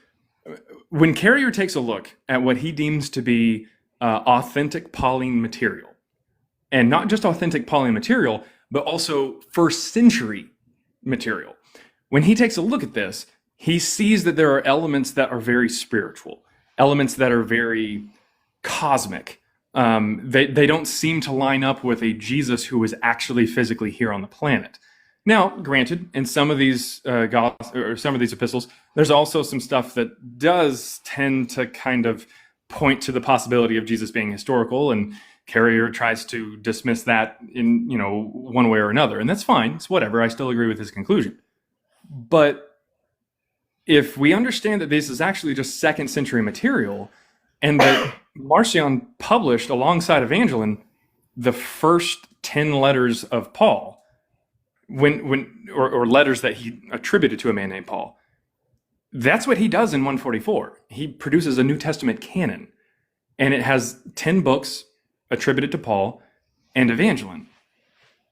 when Carrier takes a look at what he deems to be authentic Pauline material, and not just authentic Pauline material, but also first century material. When he takes a look at this, he sees that there are elements that are very spiritual, elements that are very cosmic. They don't seem to line up with a Jesus who was actually physically here on the planet. Now, granted, in some of these some of these epistles, there's also some stuff that does tend to kind of point to the possibility of Jesus being historical, and Carrier tries to dismiss that in one way or another, and that's fine. It's whatever. I still agree with his conclusion. But if we understand that this is actually just second century material, and that Marcion published alongside Evangeline the first 10 letters of Paul, or letters that he attributed to a man named Paul, that's what he does in 144. He produces a New Testament canon, and it has 10 books attributed to Paul and Evangeline.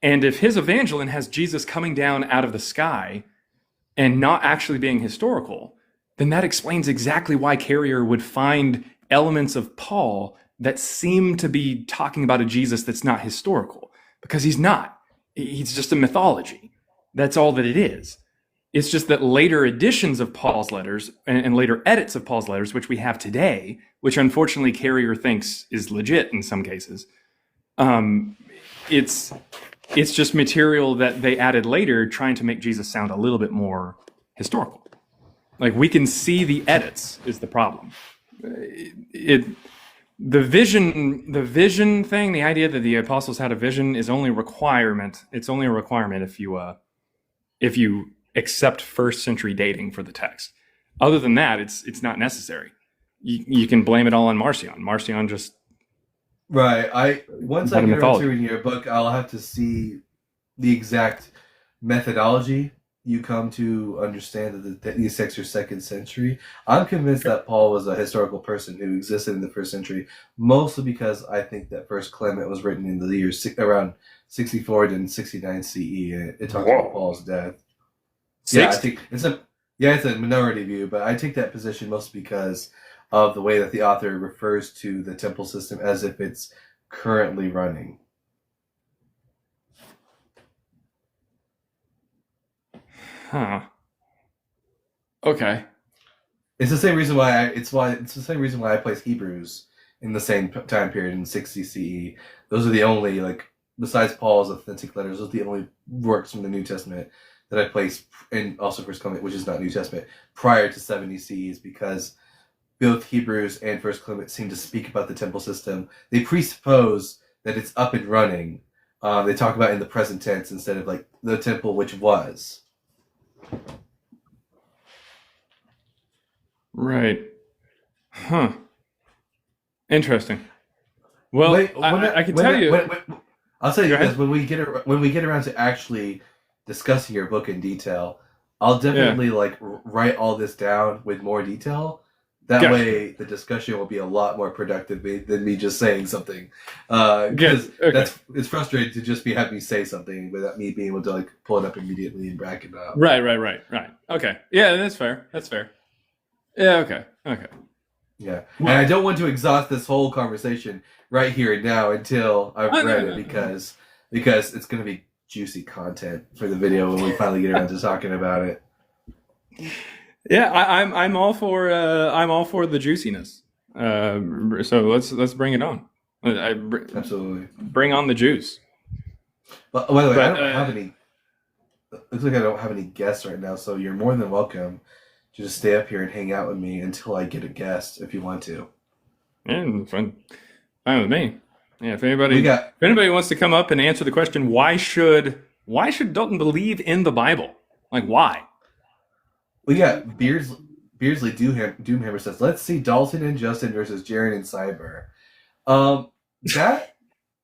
And if his Evangeline has Jesus coming down out of the sky and not actually being historical, then that explains exactly why Carrier would find elements of Paul that seem to be talking about a Jesus that's not historical, because he's not. He's just a mythology. That's all that it is. It's just that later editions of Paul's letters and later edits of Paul's letters, which we have today, which unfortunately Carrier thinks is legit in some cases, it's just material that they added later trying to make Jesus sound a little bit more historical. Like, we can see the edits is the problem. The vision thing, the idea that the apostles had a vision is only a requirement. It's only a requirement if you accept first century dating for the text. Other than that, it's not necessary. You can blame it all on Marcion. Marcion just Right. Once I Modern get around to mythology. reading your book, I'll have to see the exact methodology you come to understand that these texts are second century. I'm convinced that Paul was a historical person who existed in the first century, mostly because I think that First Clement was written in the year around 64 to 69 CE, and it talks about Whoa. Paul's death. Yeah, I 60? think it's a minority view, but I take that position mostly because of the way that the author refers to the temple system as if it's currently running. Huh. Okay. It's the same reason why it's the same reason why I place Hebrews in the same time period in 60 CE. Those are the only, like, besides Paul's authentic letters, those are the only works from the New Testament that I place, and also First Clement, which is not New Testament, prior to 70 CE, because both Hebrews and First Clement seem to speak about the temple system. They presuppose that it's up and running. They talk about it in the present tense instead of like the temple which was. Right. Huh. Interesting. Well, I can tell you. I'll tell you Go this: ahead. when we get around to actually discussing your book in detail, I'll definitely like write all this down with more detail. That Gotcha. way, the discussion will be a lot more productive than me just saying something. Because Okay. it's frustrating to just have me say something without me being able to like pull it up immediately and back it up. Right. Okay. Yeah, that's fair. Yeah, okay. Yeah, and I don't want to exhaust this whole conversation right here and now until I've Oh, read no. it because it's going to be juicy content for the video when we finally get around to talking about it. Yeah, I'm all for the juiciness. So let's bring it on. Absolutely. Bring on the juice. But by the way, I But, don't have any. Looks like I don't have any guests right now, so you're more than welcome to just stay up here and hang out with me until I get a guest if you want to. And fine with me. Yeah, if anybody We got wants to come up and answer the question, why should Dalton believe in the Bible? Like, why? Beardsley Doomhammer says, let's see Dalton and Justin versus Jaron and Cyber. That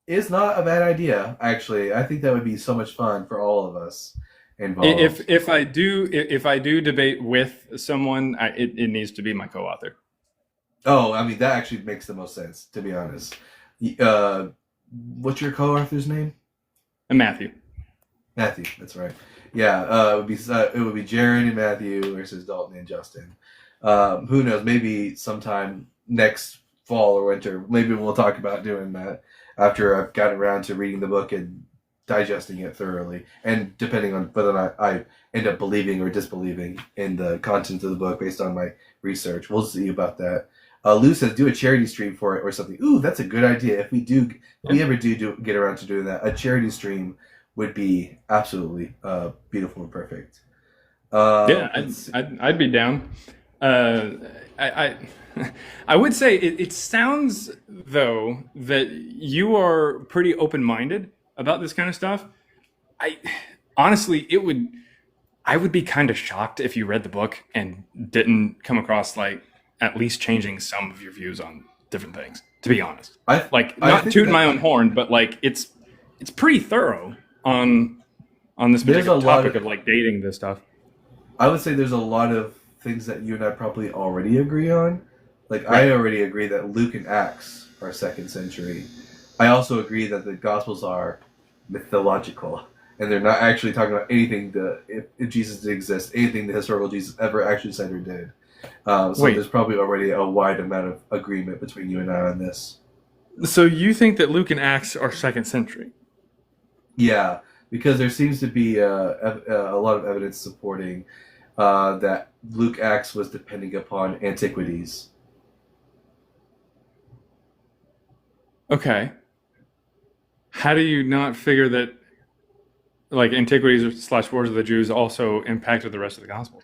is not a bad idea, actually. I think that would be so much fun for all of us involved. If I do debate with someone, it needs to be my co-author. Oh, I mean, that actually makes the most sense, to be honest. What's your co-author's name? Matthew. Matthew, that's right. Yeah, it would be Jaron and Matthew versus Dalton and Justin. Who knows? Maybe sometime next fall or winter. Maybe we'll talk about doing that after I've gotten around to reading the book and digesting it thoroughly, and depending on whether or not I end up believing or disbelieving in the content of the book based on my research. We'll see about that. Lou says, do a charity stream for it or something. Ooh, that's a good idea. If we ever do get around to doing that, a charity stream would be absolutely beautiful and perfect. Yeah, I'd be down. I would say it sounds though that you are pretty open-minded about this kind of stuff. Honestly, I would be kind of shocked if you read the book and didn't come across like at least changing some of your views on different things. To be honest, not tooting my own horn, but like it's pretty thorough on this particular topic of like dating this stuff. I would say there's a lot of things that you and I probably already agree on. Like, right. I already agree that Luke and Acts are second century. I also agree that the Gospels are mythological, and they're not actually talking about anything if Jesus did exist, anything the historical Jesus ever actually said or did. So there's probably already a wide amount of agreement between you and I on this. So you think that Luke and Acts are second century? Yeah, because there seems to be a lot of evidence supporting that Luke Acts was depending upon antiquities. Okay. How do you not figure that like antiquities / Wars of the Jews also impacted the rest of the gospel?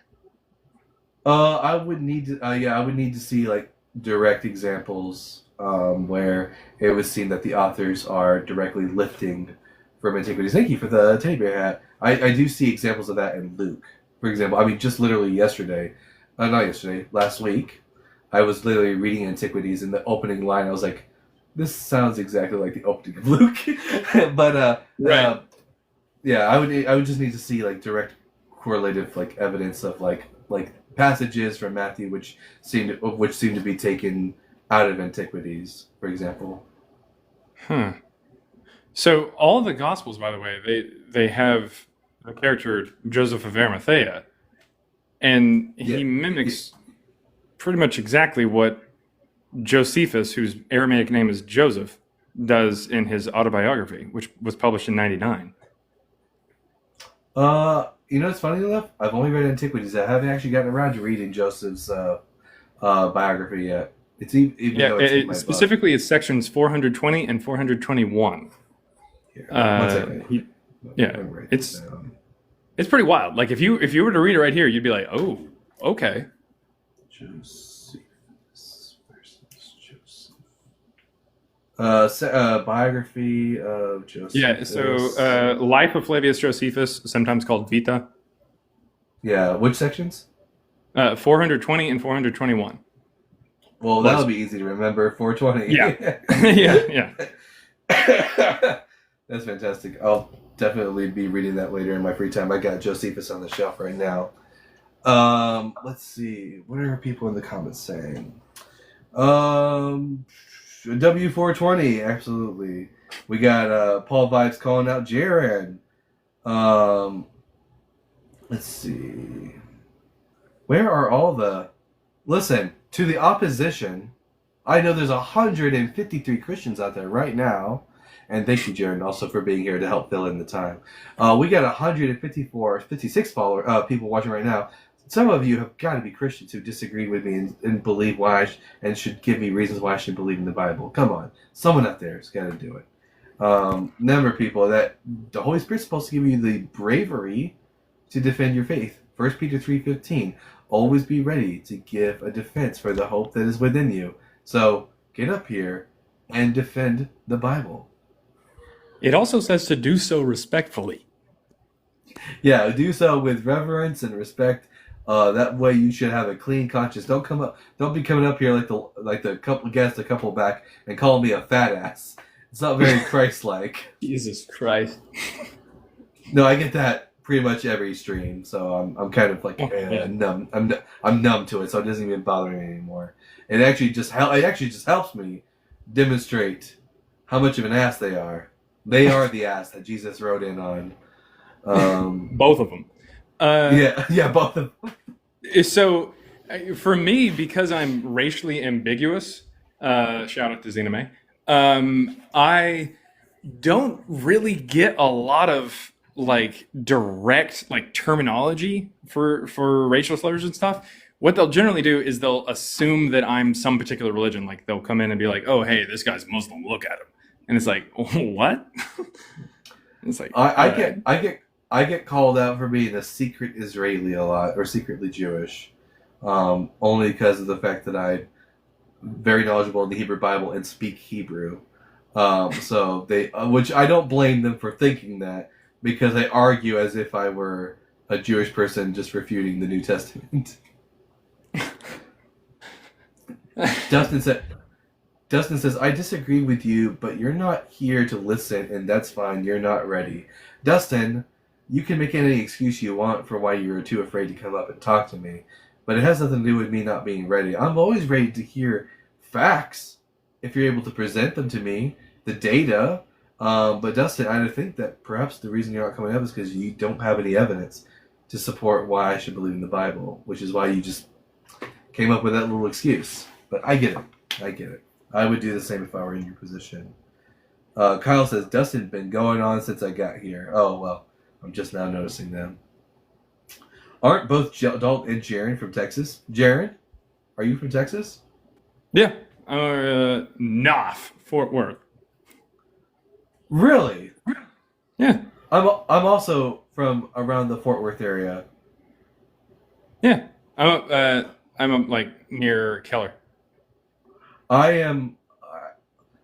I would need to see like direct examples where it was seen that the authors are directly lifting from antiquities. Thank you for the teddy bear hat. I do see examples of that in Luke. For example, I mean, just literally last week, I was literally reading Antiquities, in the opening line, I was like, this sounds exactly like the opening of Luke, but Right. yeah, I would just need to see like direct correlative like evidence of like passages from Matthew which seem to be taken out of antiquities, for example. Huh. So all the Gospels, by the way, they have the character Joseph of Arimathea, and he Yeah. mimics pretty much exactly what Josephus, whose Aramaic name is Joseph, does in his autobiography, which was published in '99. You know, it's funny enough. I've only read antiquities. I haven't actually gotten around to reading Joseph's biography yet. It's even Yeah, though it's in my book. specifically it's sections 420 and 421. Here, one second. Yeah, Let me write it's this down. it's pretty wild. Like if you were to read it right here, you'd be like, oh, okay. Josephus versus Joseph. Biography of Joseph. Yeah. So Life of Flavius Josephus, sometimes called Vita, Yeah, which sections? 420 and 421. Well, that'll be easy to remember. 420. Yeah. yeah. That's fantastic. I'll definitely be reading that later in my free time. I got Josephus on the shelf right now. Let's see. What are people in the comments saying? W420, absolutely. We got Paul Vibes calling out Jared. Let's see. Where are all the... Listen, to the opposition, I know there's 153 Christians out there right now. And thank you, Jared, also for being here to help fill in the time. We got 56 people watching right now. Some of you have got to be Christians who disagree with me and believe why and should give me reasons why I should believe in the Bible. Come on. Someone out there has got to do it. Number of people that the Holy Spirit's supposed to give you the bravery to defend your faith. 1 Peter 3:15. Always be ready to give a defense for the hope that is within you. So get up here and defend the Bible. It also says to do so respectfully. Yeah, do so with reverence and respect. That way you should have a clean conscience. Don't be coming up here like the couple guests a couple back and calling me a fat ass. It's not very Christ-like. Jesus Christ. No, I get that pretty much every stream, so I'm kind of like numb. I'm numb to it, so it doesn't even bother me anymore. It actually just helps me demonstrate how much of an ass they are. They are the ass that Jesus rode in on. Both of them. Yeah, both of them. So, for me, because I'm racially ambiguous, shout out to Xena May, I don't really get a lot of like direct like terminology for racial slurs and stuff. What they'll generally do is they'll assume that I'm some particular religion. Like they'll come in and be like, "Oh, hey, this guy's Muslim. Look at him," and it's like, "What?" It's like I get called out for being a secret Israeli a lot, or secretly Jewish, only because of the fact that I'm very knowledgeable in the Hebrew Bible and speak Hebrew. So they, which I don't blame them for thinking that, because they argue as if I were a Jewish person just refuting the New Testament. Dustin says, I disagree with you, but you're not here to listen, and that's fine. You're not ready. Dustin, you can make any excuse you want for why you were too afraid to come up and talk to me, but it has nothing to do with me not being ready. I'm always ready to hear facts if you're able to present them to me, the data. But Dustin, I think that perhaps the reason you're not coming up is because you don't have any evidence to support why I should believe in the Bible, which is why you just came up with that little excuse. But I get it. I would do the same if I were in your position. Kyle says, Dustin, been going on since I got here. Oh, well, I'm just now noticing them. Aren't both Dalton and Jaron from Texas? Jaron, are you from Texas? Yeah. Knopf, Fort Worth. Really? Yeah. I'm also from around the Fort Worth area. Yeah. I'm like near Keller. I am.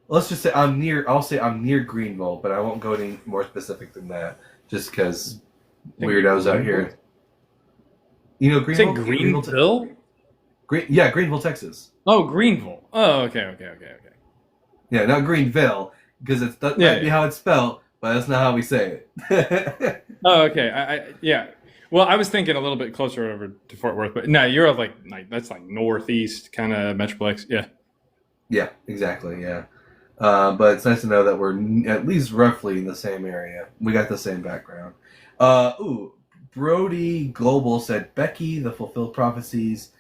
Let's just say I'm near. I'll say I'm near Greenville, but I won't go any more specific than that, just because weirdos out here. You know Greenville? Greenville? Yeah, Greenville, Texas. Oh, Greenville. Oh, okay. Yeah, not Greenville, because that Yeah, might be yeah. how it's spelled, but that's not how we say it. Oh, okay. Yeah. Well, I was thinking a little bit closer over to Fort Worth, but no, you're like that's like northeast kind of metroplex. Yeah. Yeah, exactly. Yeah. But it's nice to know that we're at least roughly in the same area. We got the same background. Brody Global said Becky, the fulfilled prophecies,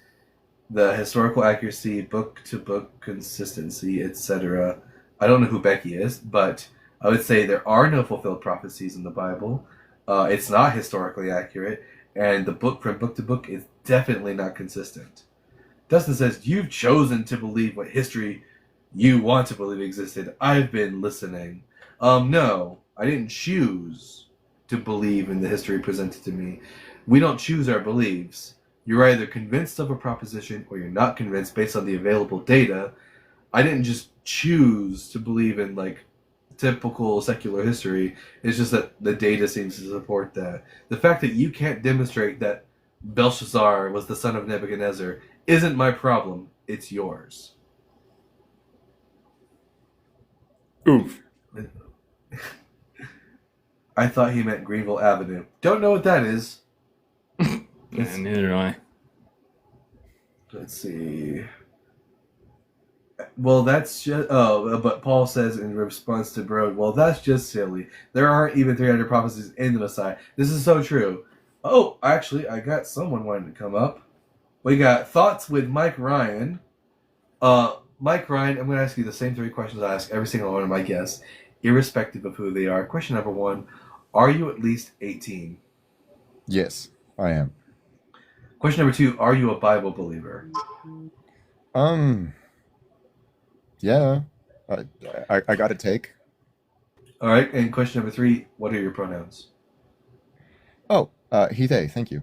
the historical accuracy, book to book consistency, etc. I don't know who Becky is, but I would say there are no fulfilled prophecies in the Bible. It's not historically accurate, and the book from book to book is definitely not consistent. Dustin says, you've chosen to believe what history you want to believe existed. I've been listening. No, I didn't choose to believe in the history presented to me. We don't choose our beliefs. You're either convinced of a proposition or you're not convinced based on the available data. I didn't just choose to believe in like typical secular history. It's just that the data seems to support that. The fact that you can't demonstrate that Belshazzar was the son of Nebuchadnezzar isn't my problem. It's yours. Oof. I thought he meant Greenville Avenue. Don't know what that is. Yeah, neither do I. Let's see. Well, that's just... Oh, but Paul says in response to Brode, well, that's just silly. There aren't even 300 prophecies in the Messiah. This is so true. Oh, actually, I got someone wanting to come up. We got Thoughts with Mike Ryan. Mike Ryan, I'm going to ask you the same 3 questions I ask every single one of my guests, irrespective of who they are. Question number 1, are you at least 18? Yes, I am. Question number 2, are you a Bible believer? Yeah, I got to take. All right, and question number 3, what are your pronouns? Oh, he, they, thank you.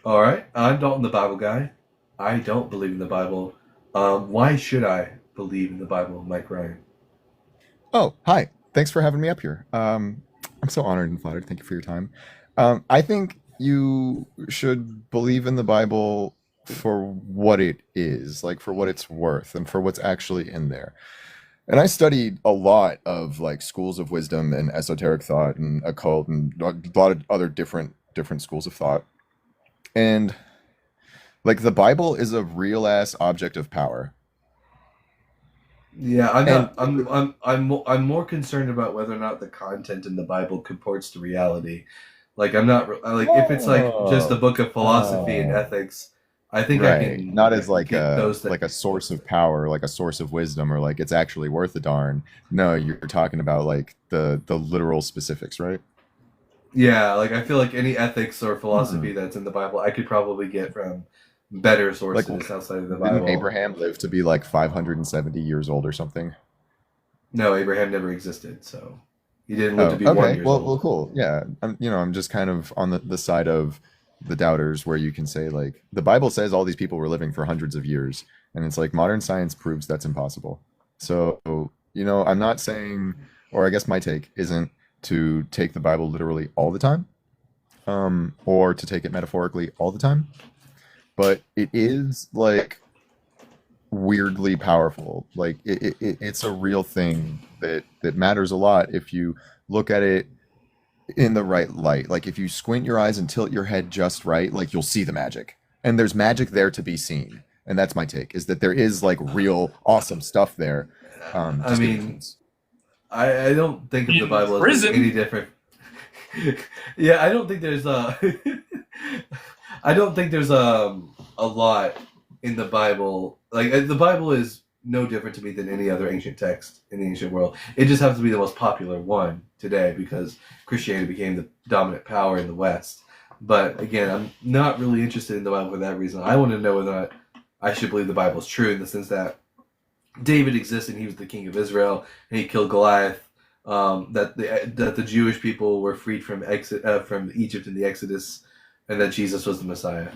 All right, I'm Dalton the Bible guy. I don't believe in the Bible. Why should I believe in the Bible, Mike Ryan? Oh, hi. Thanks for having me up here. I'm so honored and flattered. Thank you for your time. I think you should believe in the Bible for what it is, like for what it's worth and for what's actually in there. And I studied a lot of like schools of wisdom and esoteric thought and occult and a lot of other different schools of thought. And like the Bible is a real ass object of power. Yeah, And I'm more concerned about whether or not the content in the Bible comports to reality. Like I'm not like if it's like just a book of philosophy and ethics, I think I right, can not as like get those a things. source of power, like a source of wisdom, or like it's actually worth a darn. No, you're talking about like the literal specifics, right? Yeah, like I feel like any ethics or Hmm. philosophy that's in the Bible, I could probably get from better Like, sources outside of the didn't Bible. Abraham live to be like 570 years old or something? No, Abraham never existed, so he didn't live to Oh, be okay. 1 years Well, old. cool. Yeah. I'm just kind of on the side of the doubters where you can say like the Bible says all these people were living for hundreds of years, and it's like modern science proves that's impossible. So, I'm not saying, or I guess my take isn't to take the Bible literally all the time, or to take it metaphorically all the time, but it is like weirdly powerful. Like it's a real thing that matters a lot if you look at it in the right light. Like if you squint your eyes and tilt your head just right, like you'll see the magic. And there's magic there to be seen. And that's my take, is that there is like real awesome stuff there. I Just mean, influence. I don't think of the In Bible as any prison. different. Yeah, I don't think there's I don't think there's a lot in the Bible. Like the Bible is no different to me than any other ancient text in the ancient world. It just happens to be the most popular one today because Christianity became the dominant power in the West. But again, I'm not really interested in the Bible for that reason. I want to know whether or not I should believe the Bible is true in the sense that David existed and he was the king of Israel and he killed Goliath. That the Jewish people were freed from from Egypt in the Exodus, and that Jesus was the Messiah.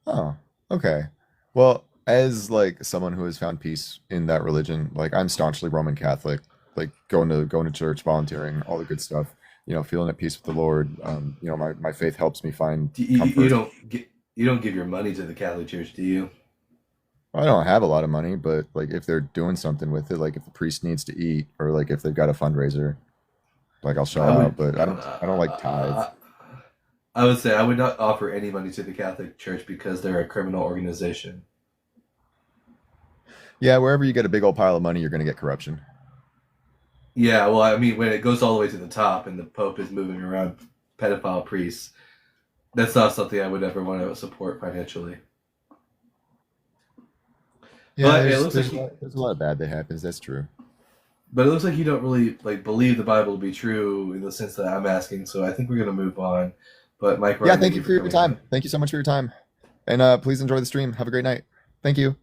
Oh, okay. Well, as like someone who has found peace in that religion, like I'm staunchly Roman Catholic, like going to church, volunteering, all the good stuff. Feeling at peace with the Lord. My faith helps me find You comfort. don't get you don't give your money to the Catholic Church, do you? I don't have a lot of money, but like if they're doing something with it, like if the priest needs to eat, or like if they've got a fundraiser, like I'll shell I out. would. But I don't like tithe. I would say I would not offer any money to the Catholic Church because they're a criminal organization. Yeah, wherever you get a big old pile of money, you're going to get corruption. Yeah, well, I mean, when it goes all the way to the top and the Pope is moving around pedophile priests, that's not something I would ever want to support financially. Yeah, But it looks like there's a lot of bad that happens. That's true. but it looks like you don't really like believe the Bible to be true in the sense that I'm asking. So I think we're gonna move on. But Mike, Yeah, Ryan, thank you for your coming time. on. Thank you so much for your time. And please enjoy the stream. Have a great night. Thank you.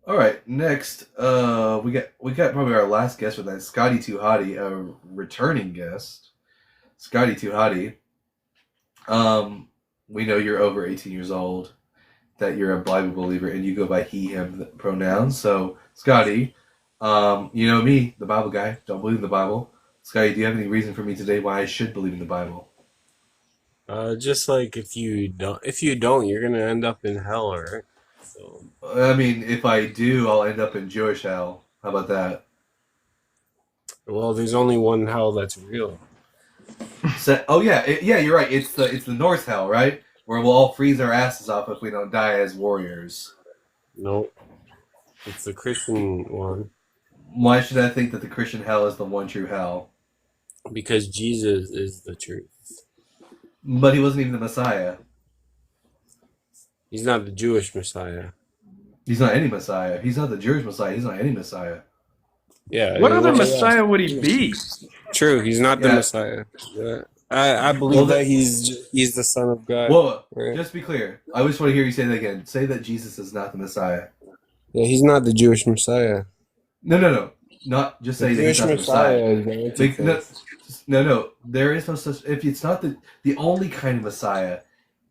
All right, next, we got probably our last guest with that, Scotty Too Hottie, a returning guest. Scotty Too Hottie. We know you're over 18 years old, that you're a Bible believer, and you go by he/him pronouns. So, Scotty, you know me, the Bible guy, don't believe in the Bible. Scotty, do you have any reason for me today why I should believe in the Bible? Just like if you don't, you're gonna end up in hell, alright? So I mean, if I do, I'll end up in Jewish hell. How about that? well, there's only one hell that's real. Oh yeah, yeah, you're right. It's the North hell, right? Where we'll all freeze our asses off if we don't die as warriors. Nope. It's the Christian one. Why should I think that the Christian hell is the one true hell? Because Jesus is the truth. But he wasn't even the Messiah. He's not the Jewish Messiah. He's not any Messiah. He's not the Jewish Messiah. He's not any Messiah. Yeah. What other well, Messiah would he be? True, he's not the Yeah. Messiah. Yeah. I believe Well, that he's the Son of God. Whoa, Right? just be clear. I just want to hear you say that again. Say that Jesus is not the Messiah. Yeah, he's not the Jewish Messiah. No. Not just The say that he's Jewish not the Messiah Messiah. is the Antichrist. No. There is no such. If it's not the only kind of Messiah,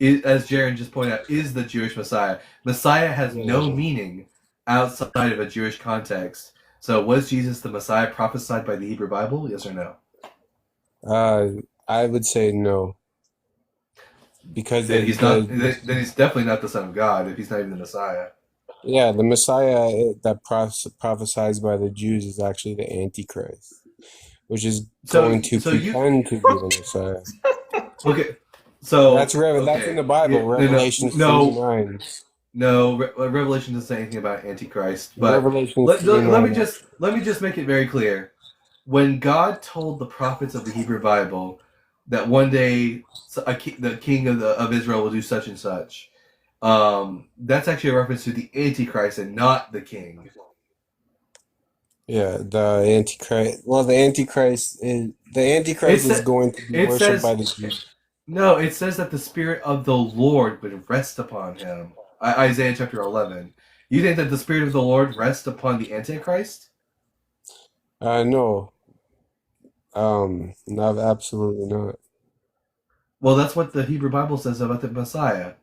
as Jaron just pointed out, is the Jewish Messiah. Messiah has no meaning outside of a Jewish context. So was Jesus the Messiah prophesied by the Hebrew Bible? Yes or no? I would say no. Because Then he's not. Then he's definitely not the Son of God if he's not even the Messiah. yeah, the Messiah that prophesied by the Jews is actually the Antichrist, which is going to pretend to be the Messiah. Okay, so that's in the Bible, Revelation 39. No, Revelation doesn't say anything about Antichrist. But Revelation let 39. me just make it very clear. When God told the prophets of the Hebrew Bible that one day the king of Israel will do such and such, that's actually a reference to the Antichrist and not the king. Yeah, the Antichrist. Well, the Antichrist is going to be worshipped by the Jews. No, it says that the Spirit of the Lord would rest upon him. Isaiah chapter 11. You think that the Spirit of the Lord rests upon the Antichrist? No. No, absolutely not. Well, that's what the Hebrew Bible says about the Messiah.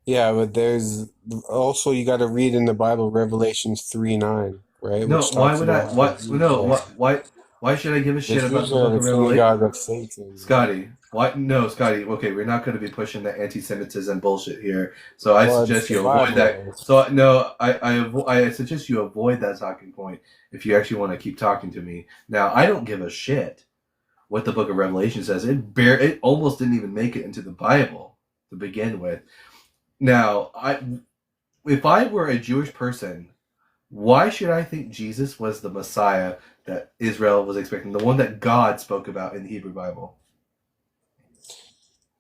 Yeah, but there's also, you got to read in the Bible Revelations 3:9, right? No, Which why talks would I? about What? the No, Jews. why should I give a shit The about Jews the are book the of Revelation? synagogue of Satan. Scotty, why? No, Scotty. Okay, we're not going to be pushing the anti-Semitism bullshit here. So I Well, suggest it's you the avoid that. Bible. So no, I suggest you avoid that talking point if you actually want to keep talking to me. Now, I don't give a shit what the book of Revelation says. It almost didn't even make it into the Bible to begin with. Now, if I were a Jewish person, why should I think Jesus was the Messiah that Israel was expecting, the one that God spoke about in the Hebrew Bible?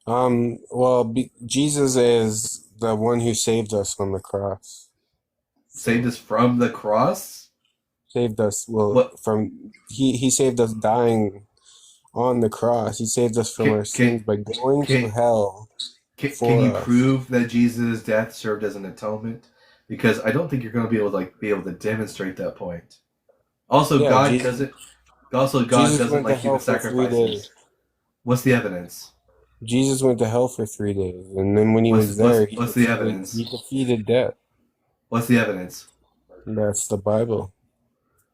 Well, Jesus is the one who saved us on the cross. Saved us from the cross? Saved us, well, from he saved us dying on the cross. He saved us from our sins by going to hell. Can you prove that Jesus' death served as an atonement? Because I don't think you're going to be able to demonstrate that point. Also, Yeah, God Jesus doesn't went to like hell human for 3 sacrifices. days. What's the evidence? Jesus went to hell for 3 days, and then when he was there, what's the evidence? he defeated death. What's the evidence? That's the Bible.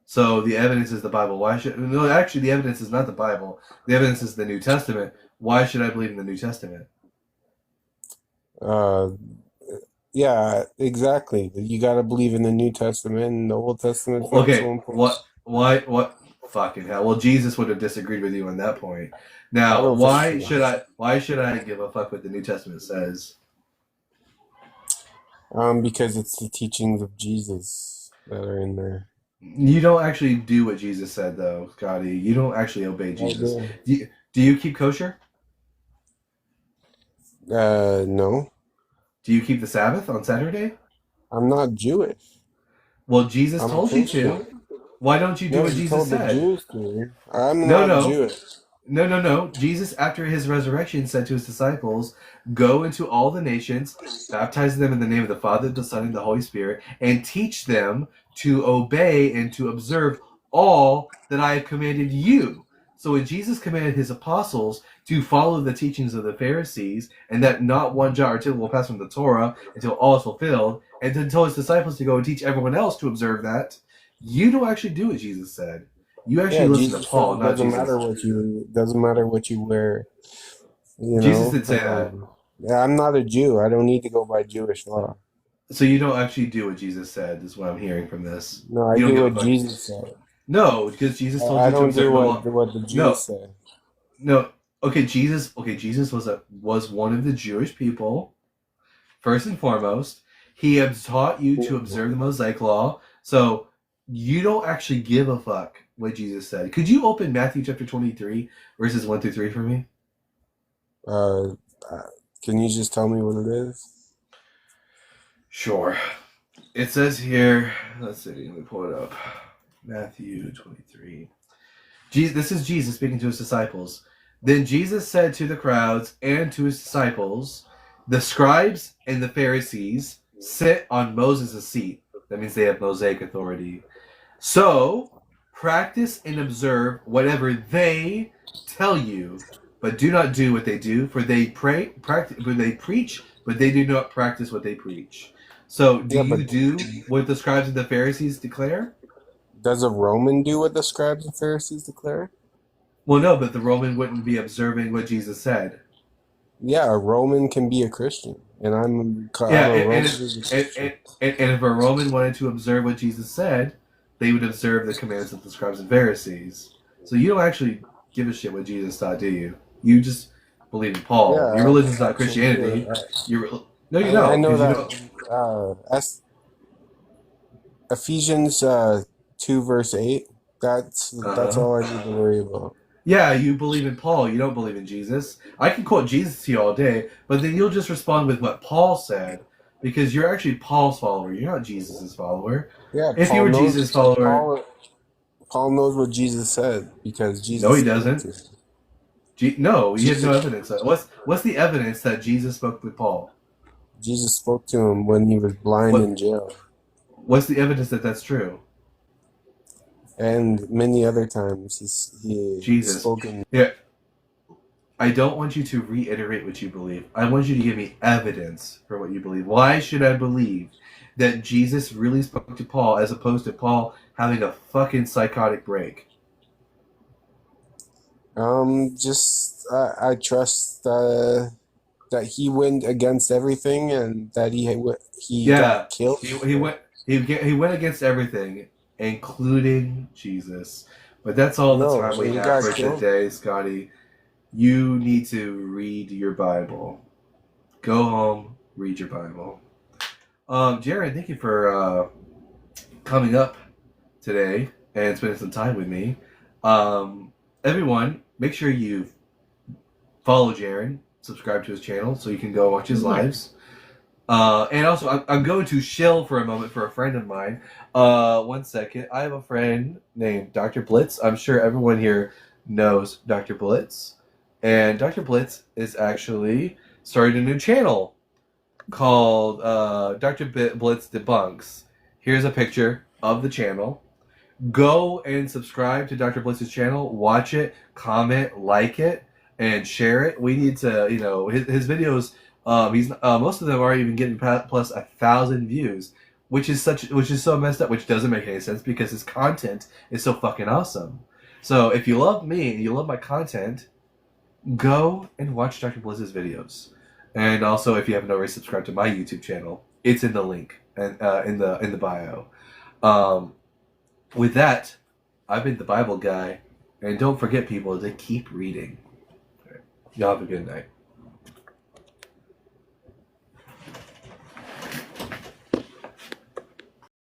So the evidence is the Bible. Why should no? Actually, the evidence is not the Bible. The evidence is the New Testament. Why should I believe in the New Testament? Yeah, exactly. You got to believe in the New Testament, and the Old Testament's not so Okay, important. what? Fucking hell. Well, Jesus would have disagreed with you on that point. I Now, don't think so. why should I give a fuck what the New Testament says? Because it's the teachings of Jesus that are in there. You don't actually do what Jesus said, though, Scotty. You don't actually obey I Jesus. do. Do you keep kosher? No. Do you keep the Sabbath on Saturday? I'm not Jewish. Well, Jesus I'm a told you to. Christian. Why don't you do No, what he Jesus told the said? Jews to. I'm No, not no. Jewish. No. Jesus, after his resurrection, said to his disciples, "Go into all the nations, baptize them in the name of the Father, the Son, and the Holy Spirit, and teach them to obey and to observe all that I have commanded you." So when Jesus commanded his apostles to follow the teachings of the Pharisees, and that not one jot or tittle will pass from the Torah until all is fulfilled, and to tell his disciples to go and teach everyone else to observe that, you don't actually do what Jesus said. You actually Yeah, listen to Jesus said Paul, it not doesn't Jesus. matter what you wear. You Jesus know. did say that. Yeah, I'm not a Jew. I don't need to go by Jewish law. So you don't actually do what Jesus said, is what I'm hearing from this. No, I You don't do give a what fuck. Jesus said. No, because Jesus told I you to don't observe do the law. what the Jews No, say. no. Okay, Jesus was one of the Jewish people. First and foremost, he has taught you to observe the Mosaic law. So you don't actually give a fuck what Jesus said. Could you open Matthew chapter 23, verses 1 through 3 for me? Can you just tell me what it is? Sure. It says here, let's see, let me pull it up. Matthew 23. This is Jesus speaking to his disciples. Then Jesus said to the crowds and to his disciples, "The scribes and the Pharisees sit on Moses' seat." That means they have Mosaic authority. "So practice and observe whatever they tell you, but do not do what they do, for they preach, but they do not practice what they preach." So do you do what the scribes and the Pharisees declare? Does a Roman do what the scribes and Pharisees declare? Well, no, but the Roman wouldn't be observing what Jesus said. Yeah, a Roman can be a Christian, and I'm Yeah, a Roman and who's a Christian. if a Roman wanted to observe what Jesus said, they would observe the commands of the scribes and Pharisees. So you don't actually give a shit what Jesus taught, do you? You just believe in Paul. Yeah, Your religion's not actually, Christianity. No, you I don't. know 'Cause you that. Ephesians 2 verse 8. That's Uh-huh. all I need to worry about. Yeah, you believe in Paul. You don't believe in Jesus. I can quote Jesus to you all day, but then you'll just respond with what Paul said, because you're actually Paul's follower. You're not Jesus' follower. Yeah, If you were Jesus' follower, Paul knows what Jesus said because Jesus. no, he spoke doesn't. to him. No, he has no Jesus- evidence. What's the evidence that Jesus spoke with Paul? Jesus spoke to him when he was blind in jail, What's the evidence that that's true? and many other times he Jesus. spoken. Yeah. I don't want you to reiterate what you believe. I want you to give me evidence for what you believe. Why should I believe that Jesus really spoke to Paul as opposed to Paul having a fucking psychotic break? I trust that he went against everything and that he got killed. He went against everything, including Jesus. But that's all the time we have for today, Scotty. You need to read your Bible. Go home, read your Bible. Jared, thank you for coming up today and spending some time with me. Everyone, make sure you follow Jared, subscribe to his channel so you can go watch his lives. And also, I'm going to shill for a moment for a friend of mine. 1 second. I have a friend named Dr. Blitz. I'm sure everyone here knows Dr. Blitz. And Dr. Blitz is actually starting a new channel called Dr. Blitz Debunks. Here's a picture of the channel. Go and subscribe to Dr. Blitz's channel. Watch it, comment, like it, and share it. We need to, his videos. Most of them are even getting plus 1,000 views, which is so messed up. Which doesn't make any sense because his content is so fucking awesome. So if you love me and you love my content, go and watch Dr. Blitz's videos. And also, if you haven't already subscribed to my YouTube channel, It's in the link and in the bio. With that, I've been the Bible guy, and don't forget, people, to keep reading. Y'all have a good night.